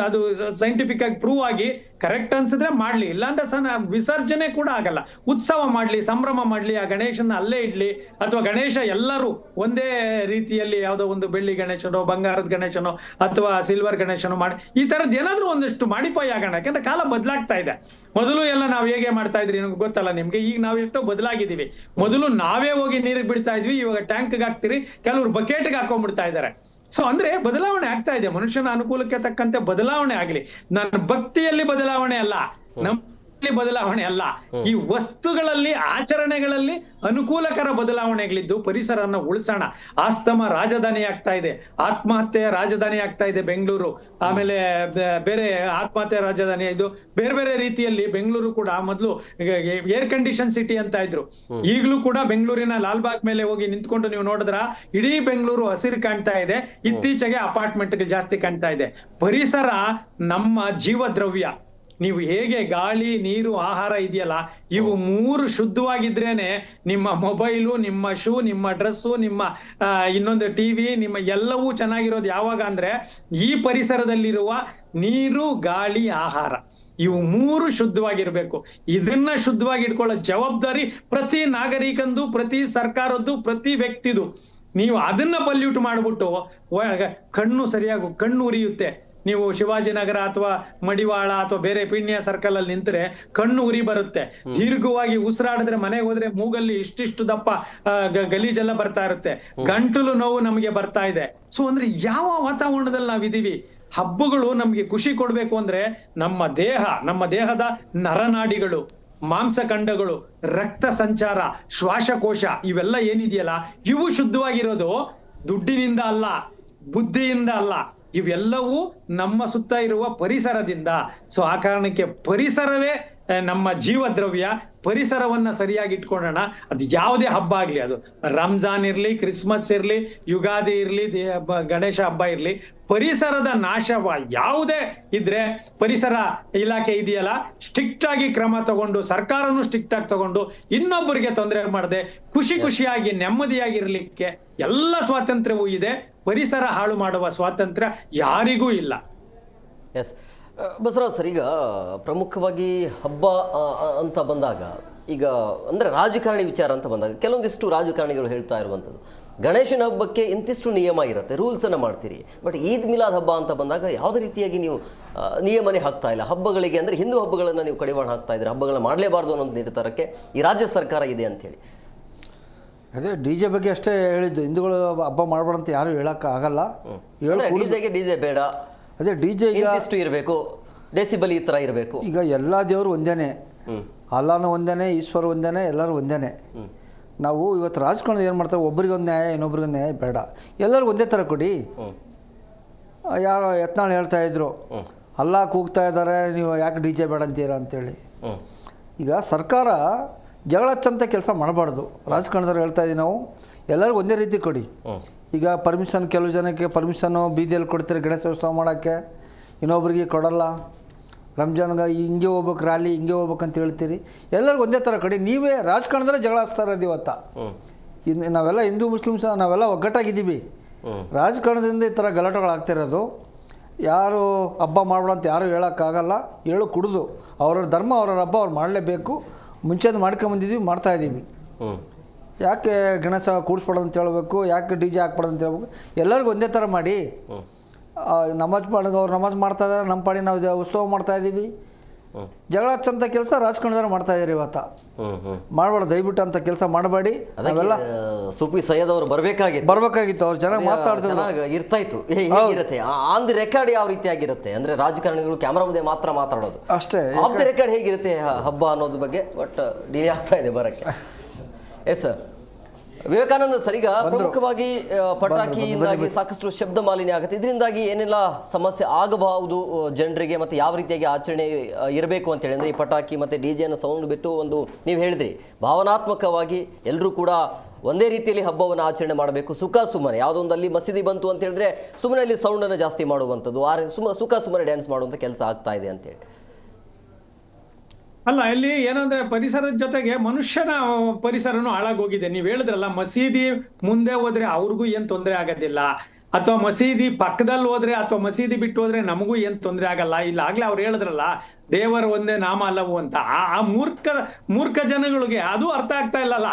ಅದು ಸೈಂಟಿಫಿಕ್ ಆಗಿ ಪ್ರೂವ್ ಆಗಿ ಕರೆಕ್ಟ್ ಅನ್ಸಿದ್ರೆ ಮಾಡ್ಲಿ, ಇಲ್ಲಾಂದ್ರೆ ವಿಸರ್ಜನೆ ಕೂಡ ಆಗಲ್ಲ. ಉತ್ಸವ ಮಾಡ್ಲಿ, ಸಂಭ್ರಮ ಮಾಡ್ಲಿ, ಆ ಗಣೇಶನ ಅಲ್ಲೇ ಇಡ್ಲಿ. ಅಥವಾ ಗಣೇಶ ಎಲ್ಲರೂ ಒಂದೇ ರೀತಿಯಲ್ಲಿ ಯಾವುದೋ ಒಂದು ಬೆಳ್ಳಿ ಗಣೇಶನೋ, ಬಂಗಾರದ ಗಣೇಶನೋ, ಅಥವಾ ಸಿಲ್ವರ್ ಗಣೇಶನೋ ಮಾಡಿ, ಈ ತರದ್ ಏನಾದ್ರೂ ಒಂದಷ್ಟು ಮಾಡಿಫೈ ಆಗೋಣ. ಯಾಕಂದ್ರೆ ಕಾಲ ಬದಲಾಗ್ತಾ ಇದೆ. ಮೊದಲು ಎಲ್ಲ ನಾವು ಹೇಗೆ ಮಾಡ್ತಾ ಇದ್ರಿ ನಿಮ್ಗೆ ಗೊತ್ತಲ್ಲ ನಿಮ್ಗೆ, ಈಗ ನಾವು ಎಷ್ಟೋ ಬದಲಾಗಿದ್ದೀವಿ. ಮೊದಲು ನಾವೇ ಹೋಗಿ ನೀರಿಗೆ ಬಿಡ್ತಾ ಇದ್ವಿ, ಇವಾಗ ಟ್ಯಾಂಕ್ಗೆ ಹಾಕ್ತಿರಿ, ಕೆಲವರು ಬಕೆಟ್ಗೆ ಹಾಕೊಂಡ್ಬಿಡ್ತಾ ಇದ್ದಾರೆ. ಸೊ ಅಂದ್ರೆ ಬದಲಾವಣೆ ಆಗ್ತಾ ಇದೆ. ಮನುಷ್ಯನ ಅನುಕೂಲಕ್ಕೆ ತಕ್ಕಂತೆ ಬದಲಾವಣೆ ಆಗ್ಲಿ. ನನ್ನ ಭಕ್ತಿಯಲ್ಲಿ ಬದಲಾವಣೆ ಅಲ್ಲ, ನಮ್ಮ ಬದಲಾವಣೆ ಅಲ್ಲ, ಈ ವಸ್ತುಗಳಲ್ಲಿ ಆಚರಣೆಗಳಲ್ಲಿ ಅನುಕೂಲಕರ ಬದಲಾವಣೆಗಳಿದ್ದು ಪರಿಸರನ ಉಳಿಸೋಣ. ಆಸ್ತಮ ರಾಜಧಾನಿ ಆಗ್ತಾ ಇದೆ, ಆತ್ಮಹತ್ಯೆಯ ರಾಜಧಾನಿ ಆಗ್ತಾ ಇದೆ ಬೆಂಗಳೂರು. ಆಮೇಲೆ ಬೇರೆ ಆತ್ಮಹತ್ಯೆ ರಾಜಧಾನಿ, ಇದು ಬೇರೆ ಬೇರೆ ರೀತಿಯಲ್ಲಿ ಬೆಂಗಳೂರು ಕೂಡ ಮೊದಲು ಏರ್ ಕಂಡೀಷನ್ ಸಿಟಿ ಅಂತ ಇದ್ರು. ಈಗಲೂ ಕೂಡ ಬೆಂಗಳೂರಿನ ಲಾಲ್ಬಾಗ್ ಮೇಲೆ ಹೋಗಿ ನಿಂತ್ಕೊಂಡು ನೀವು ನೋಡಿದ್ರ ಇಡೀ ಬೆಂಗಳೂರು ಹಸಿರು ಕಾಣ್ತಾ ಇದೆ. ಇತ್ತೀಚೆಗೆ ಅಪಾರ್ಟ್ಮೆಂಟ್ಗಳು ಜಾಸ್ತಿ ಕಾಣ್ತಾ ಇದೆ. ಪರಿಸರ ನಮ್ಮ ಜೀವದ್ರವ್ಯ. ನೀವು ಹೇಗೆ ಗಾಳಿ, ನೀರು, ಆಹಾರ ಇದೆಯಲ್ಲ, ಇವು ಮೂರು ಶುದ್ಧವಾಗಿದ್ರೇನೆ ನಿಮ್ಮ ಮೊಬೈಲು, ನಿಮ್ಮ ಶೂ, ನಿಮ್ಮ ಡ್ರೆಸ್ಸು, ನಿಮ್ಮ ಇನ್ನೊಂದು ಟಿವಿ, ನಿಮ್ಮ ಎಲ್ಲವೂ ಚೆನ್ನಾಗಿರೋದು. ಯಾವಾಗ ಅಂದ್ರೆ ಈ ಪರಿಸರದಲ್ಲಿರುವ ನೀರು, ಗಾಳಿ, ಆಹಾರ ಇವು ಮೂರು ಶುದ್ಧವಾಗಿರ್ಬೇಕು. ಇದನ್ನ ಶುದ್ಧವಾಗಿ ಇಟ್ಕೊಳ್ಳೋ ಜವಾಬ್ದಾರಿ ಪ್ರತಿ ನಾಗರಿಕಂದು, ಪ್ರತಿ ಸರ್ಕಾರದ್ದು, ಪ್ರತಿ ವ್ಯಕ್ತಿದು. ನೀವು ಅದನ್ನ ಪಲ್ಯೂಟ್ ಮಾಡ್ಬಿಟ್ಟು ಕಣ್ಣು ಉರಿಯುತ್ತೆ. ನೀವು ಶಿವಾಜಿನಗರ ಅಥವಾ ಮಡಿವಾಳ ಅಥವಾ ಬೇರೆ ಪಿಣ್ಯ ಸರ್ಕಲ್ ಅಲ್ಲಿ ನಿಂತರೆ ಕಣ್ಣು ಉರಿ ಬರುತ್ತೆ. ದೀರ್ಘವಾಗಿ ಉಸಿರಾಡಿದ್ರೆ ಮನೆಗೆ ಹೋದ್ರೆ ಮೂಗಲ್ಲಿ ಇಷ್ಟಿಷ್ಟು ದಪ್ಪ ಗಲೀಜೆಲ್ಲ ಬರ್ತಾ ಇರುತ್ತೆ. ಗಂಟಲು ನೋವು ನಮಗೆ ಬರ್ತಾ ಇದೆ. ಸೊ ಅಂದ್ರೆ ಯಾವ ವಾತಾವರಣದಲ್ಲಿ ನಾವಿದೀವಿ? ಹಬ್ಬಗಳು ನಮ್ಗೆ ಖುಷಿ ಕೊಡ್ಬೇಕು ಅಂದ್ರೆ ನಮ್ಮ ದೇಹದ ನರನಾಡಿಗಳು, ಮಾಂಸಖಂಡಗಳು, ರಕ್ತ ಸಂಚಾರ, ಶ್ವಾಸಕೋಶ ಇವೆಲ್ಲ ಏನಿದೆಯಲ್ಲ, ಇವು ಶುದ್ಧವಾಗಿರೋದು ದುಡ್ಡಿನಿಂದ ಅಲ್ಲ, ಬುದ್ಧಿಯಿಂದ ಅಲ್ಲ, ಇವೆಲ್ಲವೂ ನಮ್ಮ ಸುತ್ತ ಇರುವ ಪರಿಸರದಿಂದ. ಸೊ ಆ ಕಾರಣಕ್ಕೆ ಪರಿಸರವೇ ನಮ್ಮ ಜೀವದ್ರವ್ಯ. ಪರಿಸರವನ್ನ ಸರಿಯಾಗಿ ಇಟ್ಕೊಳ್ಳೋಣ. ಅದು ಯಾವುದೇ ಹಬ್ಬ ಆಗ್ಲಿ, ಅದು ರಂಜಾನ್ ಇರ್ಲಿ, ಕ್ರಿಸ್ಮಸ್ ಇರ್ಲಿ, ಯುಗಾದಿ ಇರ್ಲಿ, ಗಣೇಶ ಹಬ್ಬ ಇರ್ಲಿ, ಪರಿಸರದ ನಾಶವ ಯಾವುದೇ ಇದ್ರೆ ಪರಿಸರ ಇಲಾಖೆ ಇದೆಯಲ್ಲ, ಸ್ಟ್ರಿಕ್ಟ್ ಆಗಿ ಕ್ರಮ ತಗೊಂಡು, ಸರ್ಕಾರನು ಸ್ಟ್ರಿಕ್ಟ್ ಆಗಿ ತಗೊಂಡು, ಇನ್ನೊಬ್ಬರಿಗೆ ತೊಂದರೆ ಮಾಡದೆ ಖುಷಿಯಾಗಿ ನೆಮ್ಮದಿಯಾಗಿರ್ಲಿಕ್ಕೆ ಎಲ್ಲ ಸ್ವಾತಂತ್ರ್ಯವೂ ಇದೆ. ಪರಿಸರ ಹಾಳು ಮಾಡುವ ಸ್ವಾತಂತ್ರ್ಯ ಯಾರಿಗೂ ಇಲ್ಲ. ಎಸ್ ಬಸವರಾಜ್ ಸರ್, ಈಗ ಪ್ರಮುಖವಾಗಿ ಹಬ್ಬ ಅಂತ ಬಂದಾಗ, ಈಗ ಅಂದರೆ ರಾಜಕಾರಣಿ ವಿಚಾರ ಅಂತ ಬಂದಾಗ ಕೆಲವೊಂದಿಷ್ಟು ರಾಜಕಾರಣಿಗಳು ಹೇಳ್ತಾ ಇರುವಂಥದ್ದು, ಗಣೇಶನ ಹಬ್ಬಕ್ಕೆ ಇಂತಿಷ್ಟು ನಿಯಮ ಇರುತ್ತೆ, ರೂಲ್ಸನ್ನು ಮಾಡ್ತೀರಿ. ಬಟ್ ಈದ್ ಮಿಲಾದ್ ಹಬ್ಬ ಅಂತ ಬಂದಾಗ ಯಾವುದೇ ರೀತಿಯಾಗಿ ನೀವು ನಿಯಮನೇ ಹಾಕ್ತಾ ಇಲ್ಲ ಹಬ್ಬಗಳಿಗೆ. ಅಂದರೆ ಹಿಂದೂ ಹಬ್ಬಗಳನ್ನು ನೀವು ಕಡಿವಾಣ ಹಾಕ್ತಾ ಇದ್ದೀರಿ, ಹಬ್ಬಗಳನ್ನ ಮಾಡಲೇಬಾರ್ದು ಅನ್ನೋ ನಿರ್ಧಾರಕ್ಕೆ ಈ ರಾಜ್ಯ ಸರ್ಕಾರ ಇದೆ ಅಂಥೇಳಿ. ಅದೇ DJ ಬಗ್ಗೆ ಅಷ್ಟೇ ಹೇಳಿದ್ದು, ಹಿಂದೂಗಳು ಹಬ್ಬ ಮಾಡಬಾರ್ದು ಅಂತ ಯಾರು ಹೇಳೋಕ್ಕಾಗಲ್ಲ. ಡಿಜೆ ಬೇಡ, ಅದೇ DJ ಇಷ್ಟು ಇರಬೇಕು, ಡೆಸಿಬಲ್ ಈ ಥರ ಇರಬೇಕು. ಈಗ ಎಲ್ಲ ದೇವರು ಒಂದೇನೆ, ಅಲ್ಲಾನು ಒಂದೇನೆ, ಈಶ್ವರ ಒಂದೇನೆ, ಎಲ್ಲರೂ ಒಂದೇನೆ. ನಾವು ಇವತ್ತು ರಾಜಕಾರಣ ಏನು ಮಾಡ್ತಾರೆ, ಒಬ್ರಿಗೊಂದು ನ್ಯಾಯ ಇನ್ನೊಬ್ರಿಗೊಂದು ನ್ಯಾಯ ಬೇಡ, ಎಲ್ಲರಿಗೂ ಒಂದೇ ಥರ ಕೊಡಿ. ಯಾರೋ ಯತ್ನಾಳ್ ಹೇಳ್ತಾ ಇದ್ರು, ಅಲ್ಲ ಕೂಗ್ತಾ ಇದ್ದಾರೆ, ನೀವು ಯಾಕೆ DJ ಬೇಡ ಅಂತೀರಾ ಅಂತೇಳಿ. ಈಗ ಸರ್ಕಾರ ಜಗಳ ಹಚ್ಚಂತ ಕೆಲಸ ಮಾಡಬಾರ್ದು. ರಾಜಕಾರಣದವ್ರು ಹೇಳ್ತಾ ಇದ್ದೀವಿ ನಾವು, ಎಲ್ಲರಿಗೂ ಒಂದೇ ರೀತಿ ಕೊಡಿ. ಈಗ ಪರ್ಮಿಷನ್, ಕೆಲವು ಜನಕ್ಕೆ ಪರ್ಮಿಷನ್ನು ಬೀದಿಯಲ್ಲಿ ಕೊಡ್ತಾರೆ ಗಣೇಶೋತ್ಸವ ಮಾಡೋಕ್ಕೆ, ಇನ್ನೊಬ್ರಿಗೆ ಕೊಡಲ್ಲ. ರಂಜಾನ್ಗೆ ಹಿಂಗೆ ಹೋಗ್ಬೇಕು, ರ್ಯಾಲಿ ಹಿಂಗೆ ಹೋಗ್ಬೇಕಂತ ಹೇಳ್ತೀರಿ. ಎಲ್ಲರಿಗೂ ಒಂದೇ ಥರ ಕೊಡಿ. ನೀವೇ ರಾಜಕಾರಣದಲ್ಲೇ ಜಗಳ ಹಚ್ತಾ ಇರೋದು ಇವತ್ತು. ಇನ್ನು ನಾವೆಲ್ಲ ಹಿಂದೂ ಮುಸ್ಲಿಮ್ಸ್ ನಾವೆಲ್ಲ ಒಗ್ಗಟ್ಟಾಗಿದ್ದೀವಿ. ರಾಜಕಾರಣದಿಂದ ಈ ಥರ ಗಲಾಟೆಗಳಾಗ್ತಿರೋದು. ಯಾರು ಹಬ್ಬ ಮಾಡ್ಬೇಡ ಅಂತ ಯಾರು ಹೇಳೋಕ್ಕಾಗಲ್ಲ. ಕುಡಿದು ಅವ್ರವ್ರ ಧರ್ಮ, ಅವ್ರವ್ರ ಹಬ್ಬ ಅವ್ರು ಮಾಡಲೇಬೇಕು. ಮುಂಚೆದು ಮಾಡ್ಕೊಂಬಂದಿದ್ದೀವಿ, ಮಾಡ್ತಾಯಿದ್ದೀವಿ. ಯಾಕೆ ಗಣೇಶ ಕೂಡಿಸ್ಬಾರ್ದು ಅಂತ ಹೇಳ್ಬೇಕು, ಯಾಕೆ DJ ಹಾಕ್ಬಾರ್ದು ಅಂತ ಹೇಳ್ಬೇಕು. ಎಲ್ಲರಿಗೂ ಒಂದೇ ಥರ ಮಾಡಿ. ನಮಾಜ್ ಮಾಡೋದು ಅವ್ರು ನಮಾಜ್ ಮಾಡ್ತಾಯಿದ್ದಾರೆ, ನಮ್ಮ ಪಾಡಿ ನಾವು ಉತ್ಸವ ಮಾಡ್ತಾಯಿದ್ದೀವಿ. ಜಗಳ ಹಚ್ಚಂಥ ಕೆಲಸ ರಾಜಕಾರಣದವ್ರು ಮಾಡ್ತಾ ಇದ್ದಾರೆ ಇವತ್ತು. ಮಾಡಬಾರ್ದು, ದಯವಿಟ್ಟು ಅಂತ ಕೆಲಸ ಮಾಡಬೇಡಿ. ಅದೆಲ್ಲ ಸೂಫಿ ಸೈಯದ್ ಅವರು ಬರ್ಬೇಕಾಗಿತ್ತು. ಅವ್ರು ಚೆನ್ನಾಗಿ ಮಾತಾಡ್ತಾರೆ, ಇರ್ತಾ ಇತ್ತು. ಹೇಗಿರುತ್ತೆ ಆನ್ ದಿ ರೆಕಾರ್ಡ್ ಯಾವ ರೀತಿ ಆಗಿರುತ್ತೆ ಅಂದ್ರೆ ರಾಜಕಾರಣಿಗಳು ಕ್ಯಾಮ್ರಾ ಮುಂದೆ ಮಾತ್ರ ಮಾತಾಡೋದು ಅಷ್ಟೇ. ಆಫ್ ದಿ ರೆಕಾರ್ಡ್ ಹೇಗಿರುತ್ತೆ ಹಬ್ಬ ಅನ್ನೋದ್ರ ಬಗ್ಗೆ ಬಟ್ ಡಿಲೇ ಆಗ್ತಾ ಇದೆ ಬರಕ್ಕೆ. ಎಸ್ ಸರ್, ವಿವೇಕಾನಂದ ಸರ್, ಈಗ ಪ್ರಮುಖವಾಗಿ ಪಟಾಕಿಯಿಂದಾಗಿ ಸಾಕಷ್ಟು ಶಬ್ದ ಮಾಲಿನ್ಯ ಆಗುತ್ತೆ. ಇದರಿಂದಾಗಿ ಏನೆಲ್ಲ ಸಮಸ್ಯೆ ಆಗಬಹುದು ಜನರಿಗೆ, ಮತ್ತೆ ಯಾವ ರೀತಿಯಾಗಿ ಆಚರಣೆ ಇರಬೇಕು ಅಂತೇಳಿ ಅಂದರೆ ಈ ಪಟಾಕಿ ಮತ್ತು ಡಿಜೆಯನ್ನು ಸೌಂಡ್ ಬಿಟ್ಟು ಒಂದು ನೀವು ಹೇಳಿದ್ರಿ ಭಾವನಾತ್ಮಕವಾಗಿ ಎಲ್ಲರೂ ಕೂಡ ಒಂದೇ ರೀತಿಯಲ್ಲಿ ಹಬ್ಬವನ್ನು ಆಚರಣೆ ಮಾಡಬೇಕು. ಸುಖ ಸುಮ್ಮನೆ ಯಾವುದೋ ಒಂದು ಅಲ್ಲಿ ಮಸೀದಿ ಬಂತು ಅಂತ ಹೇಳಿದ್ರೆ ಸುಮ್ಮನೆ ಅಲ್ಲಿ ಸೌಂಡನ್ನು ಜಾಸ್ತಿ ಮಾಡುವಂಥದ್ದು, ಸುಖ ಸುಮ್ಮನೆ ಡ್ಯಾನ್ಸ್ ಮಾಡುವಂಥ ಕೆಲಸ ಆಗ್ತಾ ಇದೆ ಅಂತೇಳಿ. ಅಲ್ಲ, ಇಲ್ಲಿ ಏನಂದ್ರೆ ಪರಿಸರದ ಜೊತೆಗೆ ಮನುಷ್ಯನ ಪರಿಸರನು ಹಾಳಾಗೋಗಿದೆ. ನೀವ್ ಹೇಳಿದ್ರಲ್ಲ, ಮಸೀದಿ ಮುಂದೆ ಹೋದ್ರೆ ಅವ್ರಿಗೂ ಏನ್ ತೊಂದರೆ ಆಗೋದಿಲ್ಲ, ಅಥವಾ ಮಸೀದಿ ಪಕ್ಕದಲ್ಲಿ ಹೋದ್ರೆ ಅಥವಾ ಮಸೀದಿ ಬಿಟ್ಟು ಹೋದ್ರೆ ನಮಗೂ ಏನ್ ತೊಂದರೆ ಆಗಲ್ಲ. ಇಲ್ಲ ಆಗ್ಲೇ ಅವ್ರು ಹೇಳಿದ್ರಲ್ಲ ದೇವರ ಒಂದೇ ನಾಮ ಅಲ್ಲವು ಅಂತ. ಆ ಮೂರ್ಖ ಜನಗಳಿಗೆ ಅದು ಅರ್ಥ ಆಗ್ತಾ ಇಲ್ಲಲ್ಲ.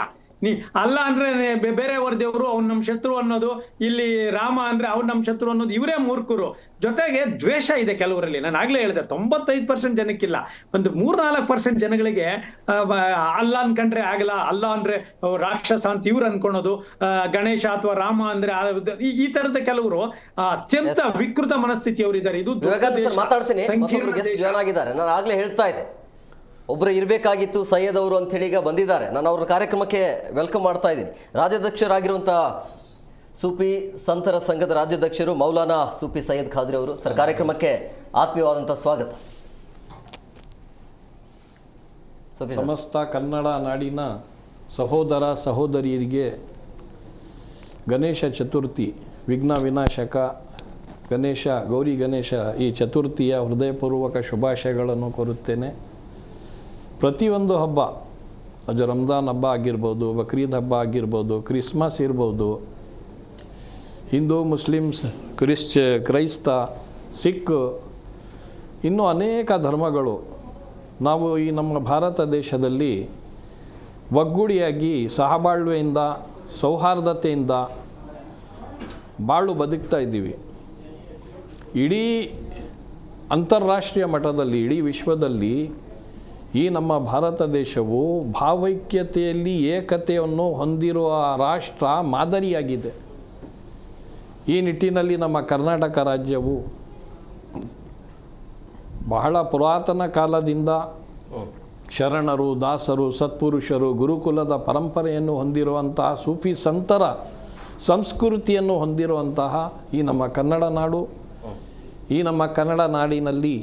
ಅಲ್ಲ ಅಂದ್ರೆ ಬೇರೆಯವ್ರ ದೇವರು ಅವ್ನು ನಮ್ಮ ಶತ್ರು ಅನ್ನೋದು, ಇಲ್ಲಿ ರಾಮ ಅಂದ್ರೆ ಅವ್ನು ನಮ್ಮ ಶತ್ರು ಅನ್ನೋದು, ಇವರೇ ಮೂರ್ಖರು. ಜೊತೆಗೆ ದ್ವೇಷ ಇದೆ ಕೆಲವರಲ್ಲಿ. ನಾನು ಆಗ್ಲೇ ಹೇಳಿದೆ 95% ಜನಕ್ಕಿಲ್ಲ, ಒಂದು 3-4% ಜನಗಳಿಗೆ ಅಲ್ಲ ಅನ್ಕೊಂಡ್ರೆ ಆಗಲ್ಲ, ಅಲ್ಲ ಅಂದ್ರೆ ರಾಕ್ಷಸ ಅಂತ ಇವ್ರು ಅನ್ಕೊಳೋದು, ಗಣೇಶ ಅಥವಾ ರಾಮ ಅಂದ್ರೆ ಈ ತರದ ಕೆಲವರು ಅತ್ಯಂತ ವಿಕೃತ ಮನಸ್ಥಿತಿಯವರು ಇದ್ದಾರೆ. ಇದು ಮಾತಾಡ್ತೀನಿ, ನಾನು ಆಗ್ಲೇ ಹೇಳ್ತಾ ಇದ್ದೆ ಒಬ್ಬರು ಇರಬೇಕಾಗಿತ್ತು ಸೈಯದ್ ಅವರು ಅಂತ ಹೇಳಿ ಈಗ ಬಂದಿದ್ದಾರೆ. ನಾನು ಅವ್ರ ಕಾರ್ಯಕ್ರಮಕ್ಕೆ ವೆಲ್ಕಮ್ ಮಾಡ್ತಾ ಇದ್ದೀನಿ. ರಾಜ್ಯಾಧ್ಯಕ್ಷರಾಗಿರುವಂಥ ಸೂಫಿ ಸಂತರ ಸಂಘದ ರಾಜ್ಯಾಧ್ಯಕ್ಷರು ಮೌಲಾನಾ ಸೂಫಿ ಸೈಯದ್ ಖಾದ್ರಿ ಅವರು. ಸರ್, ಕಾರ್ಯಕ್ರಮಕ್ಕೆ ಆತ್ಮೀಯವಾದಂಥ ಸ್ವಾಗತ. ಸಮಸ್ತ ಕನ್ನಡ ನಾಡಿನ ಸಹೋದರ ಸಹೋದರಿಯರಿಗೆ ಗಣೇಶ ಚತುರ್ಥಿ, ವಿಘ್ನ ವಿನಾಶಕ ಗಣೇಶ, ಗೌರಿ ಗಣೇಶ ಈ ಚತುರ್ಥಿಯ ಹೃದಯಪೂರ್ವಕ ಶುಭಾಶಯಗಳನ್ನು ಕೋರುತ್ತೇನೆ. ಪ್ರತಿಯೊಂದು ಹಬ್ಬ, ಅದು ರಂಜಾನ್ ಹಬ್ಬ ಆಗಿರ್ಬೋದು, ಬಕ್ರೀದ್ ಹಬ್ಬ ಆಗಿರ್ಬೋದು, ಕ್ರಿಸ್ಮಸ್ ಇರ್ಬೋದು, ಹಿಂದೂ, ಮುಸ್ಲಿಮ್ಸ್, ಕ್ರೈಸ್ತ, ಸಿಖ್, ಇನ್ನೂ ಅನೇಕ ಧರ್ಮಗಳು ನಾವು ಈ ನಮ್ಮ ಭಾರತ ದೇಶದಲ್ಲಿ ಒಗ್ಗೂಡಿಯಾಗಿ ಸಹಬಾಳ್ವೆಯಿಂದ, ಸೌಹಾರ್ದತೆಯಿಂದ ಬಾಳು ಬದುಕ್ತಾ ಇದ್ದೀವಿ. ಇಡೀ ಅಂತಾರಾಷ್ಟ್ರೀಯ ಮಟ್ಟದಲ್ಲಿ, ಇಡೀ ವಿಶ್ವದಲ್ಲಿ ಈ ನಮ್ಮ ಭಾರತ ದೇಶವು ಭಾವೈಕ್ಯತೆಯಲ್ಲಿ ಏಕತೆಯನ್ನು ಹೊಂದಿರುವ ರಾಷ್ಟ್ರ, ಮಾದರಿಯಾಗಿದೆ. ಈ ನಿಟ್ಟಿನಲ್ಲಿ ನಮ್ಮ ಕರ್ನಾಟಕ ರಾಜ್ಯವು ಬಹಳ ಪುರಾತನ ಕಾಲದಿಂದ ಶರಣರು, ದಾಸರು, ಸತ್ಪುರುಷರು, ಗುರುಕುಲದ ಪರಂಪರೆಯನ್ನು ಹೊಂದಿರುವಂತಹ ಸೂಫಿ ಸಂತರ ಸಂಸ್ಕೃತಿಯನ್ನು ಹೊಂದಿರುವಂತಹ ಈ ನಮ್ಮ ಕನ್ನಡ ನಾಡು, ಈ ನಮ್ಮ ಕನ್ನಡ ನಾಡಿನಲ್ಲಿ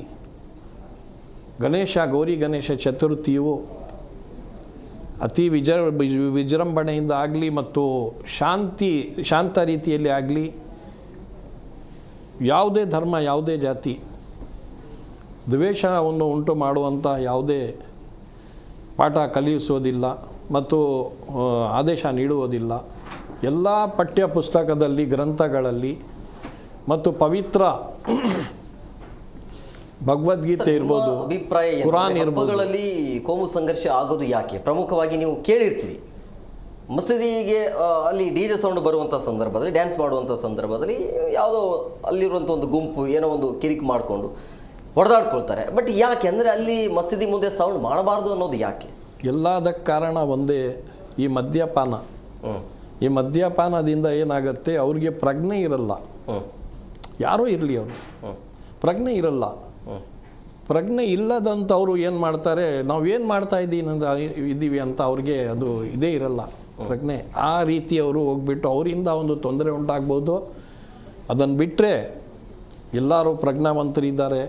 ಗಣೇಶ, ಗೌರಿ ಗಣೇಶ ಚತುರ್ಥಿಯು ಅತಿ ವಿಜೃಂಭಣೆಯಿಂದ ಆಗಲಿ ಮತ್ತು ಶಾಂತ ರೀತಿಯಲ್ಲಿ ಆಗಲಿ, ಯಾವುದೇ ಧರ್ಮ, ಯಾವುದೇ ಜಾತಿ ದ್ವೇಷವನ್ನು ಉಂಟು ಮಾಡುವಂಥ ಯಾವುದೇ ಪಾಠ ಕಲಿಸೋದಿಲ್ಲ ಮತ್ತು ಆದೇಶ ನೀಡುವುದಿಲ್ಲ. ಎಲ್ಲ ಪಠ್ಯ ಪುಸ್ತಕದಲ್ಲಿ, ಗ್ರಂಥಗಳಲ್ಲಿ ಮತ್ತು ಪವಿತ್ರ ಭಗವದ್ಗೀತೆ ಇರ್ಬೋದು, ಅಭಿಪ್ರಾಯ ಕುರಾನ್ ಇರ್ಬೋದು, ಕೋಮು ಸಂಘರ್ಷ ಆಗೋದು ಯಾಕೆ? ಪ್ರಮುಖವಾಗಿ ನೀವು ಕೇಳಿರ್ತೀರಿ, ಮಸೀದಿಗೆ ಅಲ್ಲಿ ಡಿಜೆ ಸೌಂಡ್ ಬರುವಂಥ ಸಂದರ್ಭದಲ್ಲಿ, ಡ್ಯಾನ್ಸ್ ಮಾಡುವಂಥ ಸಂದರ್ಭದಲ್ಲಿ ಯಾವುದೋ ಅಲ್ಲಿರುವಂಥ ಒಂದು ಗುಂಪು ಏನೋ ಒಂದು ಕಿರಿಕ್ ಮಾಡಿಕೊಂಡು ಹೊಡೆದಾಡ್ಕೊಳ್ತಾರೆ. ಬಟ್ ಯಾಕೆ ಅಂದರೆ ಅಲ್ಲಿ ಮಸೀದಿ ಮುಂದೆ ಸೌಂಡ್ ಮಾಡಬಾರ್ದು ಅನ್ನೋದು ಯಾಕೆ? ಎಲ್ಲದಕ್ಕೆ ಕಾರಣ ಒಂದೇ, ಈ ಮದ್ಯಪಾನ. ಈ ಮದ್ಯಪಾನದಿಂದ ಏನಾಗುತ್ತೆ, ಅವ್ರಿಗೆ ಪ್ರಜ್ಞೆ ಇರಲ್ಲ. ಯಾರೋ ಇರಲಿ, ಅವರು ಪ್ರಜ್ಞೆ ಇರಲ್ಲ. ಪ್ರಜ್ಞೆ ಇಲ್ಲದಂಥವ್ರು ಏನು ಮಾಡ್ತಾರೆ, ನಾವು ಏನು ಮಾಡ್ತಾ ಇದ್ದೀವಿ ಅಂತ ಅವ್ರಿಗೆ ಅದು ಇದೇ ಇರಲ್ಲ, ಪ್ರಜ್ಞೆ. ಆ ರೀತಿ ಅವರು ಹೋಗ್ಬಿಟ್ಟು ಅವರಿಂದ ಒಂದು ತೊಂದರೆ ಉಂಟಾಗ್ಬೋದು. ಅದನ್ನು ಬಿಟ್ಟರೆ ಎಲ್ಲರೂ ಪ್ರಜ್ಞಾವಂತರಿದ್ದಾರೆ.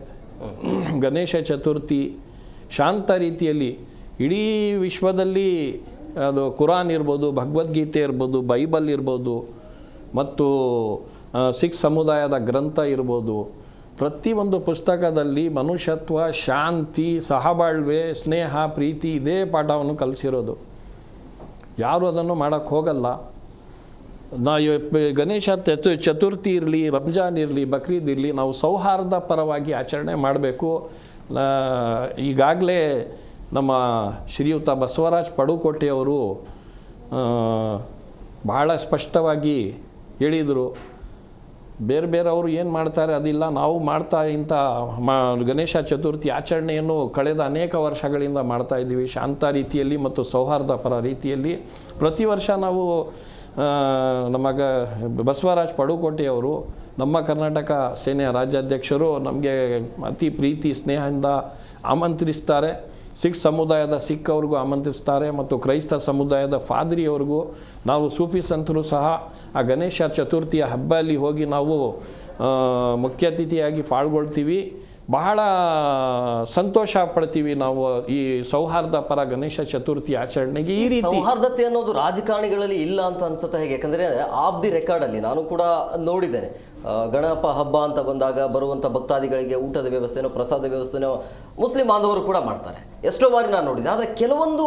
ಗಣೇಶ ಚತುರ್ಥಿ ಶಾಂತ ರೀತಿಯಲ್ಲಿ ಇಡೀ ವಿಶ್ವದಲ್ಲಿ, ಅದು ಕುರಾನ್ ಇರ್ಬೋದು, ಭಗವದ್ಗೀತೆ ಇರ್ಬೋದು, ಬೈಬಲ್ ಇರ್ಬೋದು, ಮತ್ತು ಸಿಖ್ ಸಮುದಾಯದ ಗ್ರಂಥ ಇರ್ಬೋದು, ಪ್ರತಿಯೊಂದು ಪುಸ್ತಕದಲ್ಲಿ ಮನುಷ್ಯತ್ವ, ಶಾಂತಿ, ಸಹಬಾಳ್ವೆ, ಸ್ನೇಹ, ಪ್ರೀತಿ ಇದೇ ಪಾಠವನ್ನು ಕಲಿಸಿರೋದು. ಯಾರು ಅದನ್ನು ಮಾಡೋಕ್ಕೆ ಹೋಗಲ್ಲ. ಗಣೇಶ ಚತುರ್ಥಿ ಇರಲಿ, ರಂಜಾನ್ ಇರಲಿ, ಬಕ್ರೀದ್ ಇರಲಿ, ನಾವು ಸೌಹಾರ್ದ ಪರವಾಗಿ ಆಚರಣೆ ಮಾಡಬೇಕು. ಈಗಾಗಲೇ ನಮ್ಮ ಶ್ರೀಯುತ ಬಸವರಾಜ್ ಪಡುಕೋಟೆಯವರು ಬಹಳ ಸ್ಪಷ್ಟವಾಗಿ ಹೇಳಿದರು, ಬೇರೆ ಬೇರೆಯವರು ಏನು ಮಾಡ್ತಾರೆ ಅದಿಲ್ಲ. ನಾವು ಇಂಥ ಗಣೇಶ ಚತುರ್ಥಿ ಆಚರಣೆಯನ್ನು ಕಳೆದ ಅನೇಕ ವರ್ಷಗಳಿಂದ ಮಾಡ್ತಾ ಇದ್ದೀವಿ, ಶಾಂತ ರೀತಿಯಲ್ಲಿ ಮತ್ತು ಸೌಹಾರ್ದಪರ ರೀತಿಯಲ್ಲಿ. ಪ್ರತಿ ವರ್ಷ ನಾವು ಬಸವರಾಜ್ ಪಡುಕೋಟೆಯವರು, ನಮ್ಮ ಕರ್ನಾಟಕ ಸೇನೆಯ ರಾಜ್ಯಾಧ್ಯಕ್ಷರು ನಮಗೆ ಅತಿ ಪ್ರೀತಿ ಸ್ನೇಹದಿಂದ ಆಮಂತ್ರಿಸ್ತಾರೆ. ಸಿಖ್ ಸಮುದಾಯದ ಸಿಖ್ ಅವ್ರಿಗೂ ಆಮಂತ್ರಿಸ್ತಾರೆ ಮತ್ತು ಕ್ರೈಸ್ತ ಸಮುದಾಯದ ಫಾದ್ರಿಯವ್ರಿಗೂ. ನಾವು ಸೂಫಿ ಸಂತರು ಸಹ ಆ ಗಣೇಶ ಚತುರ್ಥಿಯ ಹಬ್ಬದಲ್ಲಿ ಹೋಗಿ ನಾವು ಮುಖ್ಯ ಅತಿಥಿಯಾಗಿ ಪಾಲ್ಗೊಳ್ತೀವಿ. ಬಹಳ ಸಂತೋಷ ಪಡ್ತೀವಿ ನಾವು ಈ ಸೌಹಾರ್ದ ಪರ ಗಣೇಶ ಚತುರ್ಥಿ ಆಚರಣೆಗೆ. ಈ ರೀತಿ ಸೌಹಾರ್ದತೆ ಅನ್ನೋದು ರಾಜಕಾರಣಿಗಳಲ್ಲಿ ಇಲ್ಲ ಅಂತ ಅನ್ಸುತ್ತೆ. ಹೇಗೆ ಯಾಕಂದ್ರೆ ಆಫ್ ದಿ ರೆಕಾರ್ಡಲ್ಲಿ ನಾನು ಕೂಡ ನೋಡಿದ್ದೇನೆ, ಗಣಪ ಹಬ್ಬ ಅಂತ ಬಂದಾಗ ಬರುವಂಥ ಭಕ್ತಾದಿಗಳಿಗೆ ಊಟದ ವ್ಯವಸ್ಥೆನೋ ಪ್ರಸಾದ ವ್ಯವಸ್ಥೆನೋ ಮುಸ್ಲಿಂ ಬಾಂಧವರು ಕೂಡ ಮಾಡ್ತಾರೆ. ಎಷ್ಟೋ ಬಾರಿ ನಾನು ನೋಡಿದೆ. ಆದರೆ ಕೆಲವೊಂದು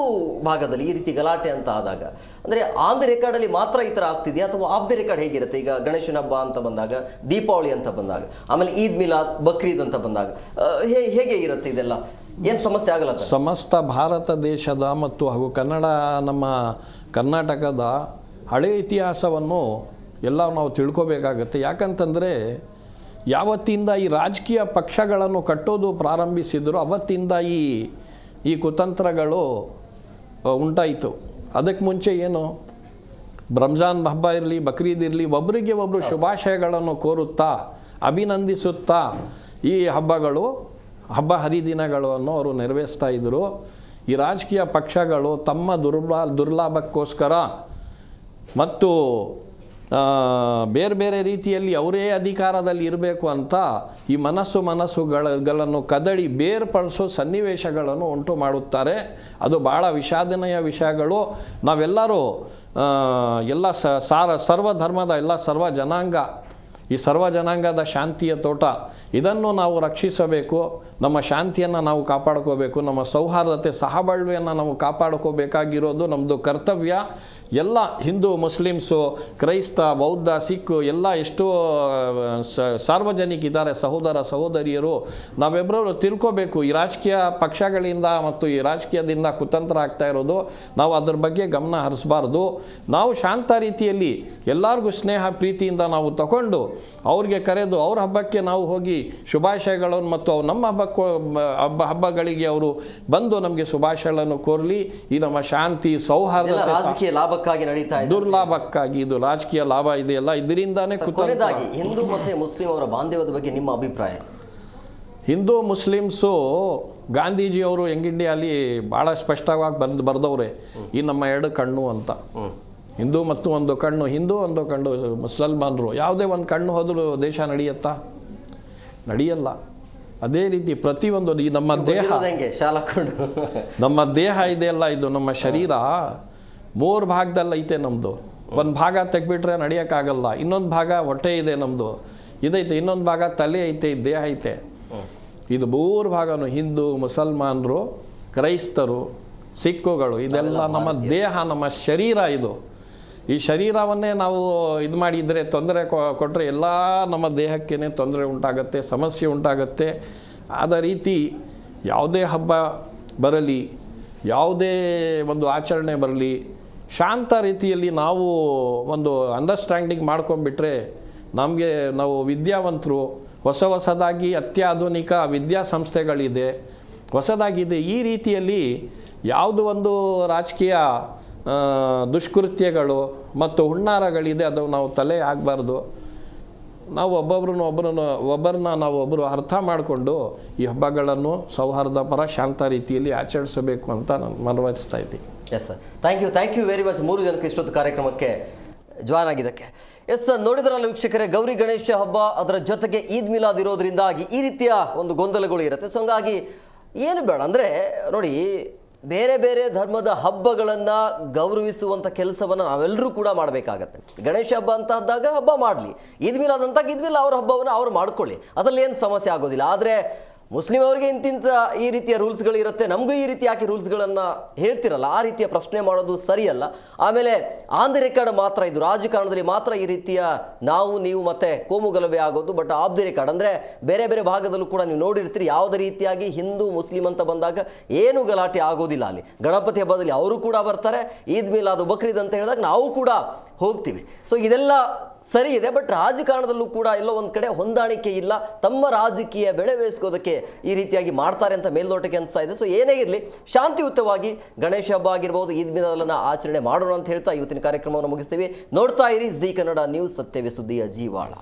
ಭಾಗದಲ್ಲಿ ಈ ರೀತಿ ಗಲಾಟೆ ಅಂತ ಆದಾಗ ಅಂದರೆ ಆನ್ ದಿ ರೆಕಾರ್ಡಲ್ಲಿ ಮಾತ್ರ ಈ ಥರ ಆಗ್ತಿದೆಯಾ ಅಥವಾ ಆಫ್ ದಿ ರೆಕಾರ್ಡ್ ಹೇಗಿರುತ್ತೆ? ಈಗ ಗಣೇಶನ ಹಬ್ಬ ಅಂತ ಬಂದಾಗ, ದೀಪಾವಳಿ ಅಂತ ಬಂದಾಗ, ಆಮೇಲೆ ಈದ್ ಮಿಲಾದ್, ಬಕ್ರೀದ್ ಅಂತ ಬಂದಾಗ ಹೇಗೆ ಇರುತ್ತೆ ಇದೆಲ್ಲ? ಏನು ಸಮಸ್ಯೆ ಆಗಲ್ಲ? ಸಮಸ್ತ ಭಾರತ ದೇಶದ ಮತ್ತು ಹಾಗೂ ನಮ್ಮ ಕರ್ನಾಟಕದ ಹಳೆ ಇತಿಹಾಸವನ್ನು ಎಲ್ಲ ನಾವು ತಿಳ್ಕೊಬೇಕಾಗತ್ತೆ. ಯಾಕಂತಂದರೆ ಯಾವತ್ತಿಂದ ಈ ರಾಜಕೀಯ ಪಕ್ಷಗಳನ್ನು ಕಟ್ಟೋದು ಪ್ರಾರಂಭಿಸಿದ್ರು ಅವತ್ತಿಂದ ಈ ಕುತಂತ್ರಗಳು ಉಂಟಾಯಿತು. ಅದಕ್ಕೆ ಮುಂಚೆ ಏನು, ರಂಜಾನ್ ಹಬ್ಬ ಇರಲಿ, ಬಕ್ರೀದ್ ಇರಲಿ, ಒಬ್ಬರಿಗೆ ಒಬ್ಬರು ಶುಭಾಶಯಗಳನ್ನು ಕೋರುತ್ತಾ ಅಭಿನಂದಿಸುತ್ತಾ ಈ ಹಬ್ಬ ಹರಿದಿನಗಳನ್ನು ಅವರು ನೆರವೇರಿಸ್ತಾ ಇದ್ದರು. ಈ ರಾಜಕೀಯ ಪಕ್ಷಗಳು ತಮ್ಮ ದುರ್ಲಾಭಕ್ಕೋಸ್ಕರ ಮತ್ತು ಬೇರೆ ಬೇರೆ ರೀತಿಯಲ್ಲಿ ಅವರೇ ಅಧಿಕಾರದಲ್ಲಿ ಇರಬೇಕು ಅಂತ ಈ ಮನಸ್ಸುಗಳನ್ನು ಕದಡಿ ಬೇರ್ಪಡಿಸೋ ಸನ್ನಿವೇಶಗಳನ್ನು ಉಂಟು ಮಾಡುತ್ತಾರೆ. ಅದು ಭಾಳ ವಿಷಾದನೀಯ ವಿಷಯಗಳು. ನಾವೆಲ್ಲರೂ ಸರ್ವಧರ್ಮದ ಸರ್ವ ಜನಾಂಗ, ಈ ಸರ್ವ ಜನಾಂಗದ ಶಾಂತಿಯ ತೋಟ, ಇದನ್ನು ನಾವು ರಕ್ಷಿಸಬೇಕು. ನಮ್ಮ ಶಾಂತಿಯನ್ನು ನಾವು ಕಾಪಾಡ್ಕೋಬೇಕು. ನಮ್ಮ ಸೌಹಾರ್ದತೆ ಸಹಬಾಳ್ವೆಯನ್ನು ನಾವು ಕಾಪಾಡ್ಕೋಬೇಕಾಗಿರೋದು ನಮ್ಮದು ಕರ್ತವ್ಯ. ಎಲ್ಲ ಹಿಂದೂ, ಮುಸ್ಲಿಮ್ಸು, ಕ್ರೈಸ್ತ, ಬೌದ್ಧ, ಸಿಖ್ ಎಲ್ಲ ಎಷ್ಟೋ ಸಾರ್ವಜನಿಕಿದ್ದಾರೆ, ಸಹೋದರ ಸಹೋದರಿಯರು. ನಾವೆಬ್ಬರು ತಿಳ್ಕೋಬೇಕು, ಈ ರಾಜಕೀಯ ಪಕ್ಷಗಳಿಂದ ಮತ್ತು ಈ ರಾಜಕೀಯದಿಂದ ಕುತಂತ್ರ ಆಗ್ತಾ ಇರೋದು. ನಾವು ಅದ್ರ ಬಗ್ಗೆ ಗಮನ ಹರಿಸಬಾರ್ದು. ನಾವು ಶಾಂತ ರೀತಿಯಲ್ಲಿ ಎಲ್ಲರಿಗೂ ಸ್ನೇಹ ಪ್ರೀತಿಯಿಂದ ನಾವು ತಗೊಂಡು ಅವ್ರಿಗೆ ಕರೆದು ಅವ್ರ ಹಬ್ಬಕ್ಕೆ ನಾವು ಹೋಗಿ ಶುಭಾಶಯಗಳನ್ನು ಮತ್ತು ನಮ್ಮ ಹಬ್ಬಗಳಿಗೆ ಅವರು ಬಂದು ನಮಗೆ ಶುಭಾಶಯಗಳನ್ನು ಕೋರಲಿ. ಈ ನಮ್ಮ ಶಾಂತಿ ಸೌಹಾರ್ದತೆ ರಾಜಕೀಯ ಲಾಭಕ್ಕಾಗಿ ನಡೀತಾ ಇದೆ, ದುರ್ಲಾಭಕ್ಕಾಗಿ ಇದು ರಾಜಕೀಯ ಲಾಭ ಇದೆಯಲ್ಲ, ಇದರಿಂದಾನೇ ಕೊನೆಯದಾಗಿ ಹಿಂದೂ ಮತ್ತು ಮುಸ್ಲಿಂ ಅವರ ಬಾಂಧವ್ಯದ ಬಗ್ಗೆ ನಿಮ್ಮ ಅಭಿಪ್ರಾಯ? ಹಿಂದೂ ಮುಸ್ಲಿಮ್ಸು ಗಾಂಧೀಜಿಯವರು ಯಂಗ್ ಇಂಡಿಯಾಲಿ ಭಾಳ ಸ್ಪಷ್ಟವಾಗಿ ಬರೆದವ್ರೆ, ಈ ನಮ್ಮ ಎರಡು ಕಣ್ಣು ಅಂತ. ಹಿಂದೂ ಮತ್ತು ಒಂದು ಕಣ್ಣು, ಹಿಂದೂ ಒಂದು ಕಣ್ಣು ಮುಸಲ್ಮಾನರು. ಯಾವುದೇ ಒಂದು ಕಣ್ಣು ಹೋದರೂ ದೇಶ ನಡೆಯುತ್ತಾ? ನಡೆಯಲ್ಲ. ಅದೇ ರೀತಿ ಪ್ರತಿಯೊಂದು ಈ ನಮ್ಮ ದೇಹ ಇದೆಯಲ್ಲ, ಇದು ನಮ್ಮ ಶರೀರ 3 ಭಾಗದಲ್ಲಿ ಐತೆ ನಮ್ಮದು. ಒಂದು ಭಾಗ ತೆಗ್ಬಿಟ್ರೆ ನಡೆಯೋಕ್ಕಾಗಲ್ಲ. ಇನ್ನೊಂದು ಭಾಗ ಹೊಟ್ಟೆ ಇದೆ ನಮ್ಮದು, ಇದೈತೆ. ಇನ್ನೊಂದು ಭಾಗ ತಲೆ ಐತೆ, ದೇಹ ಐತೆ. ಇದು 3 ಭಾಗನೂ ಹಿಂದೂ, ಮುಸಲ್ಮಾನರು, ಕ್ರೈಸ್ತರು, ಸಿಕ್ಕುಗಳು, ಇದೆಲ್ಲ ನಮ್ಮ ದೇಹ, ನಮ್ಮ ಶರೀರ. ಇದು ಈ ಶರೀರವನ್ನೇ ನಾವು ಇದು ಮಾಡಿದರೆ, ತೊಂದರೆ ಕೊಟ್ಟರೆ ಎಲ್ಲ ನಮ್ಮ ದೇಹಕ್ಕೇ ತೊಂದರೆ ಉಂಟಾಗುತ್ತೆ, ಸಮಸ್ಯೆ ಉಂಟಾಗುತ್ತೆ. ಆದ ರೀತಿ ಯಾವುದೇ ಹಬ್ಬ ಬರಲಿ, ಯಾವುದೇ ಒಂದು ಆಚರಣೆ ಬರಲಿ, ಶಾಂತ ರೀತಿಯಲ್ಲಿ ನಾವು ಒಂದು ಅಂಡರ್ಸ್ಟ್ಯಾಂಡಿಂಗ್ ಮಾಡ್ಕೊಂಡ್ಬಿಟ್ರೆ ನಾವು ವಿದ್ಯಾವಂತರು. ಹೊಸದಾಗಿ ಅತ್ಯಾಧುನಿಕ ವಿದ್ಯಾಸಂಸ್ಥೆಗಳಿದೆ, ಹೊಸದಾಗಿದೆ. ಈ ರೀತಿಯಲ್ಲಿ ಯಾವುದು ಒಂದು ರಾಜಕೀಯ ದುಷ್ಕೃತ್ಯಗಳು ಮತ್ತು ಹುನ್ನಾರಗಳಿದೆ, ಅದು ನಾವು ತಲೆ ಆಗಬಾರ್ದು. ನಾವು ಒಬ್ಬರನ್ನ ಅರ್ಥ ಮಾಡಿಕೊಂಡು ಈ ಹಬ್ಬಗಳನ್ನು ಸೌಹಾರ್ದಪರ ಶಾಂತ ರೀತಿಯಲ್ಲಿ ಆಚರಿಸಬೇಕು ಅಂತ ನಾನು ಮನವರಿಸ್ತಾ ಇದ್ದೀನಿ. Yes sir, thank you very much 3 ಜನಕ್ಕೆ ಇಷ್ಟೊತ್ತು ಕಾರ್ಯಕ್ರಮಕ್ಕೆ ಜಾಯ್ನ್ ಆಗಿದ್ದಕ್ಕೆ. ಎಸ್ ಸರ್, ನೋಡಿದ್ರಲ್ಲ ವೀಕ್ಷಕರೇ, ಗೌರಿ ಗಣೇಶ ಹಬ್ಬ ಅದರ ಜೊತೆಗೆ ಈದ್ ಮಿಲಾದ್ ಇರೋದ್ರಿಂದಾಗಿ ಈ ರೀತಿಯ ಒಂದು ಗೊಂದಲಗಳು ಇರುತ್ತೆ. ಸೊ ಹಂಗಾಗಿ ಏನು ಬೇಡ ಅಂದರೆ ನೋಡಿ, ಬೇರೆ ಬೇರೆ ಧರ್ಮದ ಹಬ್ಬಗಳನ್ನು ಗೌರವಿಸುವಂಥ ಕೆಲಸವನ್ನು ನಾವೆಲ್ಲರೂ ಕೂಡ ಮಾಡಬೇಕಾಗತ್ತೆ. ಗಣೇಶ ಹಬ್ಬ ಅಂತ ಆದಾಗ ಹಬ್ಬ ಮಾಡಲಿ, ಈದ್ ಮಿಲಾದ್ ಅಂತ ಈದ್ ಮಿಲಾದ್ ಅವ್ರ ಹಬ್ಬವನ್ನು ಅವ್ರು ಮಾಡ್ಕೊಳ್ಳಿ, ಅದರಲ್ಲಿ ಏನು ಸಮಸ್ಯೆ ಆಗೋದಿಲ್ಲ. ಆದರೆ ಮುಸ್ಲಿಂ ಅವರಿಗೆ ಇಂತಿಂಥ ಈ ರೀತಿಯ ರೂಲ್ಸ್ಗಳಿರುತ್ತೆ, ನಮಗೂ ಈ ರೀತಿ ಯಾಕೆ ರೂಲ್ಸ್ಗಳನ್ನು ಹೇಳ್ತಿರಲ್ಲ, ಆ ರೀತಿಯ ಪ್ರಶ್ನೆ ಮಾಡೋದು ಸರಿಯಲ್ಲ. ಆಮೇಲೆ ಆನ್ ದಿ ರೆಕಾರ್ಡ್ ಮಾತ್ರ ಇದು, ರಾಜಕಾರಣದಲ್ಲಿ ಮಾತ್ರ ಈ ರೀತಿಯ ನೀವು ಮತ್ತು ಕೋಮುಗಲಭೆ ಆಗೋದು. ಬಟ್ ಆಫ್ ದಿ ರೆಕಾರ್ಡ್ ಅಂದರೆ ಬೇರೆ ಬೇರೆ ಭಾಗದಲ್ಲೂ ಕೂಡ ನೀವು ನೋಡಿರ್ತೀರಿ, ಯಾವುದೇ ರೀತಿಯಾಗಿ ಹಿಂದೂ ಮುಸ್ಲಿಂ ಅಂತ ಬಂದಾಗ ಏನು ಗಲಾಟೆ ಆಗೋದಿಲ್ಲ. ಅಲ್ಲಿ ಗಣಪತಿ ಹಬ್ಬದಲ್ಲಿ ಅವರು ಕೂಡ ಬರ್ತಾರೆ, ಈದ್ ಮಿಲಾದ್, ಬಕ್ರೀದ್ ಅಂತ ಹೇಳಿದಾಗ ನಾವು ಕೂಡ ಹೋಗ್ತೀವಿ. ಸೊ ಇದೆಲ್ಲ ಸರಿ ಇದೆ, ಬಟ್ ರಾಜಕಾರಣದಲ್ಲೂ ಕೂಡ ಎಲ್ಲೋ ಒಂದು ಕಡೆ ಹೊಂದಾಣಿಕೆ ಇಲ್ಲ, ತಮ್ಮ ರಾಜಕೀಯ ಬೆಳೆ ಬೇಯಿಸ್ಕೋದಕ್ಕೆ ಈ ರೀತಿಯಾಗಿ ಮಾಡ್ತಾರೆ ಅಂತ ಮೇಲ್ನೋಟಕ್ಕೆ ಅನಿಸ್ತಾ ಇದೆ. ಸೊ ಏನೇ ಇರಲಿ, ಶಾಂತಿಯುತವಾಗಿ ಗಣೇಶ ಹಬ್ಬ ಆಗಿರ್ಬೋದು, ಈದ್ ಮಿಲಾದನ್ನ ಆಚರಣೆ ಮಾಡೋಣ ಅಂತ ಹೇಳ್ತಾ ಇವತ್ತಿನ ಕಾರ್ಯಕ್ರಮವನ್ನು ಮುಗಿಸ್ತೀವಿ. ನೋಡ್ತಾ ಇರಿ ಜೀ ಕನ್ನಡ ನ್ಯೂಸ್, ಸತ್ಯವೇ ಸುದ್ದಿಯ ಜೀವಾಳ.